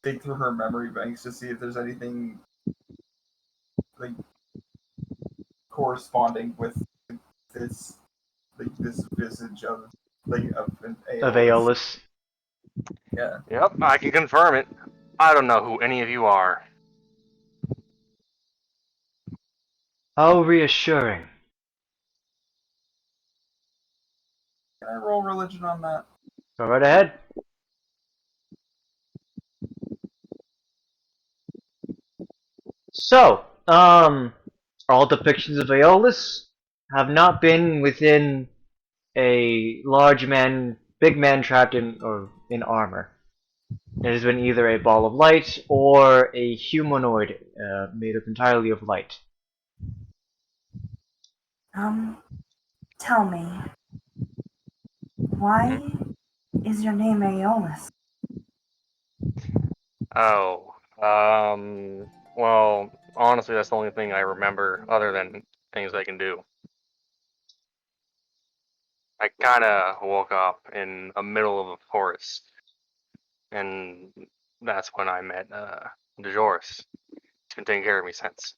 dig through her memory banks to see if there's anything like corresponding with this this visage of an Of Aeolus. Aeolus. Yeah. Yep, I can confirm it. I don't know who any of you are. How reassuring. Can I roll religion on that? Go right ahead. So, all depictions of Aeolus have not been within a big man trapped in armor. It has been either a ball of light or a humanoid made up entirely of light. Tell me, why is your name Aeolus? Oh, well, honestly, that's the only thing I remember other than things I can do. I kinda woke up in the middle of a forest, and that's when I met, DeJoris. He's been taking care of me since.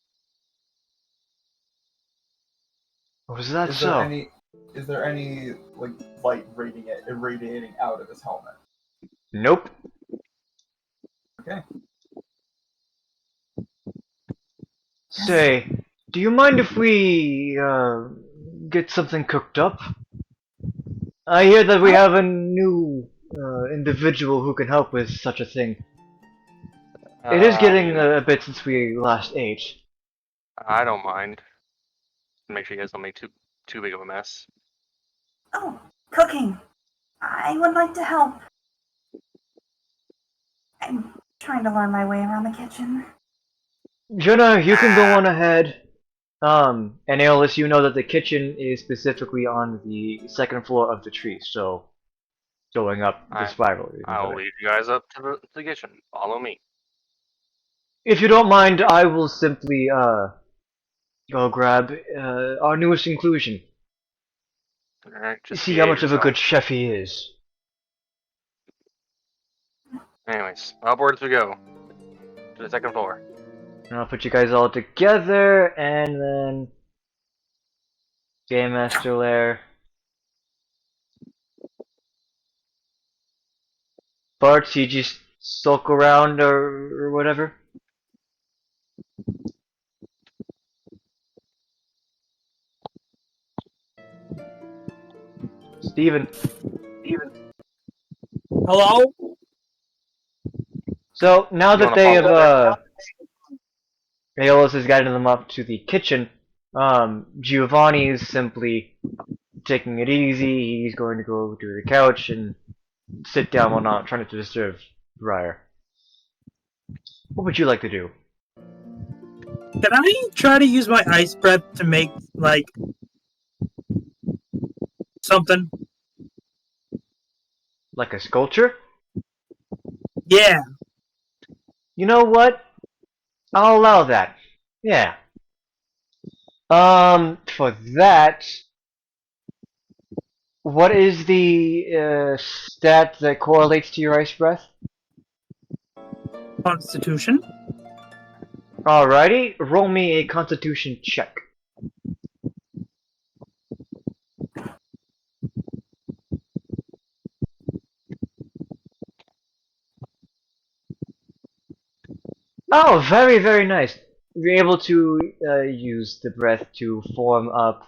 Was that Is so? there any like light irradiating out of his helmet? Nope. Okay. Say, do you mind if we get something cooked up? I hear that we have a new individual who can help with such a thing. It is I getting mean, a bit since we last ate. I don't mind. Make sure you guys don't make too big of a mess. Oh, cooking. I would like to help. I'm trying to learn my way around the kitchen. Jenna, you can go on ahead. And Aeolus, you know that the kitchen is specifically on the second floor of the tree, so going up the spiral. I'll lead you guys up to the kitchen. Follow me. If you don't mind, I will simply go grab our newest inclusion. Alright, just See how behave much of a yourself. good chef he is. Anyways, upwards we go. To the second floor. And I'll put you guys all together, and then Game Master Lair. Bart, you just sulk around or whatever? Steven. Hello? So, now You that wanna they follow have, Aeolus has guided them up to the kitchen, Giovanni is simply taking it easy. He's going to go to the couch and sit down while not trying to disturb Briar. What would you like to do? Can I try to use my ice breath to make, like, something? Like a sculpture? Yeah. You know what? I'll allow that. Yeah. For that, what is the stat that correlates to your ice breath? Constitution? Alrighty, roll me a constitution check. Oh, very, very nice. You're able to use the breath to form up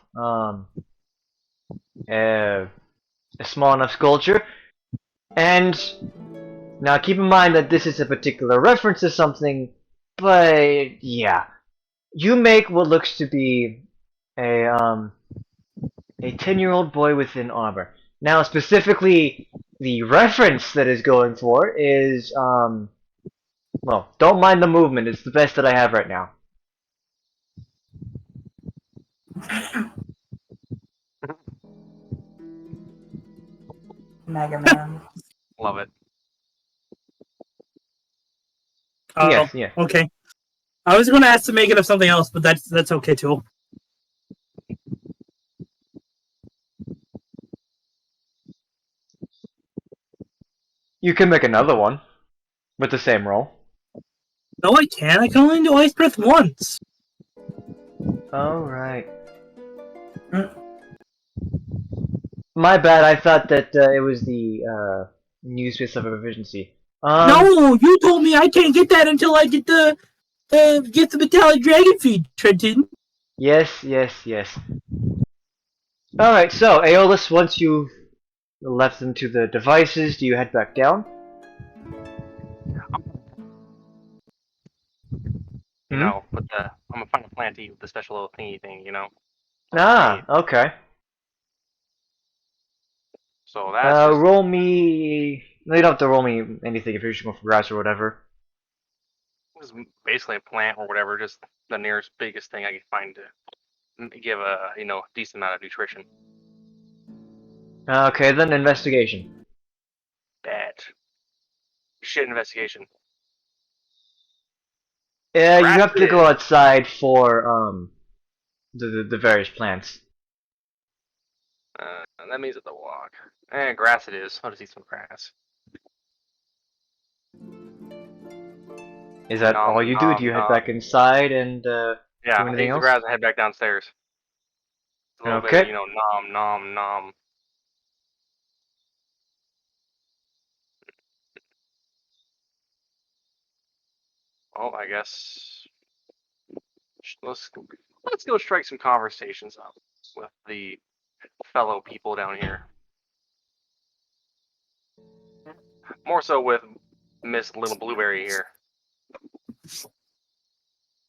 a small enough sculpture. And now keep in mind that this is a particular reference to something, but yeah. You make what looks to be a 10-year-old boy within armor. Now specifically the reference that is going for is well, don't mind the movement, it's the best that I have right now. Mega Man. Love it. Oh, Yes, yeah. okay. I was going to ask to make it of something else, but that's okay too. You can make another one. with the same roll. No, I can't. I can only do ice breath once. All right. Mm. My bad. I thought that it was the new space of efficiency. No, you told me I can't get that until I get the metallic dragon feed, Trenton. Yes, yes, yes. All right. So, Aeolus, once you've left them to the devices, do you head back down? You Hmm? know, but I'm gonna find a plant to eat with the special little thingy thing, you know. Ah, okay. So that's just Roll me. No, you don't have to roll me anything if you're just going for grass or whatever. it's basically a plant or whatever, just the nearest biggest thing I could find to give a decent amount of nutrition. Okay, then investigation. Bad shit investigation. You have to go Grass. outside for the various plants. That means at the walk. Grass it is. I'll just eat some grass. Is that Nom all you do? Do nom you head nom. back inside and do Yeah, I anything eat the else? grass and head back downstairs. A little bit Okay. of, nom nom nom. Well, I guess let's go strike some conversations up with the fellow people down here. More so with Miss Little Blueberry here.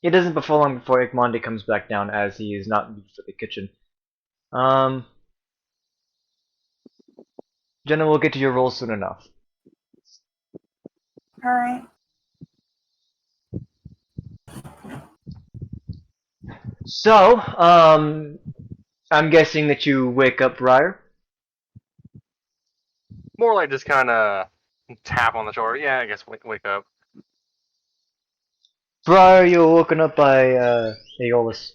It isn't before long before Igmondi comes back down, as he is not used for the kitchen. Jenna will get to your roll soon enough. Alright. So, I'm guessing that you wake up Briar. More like just kind of tap on the shoulder. Yeah, I guess wake up. Briar, you're woken up by Aeolus.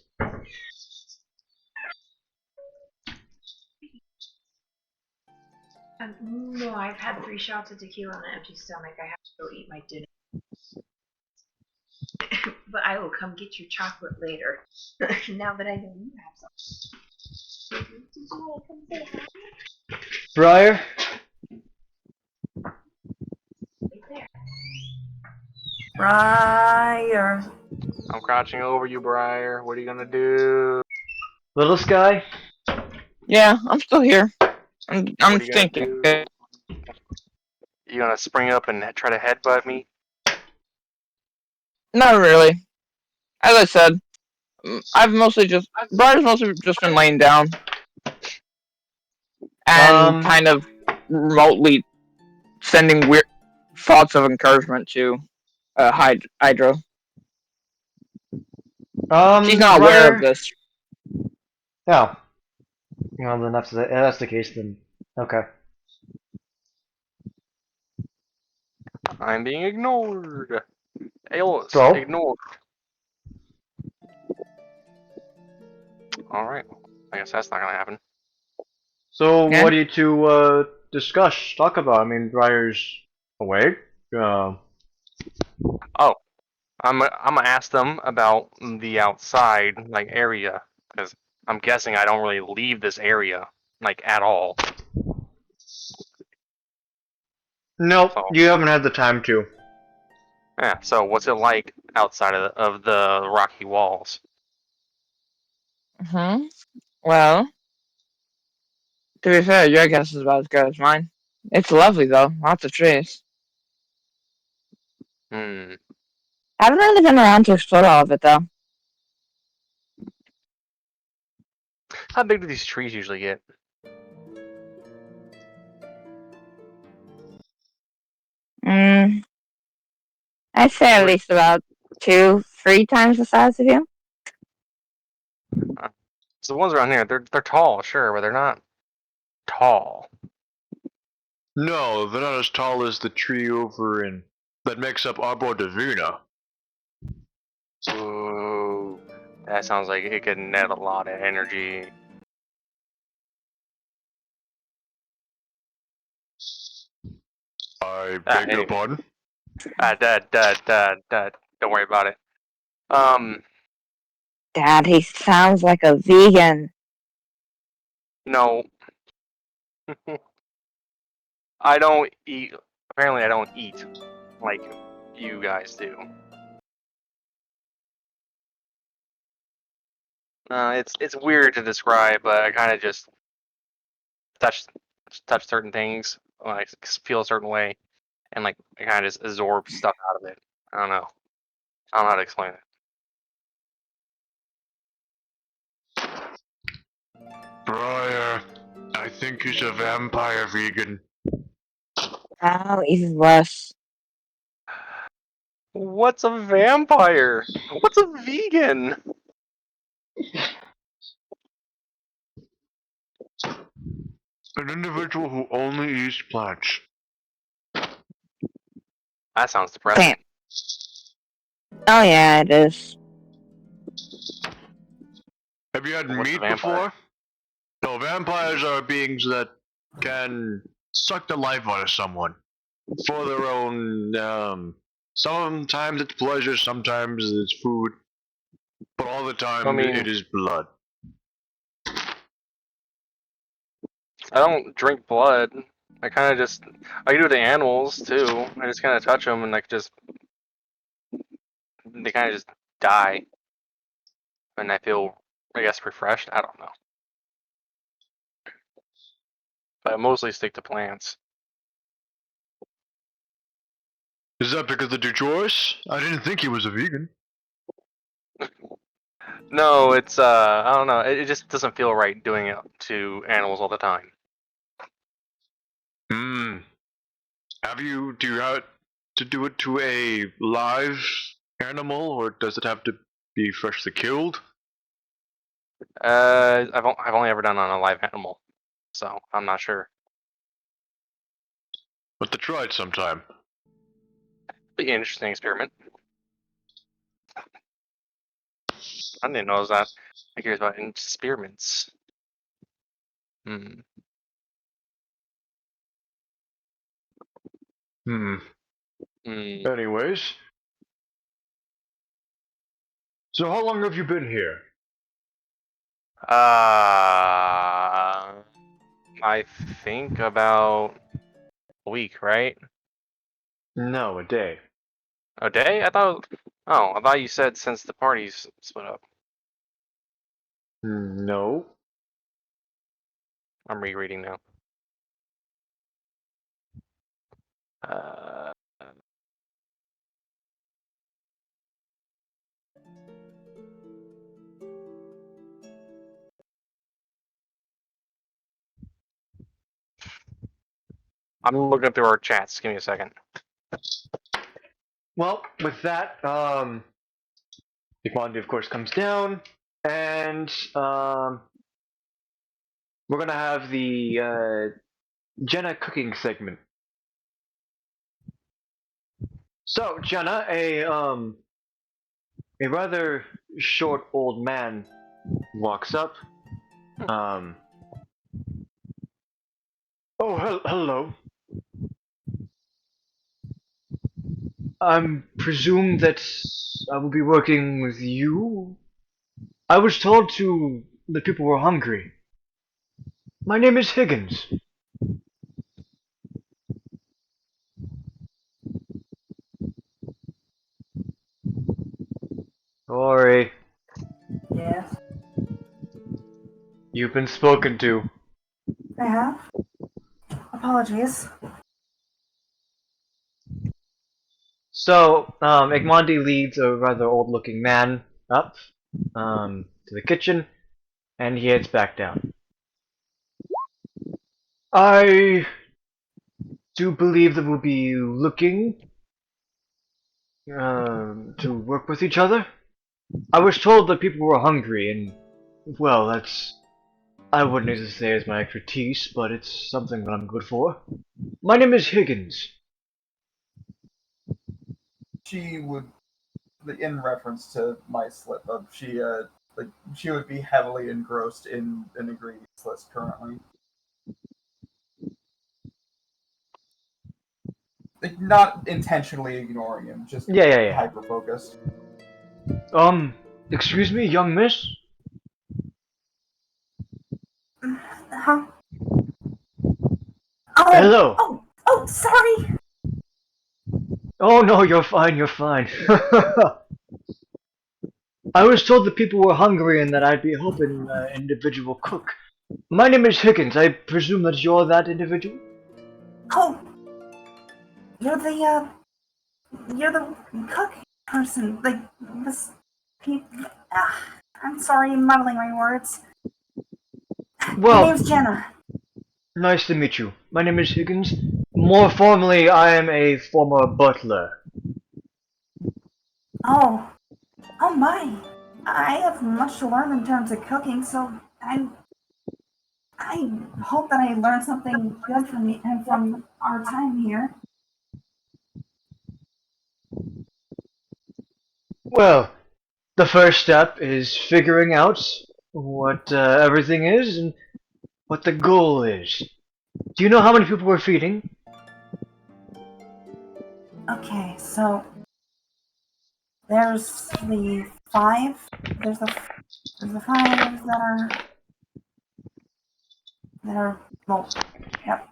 No, I've had 3 shots of tequila on an empty stomach. I have to go eat my dinner. But I will come get your chocolate later. Now that I know you have some. Did you want to come say hi? Briar? Right there. Briar. I'm crouching over you, Briar. What are you gonna do? Little Sky? Yeah, I'm still here. I'm What are you gonna thinking. do? You gonna spring up and try to headbutt me? Not really. As I said, Briar's mostly just been laying down and kind of remotely sending weird thoughts of encouragement to Hydro. She's not aware of this. Oh. Well, then that's the case, then. Okay. I'm being ignored. Aeolus, So? ignored. Alright. I guess that's not gonna happen. So, Yeah. what are you to discuss, talk about? I mean, Briar's awake. Oh. I'm gonna ask them about the outside, like, area. Because I'm guessing I don't really leave this area, like, at all. Nope, So, you haven't had the time to. yeah, so what's it like outside of the rocky walls? Well, to be fair, your guess is about as good as mine. It's lovely though, lots of trees. Hmm. Haven't really been around to explore all of it though. How big do these trees usually get? I'd say at least about 2-3 times the size of you. So the ones around here, they're tall, sure, but they're not tall. No, they're not as tall as the tree over in that makes up Arbor Divina. Ooh, that sounds like it could net a lot of energy. I beg your pardon? Dad. Don't worry about it. Dad, he sounds like a vegan. No. I don't eat. Apparently, I don't eat like you guys do. It's weird to describe, but I kind of just touch certain things when I feel a certain way, and like I kind of just absorb stuff out of it. I don't know. I don't know how to explain it. Briar, I think he's a vampire vegan. Oh, even worse. What's a vampire? What's a vegan? An individual who only eats plants. That sounds depressing. Oh yeah, it is. Have you had What's a meat vampire? before? No, vampires are beings that can suck the life out of someone for their own. Sometimes it's pleasure, sometimes it's food, but all the time I mean- it is blood. I don't drink blood. I kind of just I do the animals too. I just kind of touch them and like just they kind of just die, and I feel I guess refreshed. I don't know, but I mostly stick to plants. Is that because of your choice? I didn't think he was a vegan. No, it's I don't know. It just doesn't feel right doing it to animals all the time. Hmm. Do you have to do it to a live animal, or does it have to be freshly killed? I've only ever done it on a live animal, so I'm not sure. But to try it sometime. Be an interesting experiment. I didn't know that. I'm curious about experiments. Hmm. Hmm. Hmm. Anyways. So how long have you been here? I think about a week, right? No, a day. A day? I thought you said since the parties split up. No. I'm rereading now. Uh, I'm looking through our chats. Give me a second. Well, with that, Iquandi of course comes down, and we're gonna have the Jenna cooking segment. So Jenna, a rather short old man walks up. Oh, hello. I presume that I will be working with you. I was told that people were hungry. My name is Higgins. Ori, Yes, you've been spoken to. I have. Apologies. So, Egmondi leads a rather old-looking man up to the kitchen, and he heads back down. I do believe that we'll be looking to work with each other. I was told that people were hungry, and, well, I wouldn't need to say is my expertise, but it's something that I'm good for. My name is Higgins. She would, in reference to my slip up, she would be heavily engrossed in an ingredients list currently. not intentionally ignoring him, just Yeah. hyper-focused. Excuse me, young miss? Huh? Oh, Hello. oh, sorry. Oh no, you're fine, you're fine. I was told that people were hungry and that I'd be helping an individual cook. My name is Higgins. I presume that you're that individual? Oh, you're the cook person. Like, this, I'm sorry, I'm muddling my words. Well, My name's Jenna. nice to meet you. My name is Higgins. More formally, I am a former butler. Oh my. I have much to learn in terms of cooking, so I hope that I learn something good from our time here. Well, the first step is figuring out what everything is and what the goal is. Do you know how many people we're feeding? Okay, so there's the five. There's the five that are well, yep.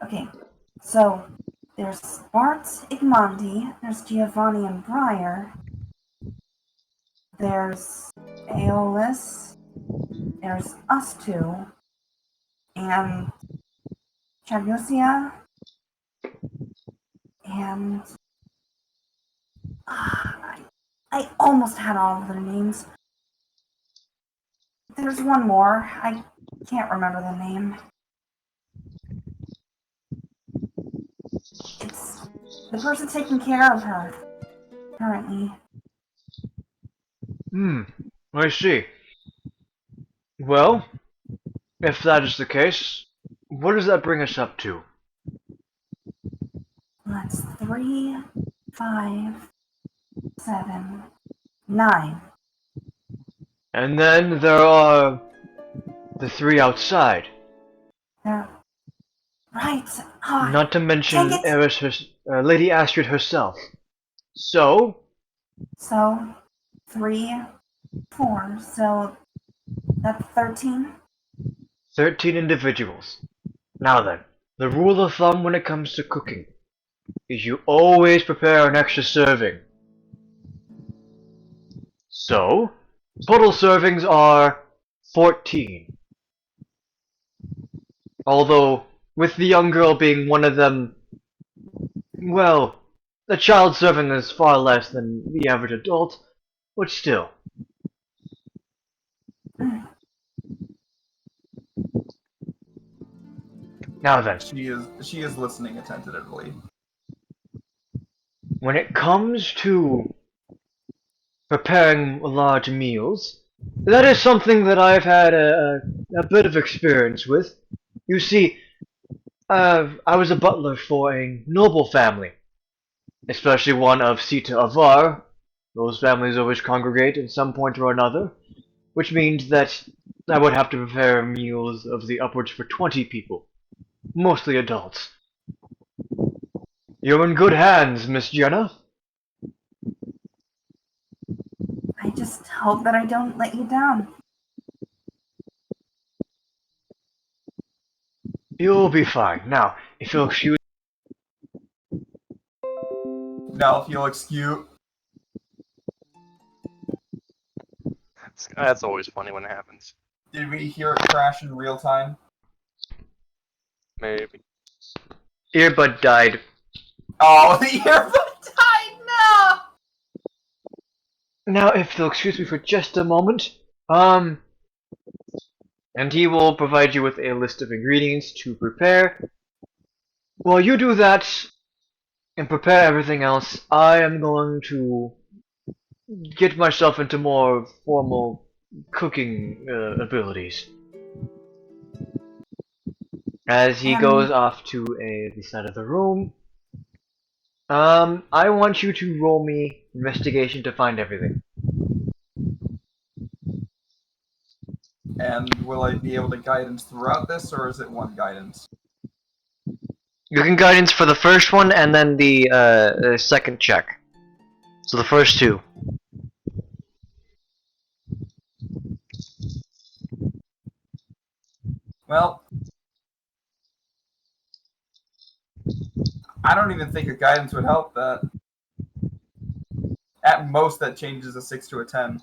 Okay, so there's Bart, Igmondi, there's Giovanni and Briar, there's Aeolus, there's us two, and Chagusia, and I almost had all of their names. There's one more. I can't remember the name. It's the person taking care of her currently. I see. Well, if that is the case, what does that bring us up to? That's 3, 5, 7, 9. And then there are the three outside. They're right. Not to mention dang it. Eris Lady Astrid herself. So, 3, 4. So that's 13. 13 individuals. Now then, the rule of thumb when it comes to cooking is you always prepare an extra serving. So, total servings are 14. Although, with the young girl being one of them, well, the child serving is far less than the average adult, but still. Now then, She is listening attentively. when it comes to preparing large meals, that is something that I've had a bit of experience with. You see, I was a butler for a noble family, especially one of Sita Avar. Those families always congregate at some point or another, which means that I would have to prepare meals of the upwards for 20 people, mostly adults. You're in good hands, Miss Jenna. I just hope that I don't let you down. You'll be fine. Now, if you'll excuse Now, if you'll excuse... That's always funny when it happens. Did we hear it crash in real time? Maybe. earbud died. Oh, the earbud died! No! Now, if you'll excuse me for just a moment, and he will provide you with a list of ingredients to prepare. While you do that and prepare everything else, I am going to get myself into more formal cooking abilities. As he goes off to the side of the room, I want you to roll me investigation to find everything. And will I be able to guidance throughout this, or is it one guidance? You can guidance for the first one and then the second check. So the first two. Well, I don't even think a guidance would help that. At most, that changes a 6 to a 10.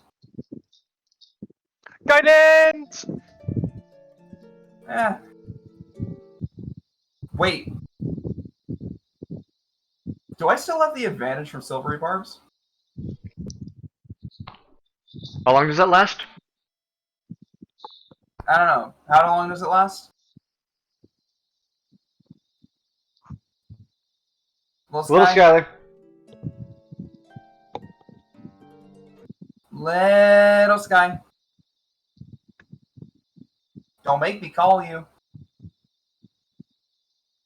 Guidance! Eh. Wait. Do I still have the advantage from silvery barbs? How long does that last? I don't know. How long does it last? Little Skylar. Little Sky. Don't make me call you.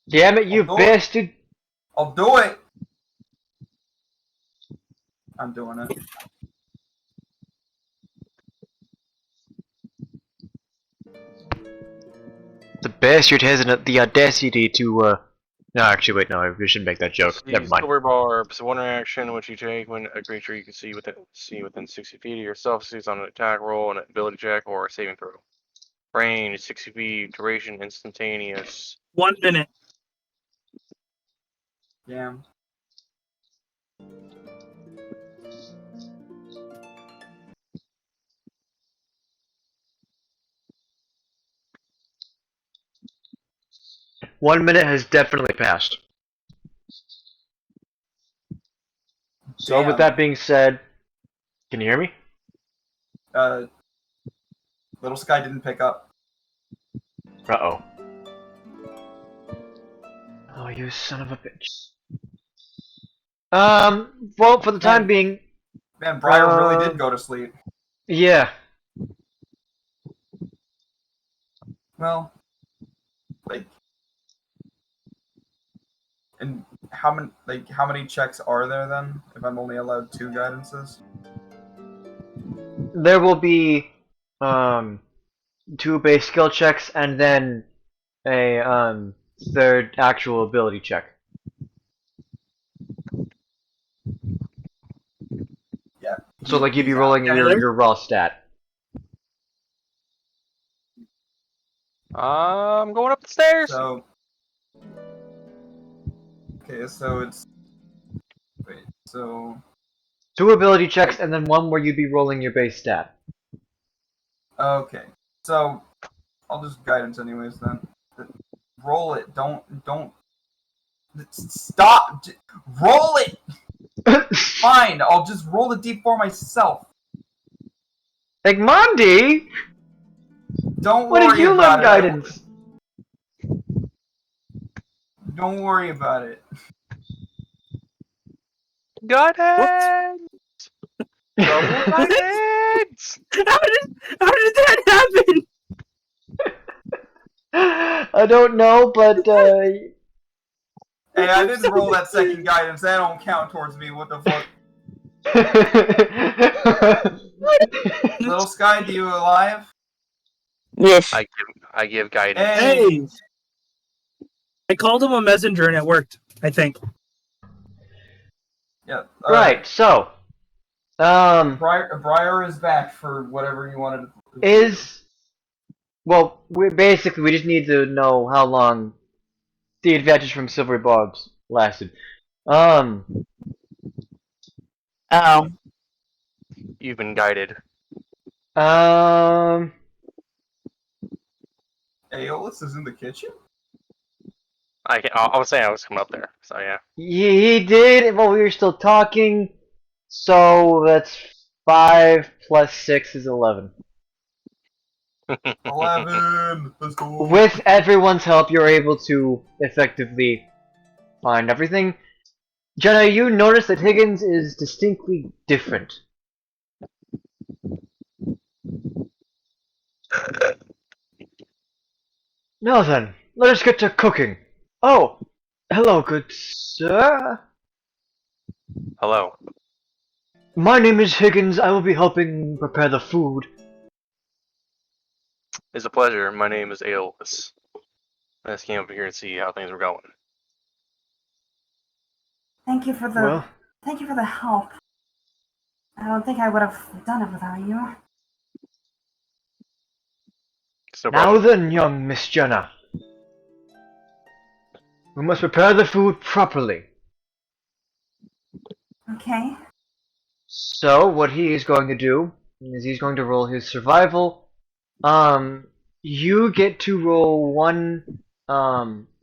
Damn it, you I'll do it. bastard! I'll do it. I'm doing it. The bastard has the audacity to, No, actually, wait, no, we shouldn't make that joke. Never mind. Silver barbs. One reaction which you take when a creature you can see within 60 feet of yourself succeeds on an attack roll, an ability check, or a saving throw. Range 60 feet. Duration instantaneous. 1 minute. Damn. One minute has definitely passed. So Damn. with that being said, can you hear me? Little Sky didn't pick up. Uh-oh. Oh, you son of a bitch. Well, for the time being... Man, Briar really did go to sleep. Yeah. Well, like... And how many checks are there then, if I'm only allowed 2 guidances? There will be, 2 base skill checks and then a, third actual ability check. Yeah. So, like, you'd be rolling your raw stat. I'm going up the stairs. So... Okay, so it's... Wait, so... 2 ability checks and then 1 where you'd be rolling your base stat. Okay, so... I'll just guidance anyways then. Roll it, don't... Stop! Roll it! Fine, I'll just roll the d4 myself. Like, Mondi! Don't What worry did you about learn it. guidance? Don't worry about it. Guidance! Double guidance! How did that happen? I don't know, but, Hey, I didn't roll that second guidance. That don't count towards me. What the fuck? Little Sky, do you alive? Yes. I give guidance. Hey! I called him a messenger and it worked, I think. Yeah. Right, so... Briar is back for whatever you wanted to... Well, we just need to know how long the advantage from Silvery Barbs lasted. Oh. You've been guided. Aeolus is in the kitchen? I was saying I was coming up there, so yeah. He did while we were still talking, so that's 5 plus 6 is 11. 11! Let's go! With everyone's help, you're able to effectively find everything. Jenna, you notice that Higgins is distinctly different. Now then, let us get to cooking. Oh, hello, good sir. Hello. My name is Higgins. I will be helping prepare the food. It's a pleasure. My name is Aeolus. I just came over here to see how things were going. Thank you for the Well, thank you for the help. I don't think I would have done it without you. It's no now problem. then, young Miss Jenna. We must prepare the food properly. Okay. So what he is going to do is he's going to roll his survival. You get to roll one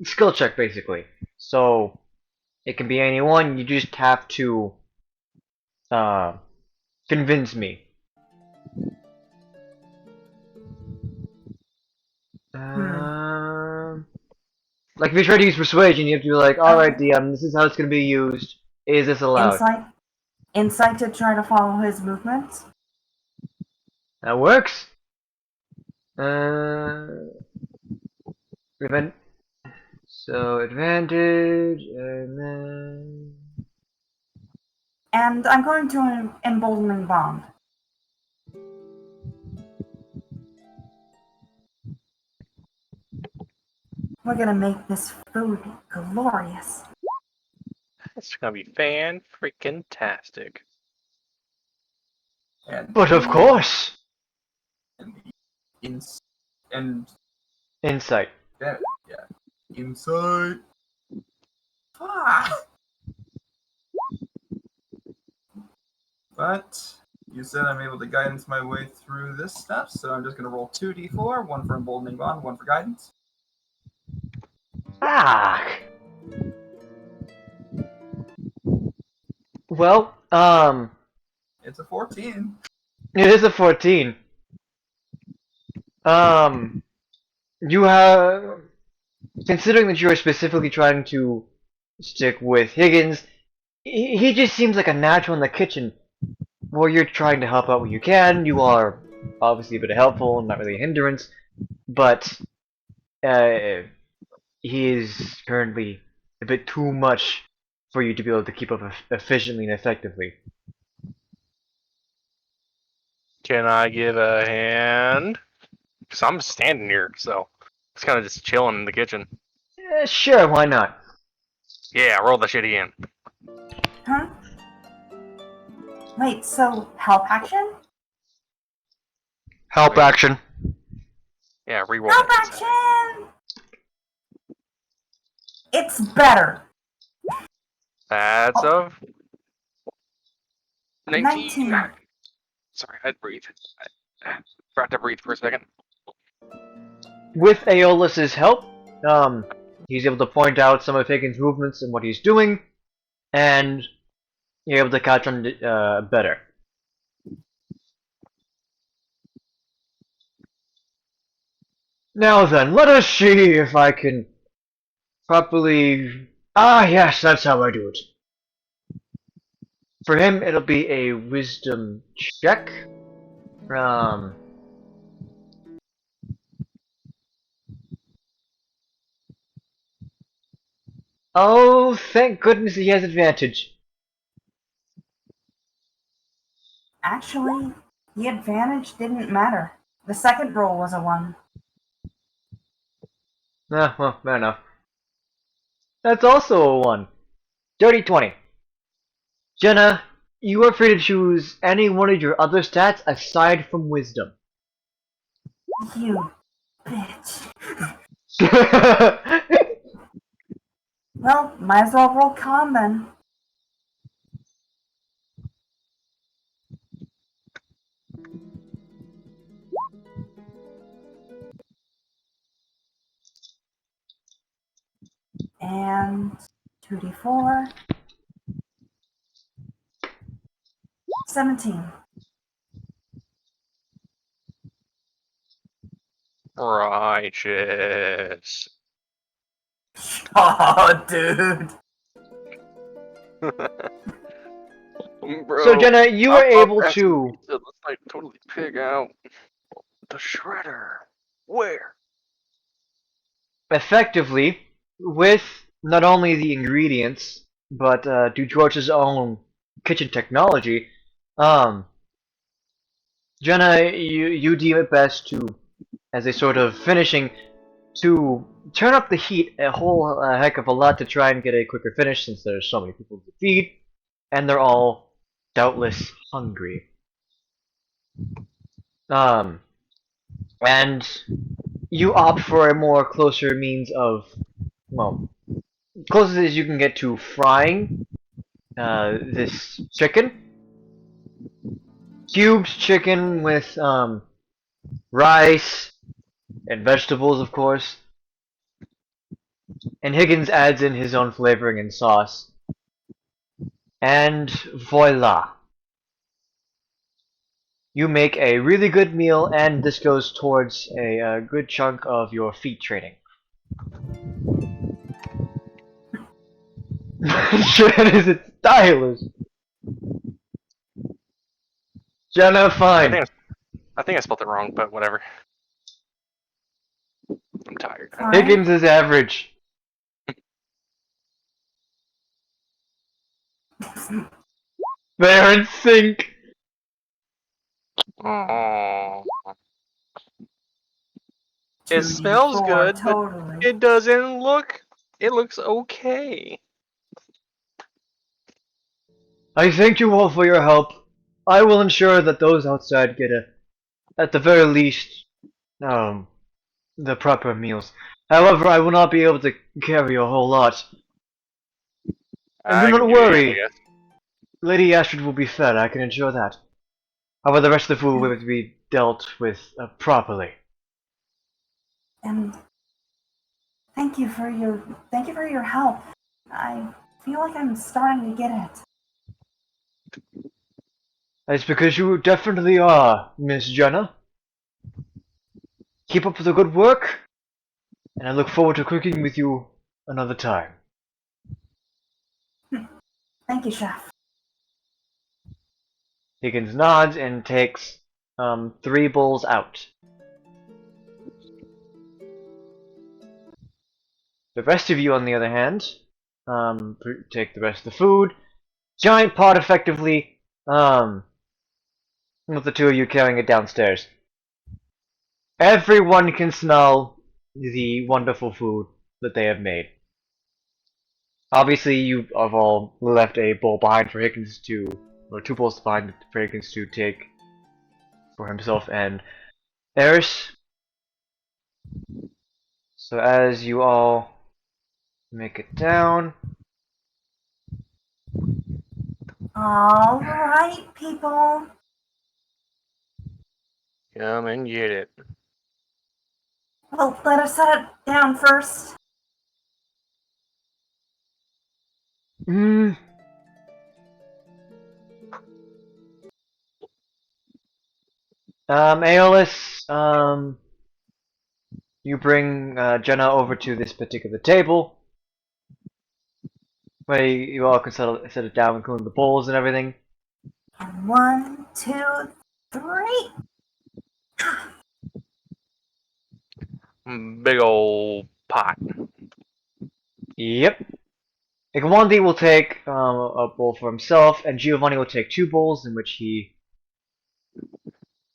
skill check basically. So it can be any one. You just have to convince me. Like if you try to use persuasion, you have to be like, all right, DM, this is how it's going to be used. Is this allowed? Insight. Insight to try to follow his movements. That works. So advantage, and then And I'm going to an emboldening bond. We're gonna make this food glorious. It's gonna be fan freaking tastic. And but of course, and insight. yeah, insight. Ah. But you said I'm able to guidance my way through this stuff, so I'm just gonna roll 2d4, one for emboldening bond, one for guidance. Ah. Well, It's a 14. it is a 14. You have, considering that you are specifically trying to stick with Higgins, he just seems like a natural in the kitchen, where you're trying to help out where you can. You are obviously a bit helpful, not really a hindrance, but he is currently a bit too much for you to be able to keep up efficiently and effectively. Can I give a hand? Because I'm standing here, so it's kind of just chilling in the kitchen. Sure, why not? Yeah, roll the shit again. Huh? Wait, so help action? Help action. Yeah, reroll. Help that. action! It's better. That's a 19. Sorry, I'd breathe. I forgot to breathe for a second. With Aeolus's help, he's able to point out some of Higgins' movements and what he's doing, and you're able to catch on better. Now then, let us see if I can properly... Ah, yes, that's how I do it. For him, it'll be a wisdom check. Oh, thank goodness he has advantage. Actually, the advantage didn't matter. The second roll was a 1. Ah, well, fair enough. That's also a 1. Dirty 20. Jenna, you are free to choose any one of your other stats aside from wisdom. You bitch. Well, might as well roll con then. And 2d4. 17. Righteous. Oh, dude. Bro, So Jenna, you were able to Let's like totally pig out the shredder. Where? effectively, with not only the ingredients, but due George's own kitchen technology, Jenna, you deem it best to, as a sort of finishing, to turn up the heat a whole heck of a lot to try and get a quicker finish since there's so many people to feed, and they're all doubtless hungry. And you opt for a more closer means of, well, closest as you can get to frying this chicken. Cubed chicken with rice and vegetables, of course. And Higgins adds in his own flavoring and sauce. And voila. You make a really good meal, and this goes towards a good chunk of your feat training. Shred is it stylish. Jenna, I fine. think I spelled it wrong, but whatever. I'm tired. Fine. Higgins is average. They're in sync. Aww. It 2d4, smells good, but totally. it doesn't look. It looks okay. I thank you all for your help. I will ensure that those outside get at the very least, the proper meals. However, I will not be able to carry a whole lot. And do not worry, Lady Astrid will be fed, I can ensure that. However, the rest of the food will be dealt with properly. And thank you for your help. I feel like I'm starting to get it. It's because you definitely are, Miss Jenna. Keep up the good work, and I look forward to cooking with you another time. Thank you, Chef. Higgins nods and takes 3 bowls out. The rest of you, on the other hand, take the rest of the food. Giant pot, effectively, with the two of you carrying it downstairs. Everyone can smell the wonderful food that they have made. Obviously, you have all left a bowl behind for Higgins to, or 2 bowls behind for Higgins to take for himself and Eris. So as you all make it down. All right, people. Come and get it. Well, let us set it down first. Aeolus, you bring Jenna over to this particular table, where you all can set it down, including the bowls and everything. And 1, 2, 3. Big ol' pot. Yep. Igwandi will take a bowl for himself, and Giovanni will take 2 bowls, in which he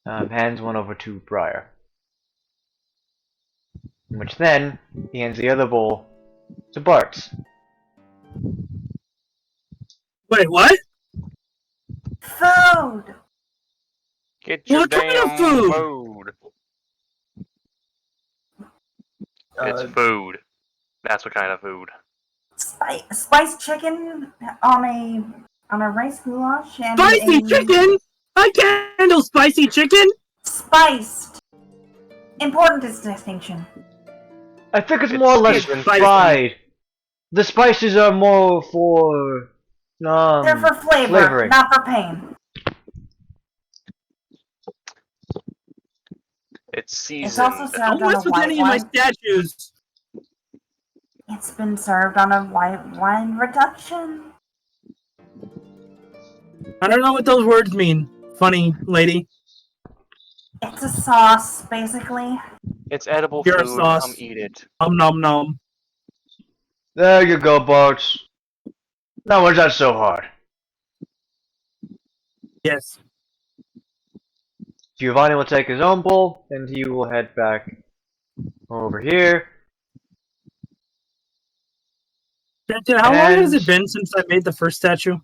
hands one over to Briar. In which then, he hands the other bowl to Bart. Wait, what? Food. Get your What kind damn of food? food. It's food. That's what kind of food. Spiced chicken on a rice goulash and Spicy chicken? I can't handle spicy chicken! Spiced. Important distinction. I think it's more or less seasoned. fried. The spices are more for They're for flavor, flavoring. not for pain. It's seasoned. It's also served Don't on a mess with white any of my wine. statues. It's been served on a white wine reduction. I don't know what those words mean, funny lady. It's a sauce, basically. It's edible You're a food. sauce. Come eat it. Nom nom. There you go, Bart. That one's not so hard. Yes. Giovanni will take his own bowl, and he will head back over here. Captain, how long has it been since I made the first statue?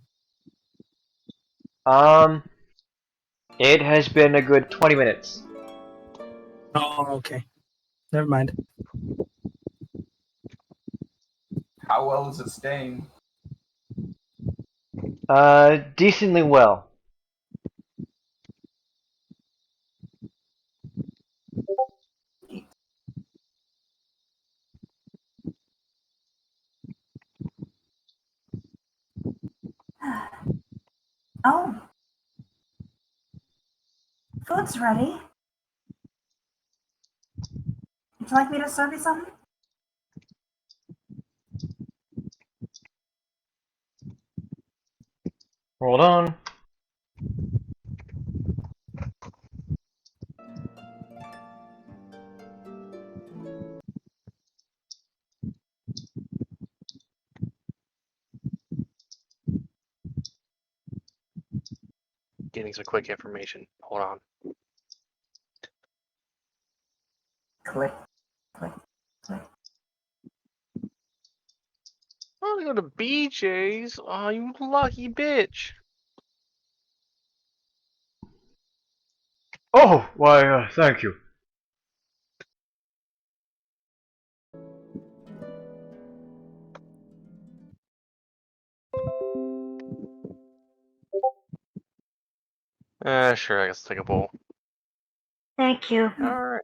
It has been a good 20 minutes. Oh, okay. Never mind. How well is it staying? Decently well. Oh. Food's ready. Would you like me to serve you something? Hold on. Getting some quick information. Hold on. Click, click, click. I want to go to BJ's. Oh, you lucky bitch. Oh, why, thank you. Sure, I guess take a bowl. Thank you. Alright.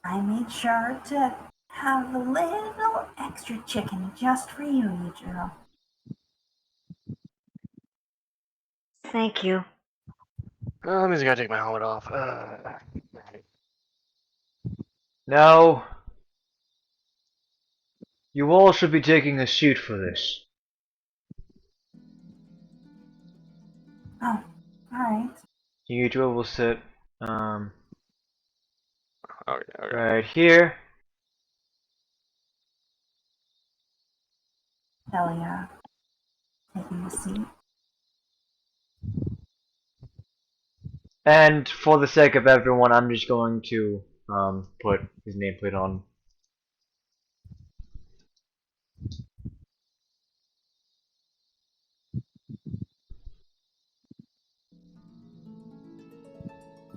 I made sure to have a little extra chicken just for you, Yujiro. Thank you. That means I gotta take my helmet off. Now, you all should be taking a seat for this. Oh, alright. You two will sit, okay. right here. Hell yeah. Taking a seat. And for the sake of everyone, I'm just going to, put his nameplate on.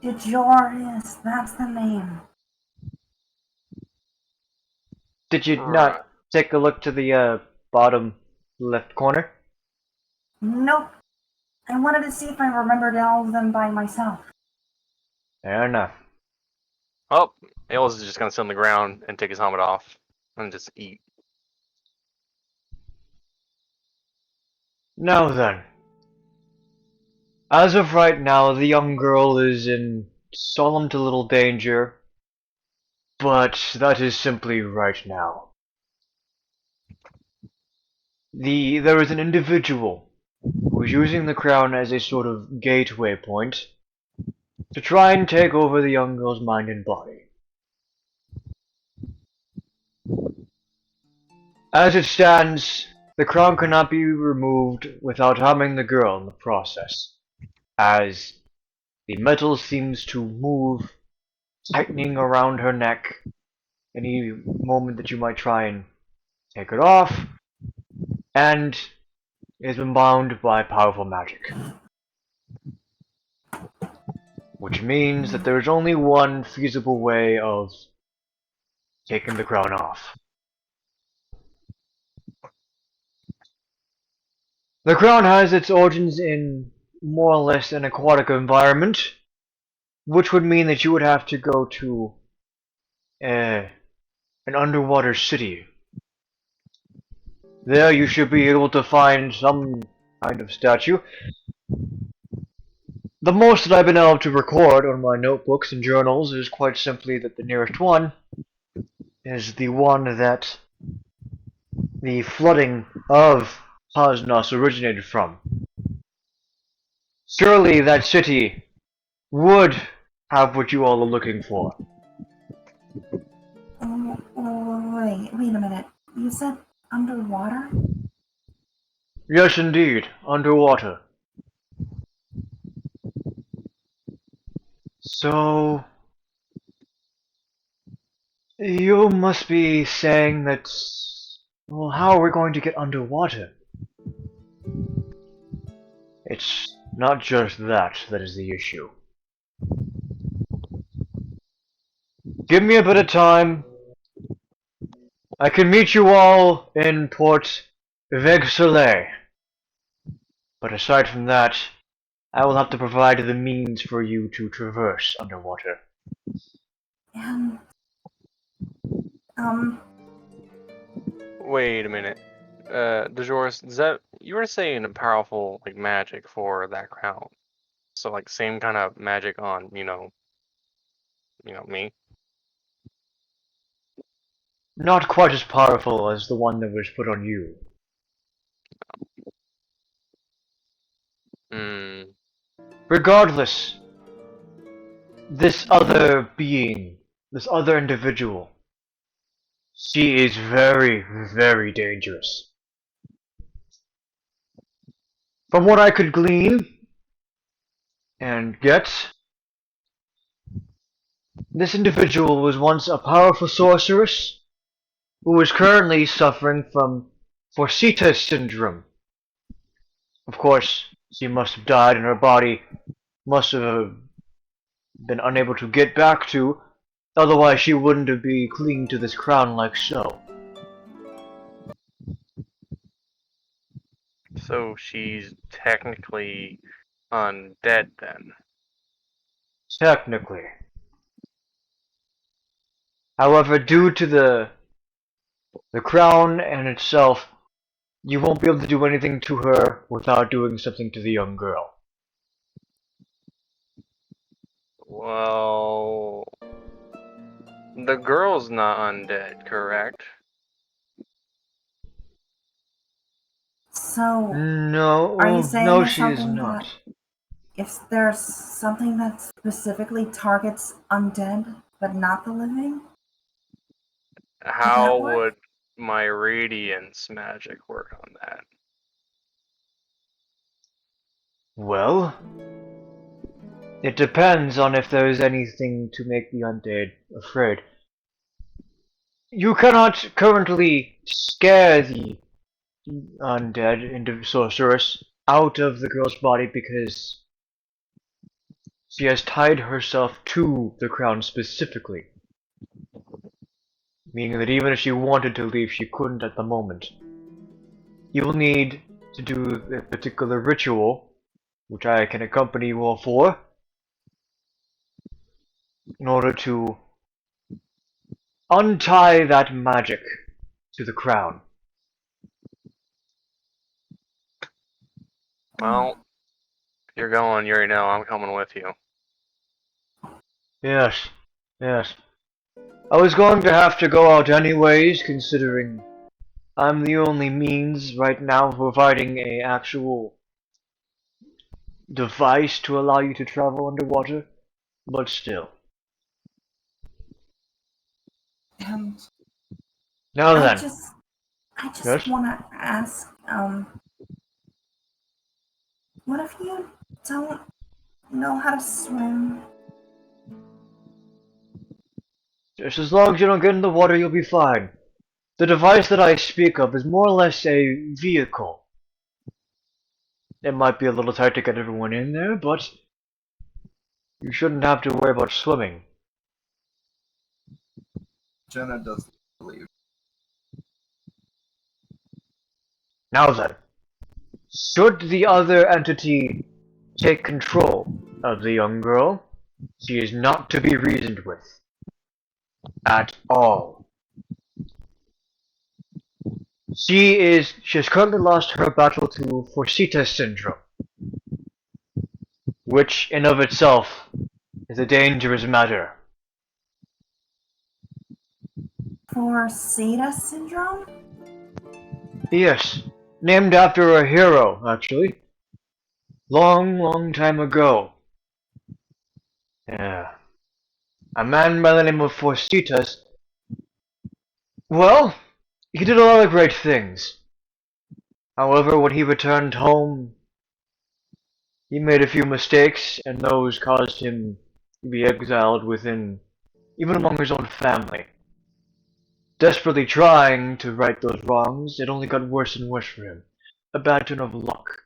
DeJoris, that's the name. Did you Right. not take a look to the, bottom left corner? Nope. I wanted to see if I remembered all of them by myself. Fair enough. Oh, Ails is just gonna sit on the ground and take his helmet off and just eat. Now then. As of right now, the young girl is in solemn to little danger, but that is simply right now. There is an individual who is using the crown as a sort of gateway point to try and take over the young girl's mind and body. As it stands, the crown cannot be removed without harming the girl in the process, as the metal seems to move, tightening around her neck. Any moment that you might try and take it off, and it has been bound by powerful magic. Which means that there is only one feasible way of taking the crown off. The crown has its origins in more or less an aquatic environment, which would mean that you would have to go to an underwater city. There you should be able to find some kind of statue. The most that I've been able to record on my notebooks and journals is quite simply that the nearest one is the one that the flooding of Cosnos originated from. Surely that city would have what you all are looking for. Wait a minute. You said underwater? Yes, indeed, underwater. So, You must be saying that... Well, how are we going to get underwater? It's not just that is the issue. Give me a bit of time. I can meet you all in Port Vexillere. But aside from that, I will have to provide the means for you to traverse underwater. And, Wait a minute. DeJoris, is that you were saying a powerful like magic for that crown? So like same kind of magic on me. Not quite as powerful as the one that was put on you. Hmm. Regardless, this other being, this other individual, she is very, very dangerous. From what I could glean and get, this individual was once a powerful sorceress who is currently suffering from Forsythia syndrome. Of course, she must have died and her body must have been unable to get back to, otherwise she wouldn't be clinging to this crown like so. So she's technically undead then. Technically. However, due to the crown and itself, you won't be able to do anything to her without doing something to the young girl. Well, the girl's not undead, correct? so, No, are you saying no, there's she is something not. that, if there's something that specifically targets undead, but not the living? How work? would my radiance magic work on that? Well, it depends on if there is anything to make the undead afraid. You cannot currently scare the undead sorceress out of the girl's body because she has tied herself to the crown specifically. Meaning that even if she wanted to leave, she couldn't at the moment. You will need to do a particular ritual, which I can accompany you all for, in order to untie that magic to the crown. Well, if you're going, you already know I'm coming with you. Yes, yes. I was going to have to go out anyways, considering I'm the only means right now of providing a actual device to allow you to travel underwater, but still. And Now I then, just yes? want to ask, what if you don't know how to swim? Just as long as you don't get in the water, you'll be fine. The device that I speak of is more or less a vehicle. It might be a little tight to get everyone in there, but you shouldn't have to worry about swimming. Jenna does believe. Now then, should the other entity take control of the young girl, she is not to be reasoned with. At all. She has currently lost her battle to Forsythia syndrome, which in of itself is a dangerous matter. Forsythia syndrome? Yes, named after a hero, actually. Long, long time ago. Yeah. A man by the name of Forsythia. Well, he did a lot of great things. However, when he returned home, he made a few mistakes, and those caused him to be exiled within, even among his own family. Desperately trying to right those wrongs, it only got worse and worse for him. A bad turn of luck.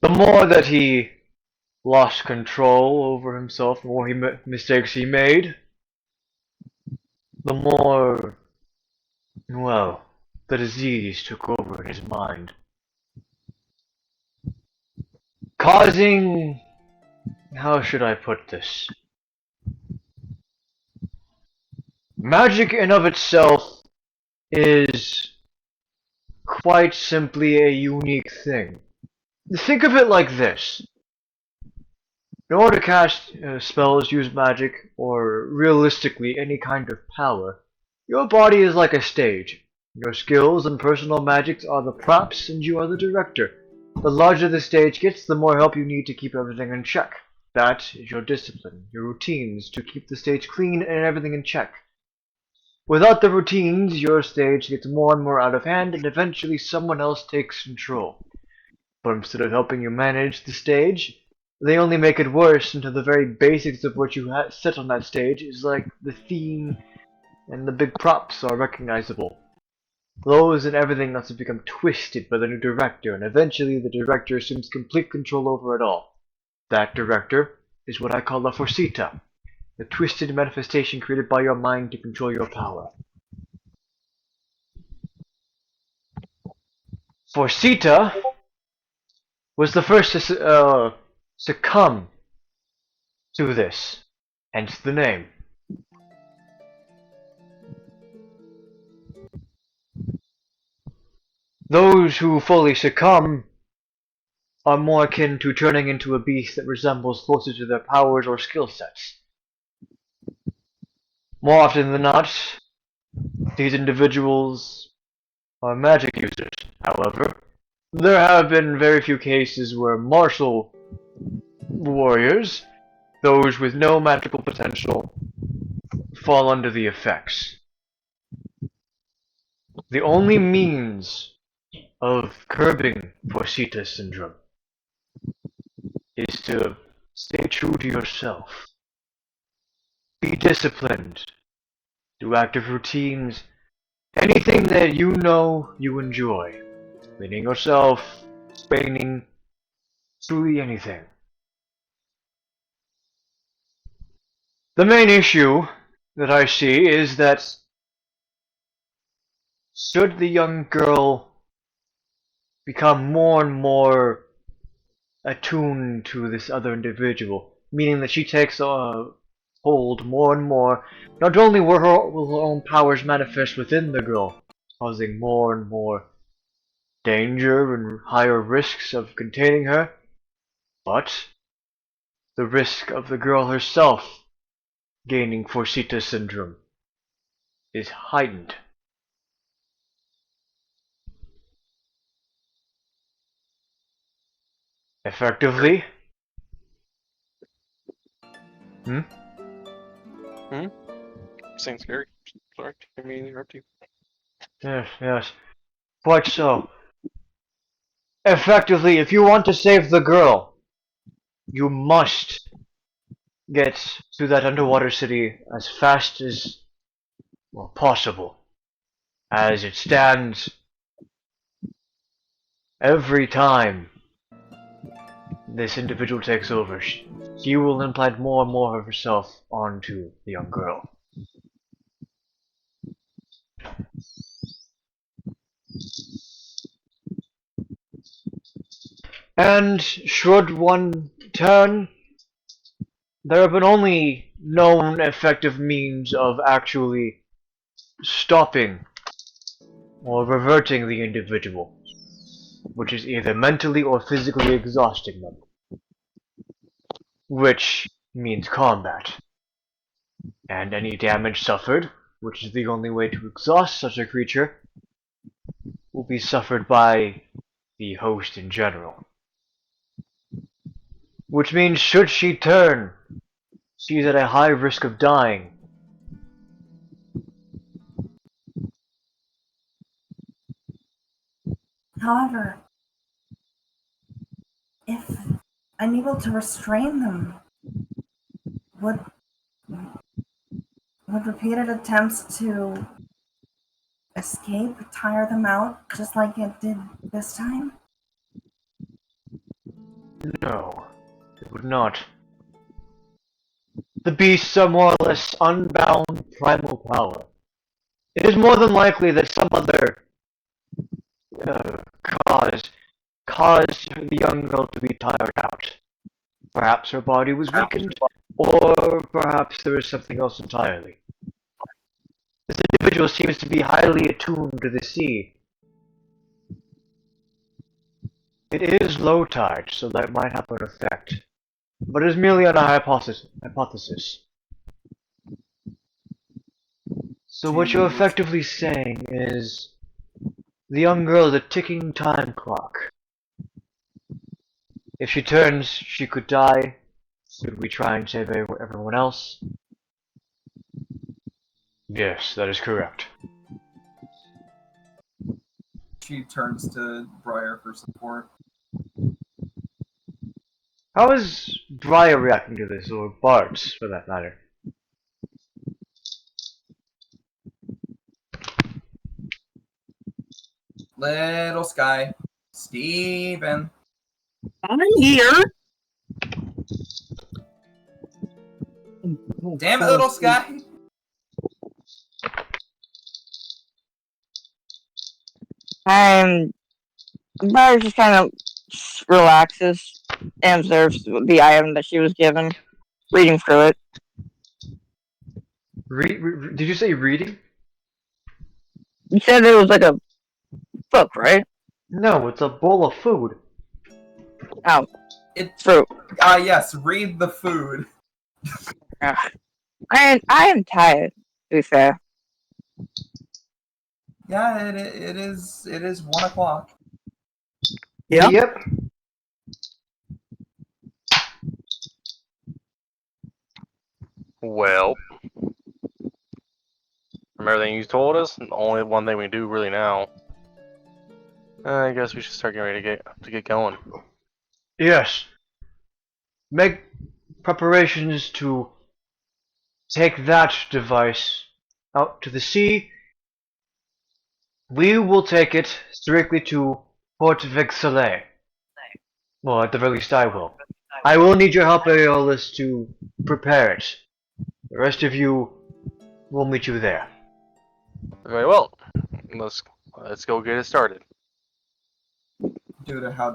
The more that he lost control over himself, the more mistakes he made, the more, well, the disease took over in his mind. Causing, how should I put this? Magic in of itself is quite simply a unique thing. Think of it like this. In order to cast spells, use magic, or realistically any kind of power, your body is like a stage. Your skills and personal magics are the props and you are the director. The larger the stage gets, the more help you need to keep everything in check. That is your discipline, your routines to keep the stage clean and everything in check. Without the routines, your stage gets more and more out of hand and eventually someone else takes control. But instead of helping you manage the stage, they only make it worse until the very basics of what you set on that stage is like the theme and the big props are recognizable. Those and everything else have become twisted by the new director, and eventually the director assumes complete control over it all. That director is what I call a Forcita, the twisted manifestation created by your mind to control your power. Forcita was the first to succumb to this, hence the name. Those who fully succumb are more akin to turning into a beast that resembles closer to their powers or skill sets. More often than not, these individuals are magic users. However, there have been very few cases where martial warriors, those with no magical potential, fall under the effects. The only means of curbing Forcita syndrome is to stay true to yourself. Be disciplined. Do active routines. Anything that you know you enjoy. Cleaning yourself, painting, truly anything. The main issue that I see is that should the young girl become more and more attuned to this other individual, meaning that she takes a hold more and more, not only will her own powers manifest within the girl, causing more and more danger and higher risks of containing her, but the risk of the girl herself gaining Forcita syndrome is heightened. Effectively, Saying scary. Sorry, I mean interrupt you. Yes, quite so. Effectively, if you want to save the girl, you must get to that underwater city as fast as possible. As it stands, every time this individual takes over, she will implant more and more of herself onto the young girl. And should one turn, there have been only known effective means of actually stopping or reverting the individual, which is either mentally or physically exhausting them, which means combat. And any damage suffered, which is the only way to exhaust such a creature, will be suffered by the host in general. Which means should she turn, she is at a high risk of dying. However, if I'm able to restrain them, would Would repeated attempts to escape tire them out, just like it did this time? No, it would not. The beasts are more or less unbound primal power. It is more than likely that some other cause caused the young girl to be tired out. Perhaps her body was weakened, or perhaps there is something else entirely. This individual seems to be highly attuned to the sea. It is low tide, so that might have an effect. But it is merely on a hypothesis. So what you're effectively saying is the young girl is a ticking time clock. If she turns, she could die. Should we try and save everyone else? Yes, that is correct. She turns to Briar for support. How is Briar reacting to this, or Bart, for that matter? Little Sky. Steven. I'm here. Damn it, Little Sky. Briar just kind of relaxes and observes the item that she was given, reading through it. Did you say reading? You said it was like a book, right? No, it's a bowl of food. Oh, It's fruit. Yes, read the food. I am tired, to be fair. Yeah, it is 1 o'clock. Yeah. Yep. Well, from everything you told us, the only one thing we can do really now. I guess we should start getting ready to get going. Yes. Make preparations to take that device out to the sea. We will take it strictly to Port Vexillé. Well, at the very least I will. I will need your help, Aeolus, to prepare it. The rest of you will meet you there. Very well. Let's go get it started. Due to how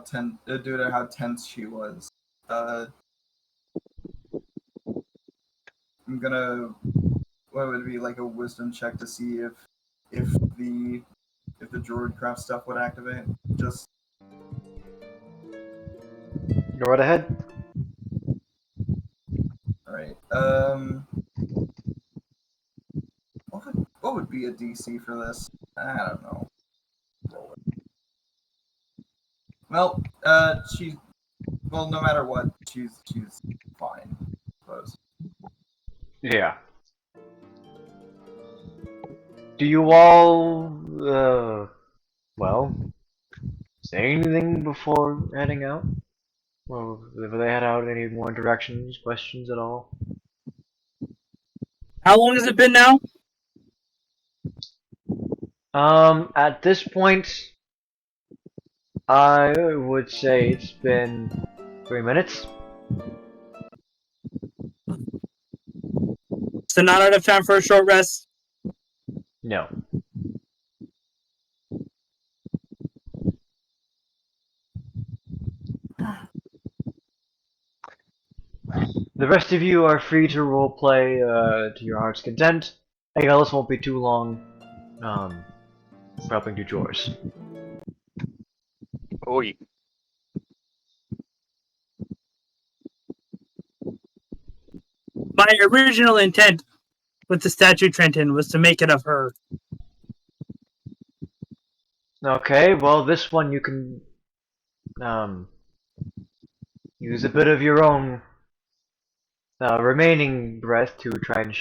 tense she was. I'm gonna, what would it be, like a wisdom check to see if the druidcraft stuff would activate. Just Go right ahead. alright. What would be a DC for this? I don't know. Roll it. Well, no matter what, she's fine, I suppose. Yeah. Do you all, well, say anything before heading out? Well, if they head out, any more directions, questions at all? How long has it been now? At this point, I would say it's been 3 minutes. So not enough time for a short rest. No. The rest of you are free to roleplay to your heart's content. Aeolus won't be too long for helping do chores. Oi. My original intent with the statue, Trenton, was to make it of her. Okay, well this one you can use a bit of your own remaining breath to try and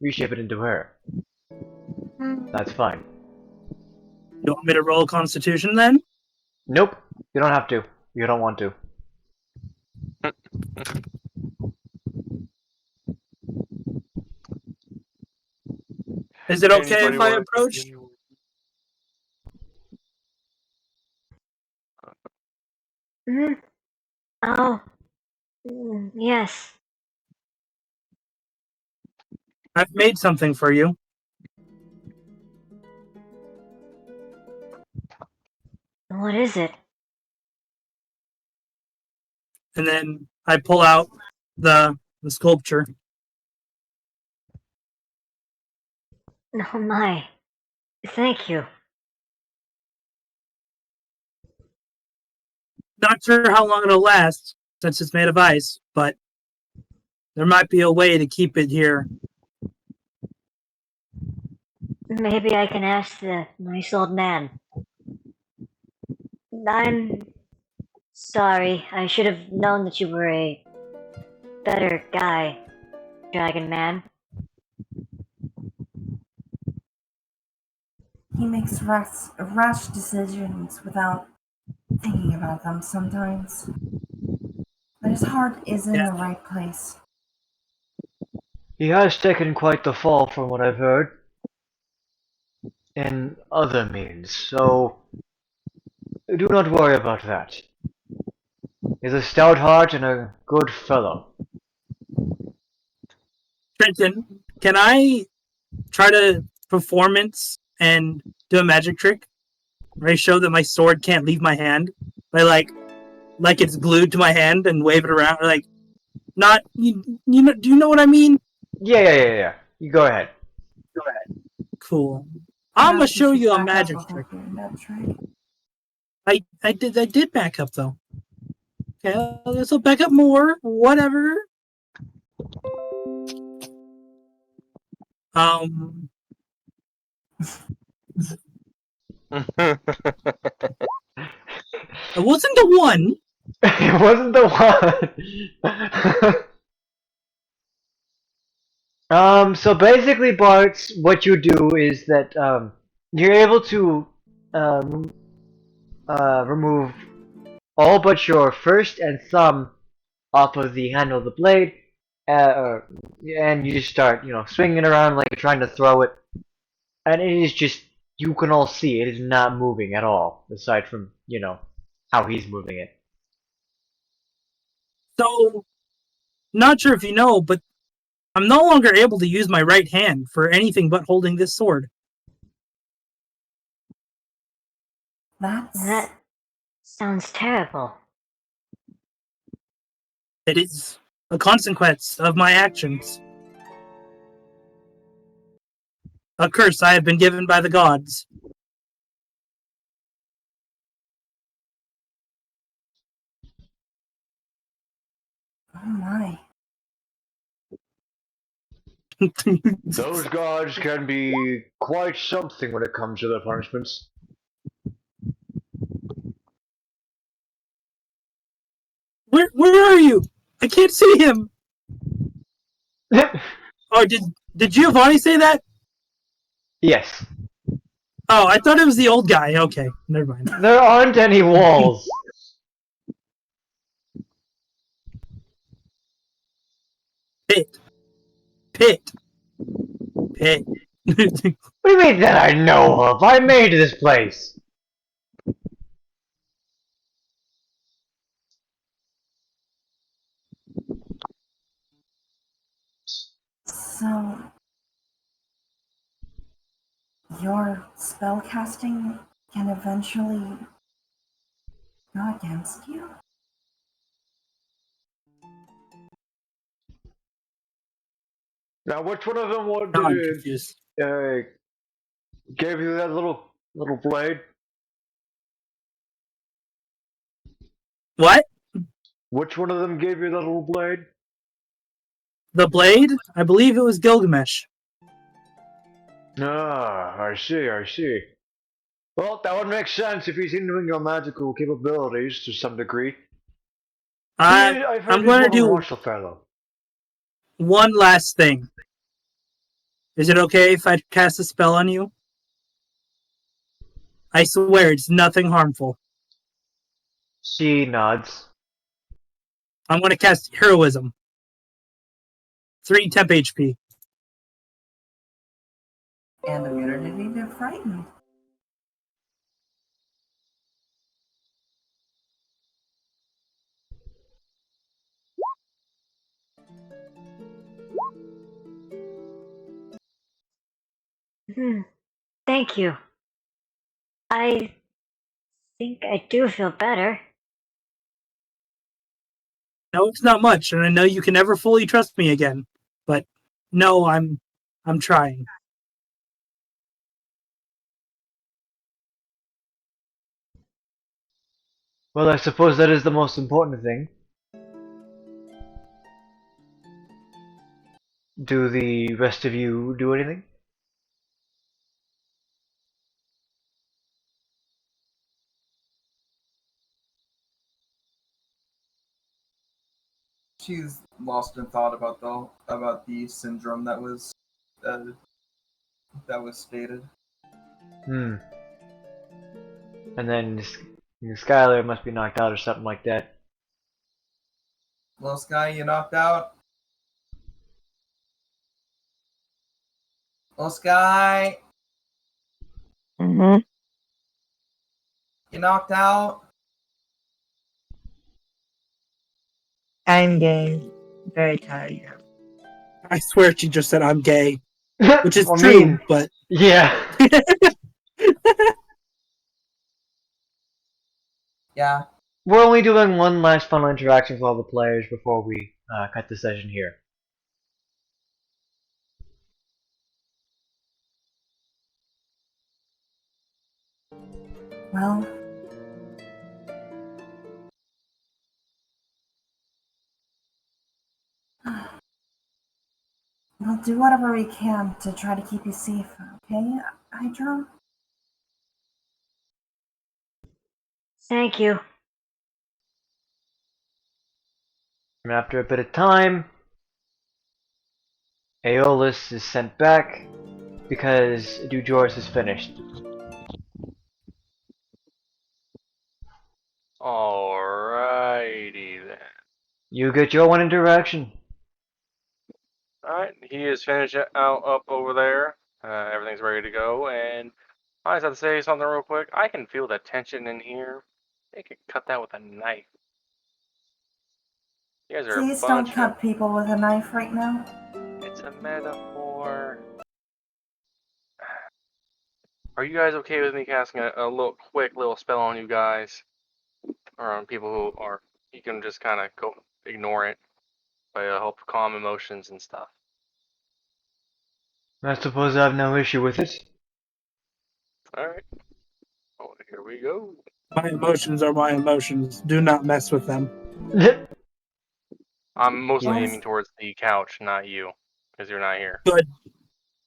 reshape it into her. That's fine. You want me to roll Constitution then? Nope, you don't have to. You don't want to. Is it okay Anybody if I wanna approach? continue? Mm. Oh. Yes. I've made something for you. What is it? And then I pull out the sculpture. Oh my. Thank you. Not sure how long it'll last since it's made of ice, but there might be a way to keep it here. Maybe I can ask the nice old man. I'm sorry. I should have known that you were a better guy, Dragon Man. He makes rash decisions without thinking about them sometimes. But his heart is in the right place. He has taken quite the fall from what I've heard. In other means, so do not worry about that. He's a stout heart and a good fellow. Trenton, can I try to performance and do a magic trick where I show that my sword can't leave my hand by like it's glued to my hand and wave it around, or like not you know, do you know what I mean? Yeah. You go ahead. Cool. I'm gonna show you a Back up magic before trick. doing that trick. I did back up though. Okay, so back up more. Whatever. It wasn't the one. It wasn't the one. So basically, Bart, what you do is that you're able to remove all but your first and thumb off of the handle of the blade, and you just start, swinging it around like you're trying to throw it, and it is just, you can all see it is not moving at all, aside from, how he's moving it. So, not sure if you know, but I'm no longer able to use my right hand for anything but holding this sword. That sounds terrible. It is a consequence of my actions. A curse I have been given by the gods. Oh my. Those gods can be quite something when it comes to their punishments. Where are you? I can't see him. Oh, did Giovanni say that? Yes. Oh, I thought it was the old guy. Okay, never mind. There aren't any walls. Pit. What do you mean that I know of? I made this place. So, your spellcasting can eventually go against you? Now, which one of them Now I'm confused. gave you that little blade? What? Which one of them gave you that little blade? The blade? I believe it was Gilgamesh. Ah, I see. Well, that would make sense if he's hindering your magical capabilities to some degree. I've heard I'm he's going to more of a do martial fellow. one last thing. Is it okay if I cast a spell on you? I swear it's nothing harmful. She nods. I'm going to cast Heroism. 3 temp HP. and immunity to frightened. Thank you. I think I do feel better. No, it's not much, and I know you can never fully trust me again. But no, I'm trying. Well, I suppose that is the most important thing. Do the rest of you do anything? She's lost in thought about the syndrome uh, that was stated. Hmm. And then Skylar must be knocked out or something like that. Little Sky, you knocked out. Little Sky, Mm-hmm. you knocked out. I'm getting very tired. I swear she just said I'm gay, which is I true, mean, but yeah. Yeah. We're only doing one last final interaction with all the players before we cut the session here. Well, we'll do whatever we can to try to keep you safe, okay, Hydra? Thank you. And after a bit of time, Aeolus is sent back because Dujoris is finished. Alrighty then. You get your one interaction. Alright, he is finished out up over there. Everything's ready to go, and I just have to say something real quick. I can feel the tension in here. They could cut that with a knife. You guys are a Please don't bunch of... cut people with a knife right now. It's a metaphor. Are you guys okay with me casting a little quick little spell on you guys? Or on people who are... You can just kind of go ignore it. But it'll help calm emotions and stuff. I suppose I have no issue with it. Alright. Oh, here we go. my emotions are my emotions. Do not mess with them. I'm mostly Yes. aiming towards the couch, not you. Because you're not here. Good.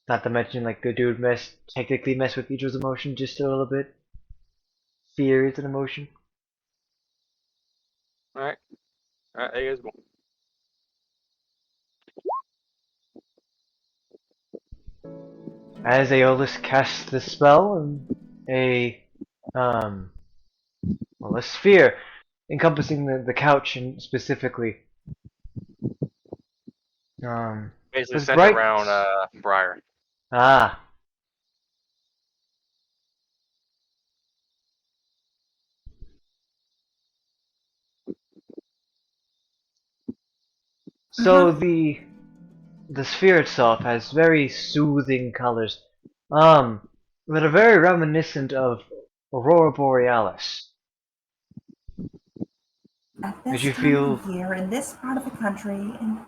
Not to mention, like, the dude technically mess with each other's emotion just a little bit. Fear is an emotion. Alright. Alright, there you guys go. As Aeolus casts the spell, well, a sphere encompassing the couch and specifically Basically with centered bright around Briar. ah so the sphere itself has very soothing colors that are very reminiscent of Aurora Borealis. At As this you time feel of year, in this part of the country, and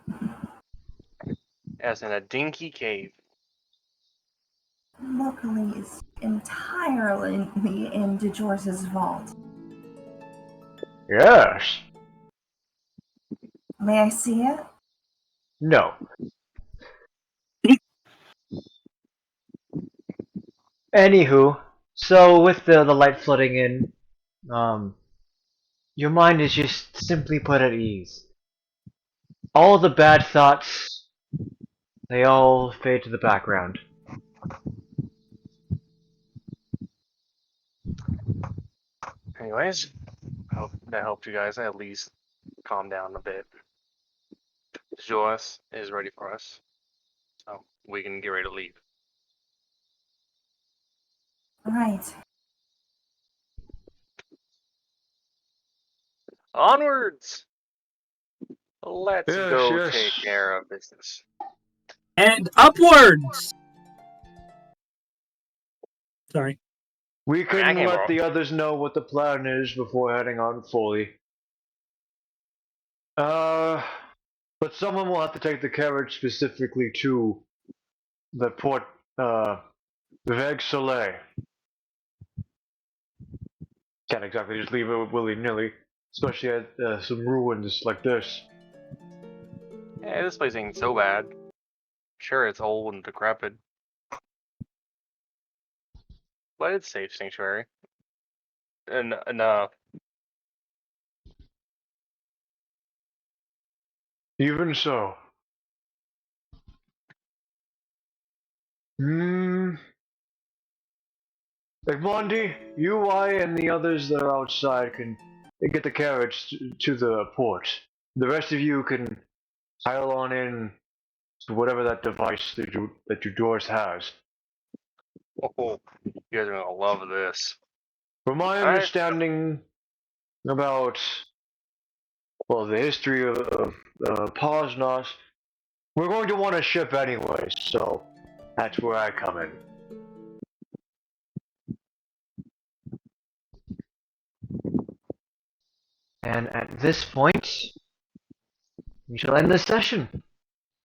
As in a dinky cave. locally is entirely in DeJors's vault. yes, May I see it? no. Anywho, so with the light flooding in, your mind is just simply put at ease. All the bad thoughts, they all fade to the background. Anyways, I hope that helped you guys at least calm down a bit. Joas is ready for us. So we can get ready to leave. Right. Onwards! Let's Yes, go yes. take care of business. And upwards! Sorry. We I mean, I can can let roll. the others know what the plan is before heading on fully. But someone will have to take the carriage specifically to the port, Veg Soleil. Can't exactly just leave it willy-nilly, especially at some ruins like this. Hey, this place ain't so bad. Sure, it's old and decrepit. But it's safe sanctuary. And Even so. Egmondi, you, I, and the others that are outside can get the carriage to the port. The rest of you can pile on in to whatever that device that your doors has. oh, you guys are gonna love this. From my Alright. understanding about, well, the history of Posnos, we're going to want a ship anyway, so that's where I come in. And at this point, we shall end this session.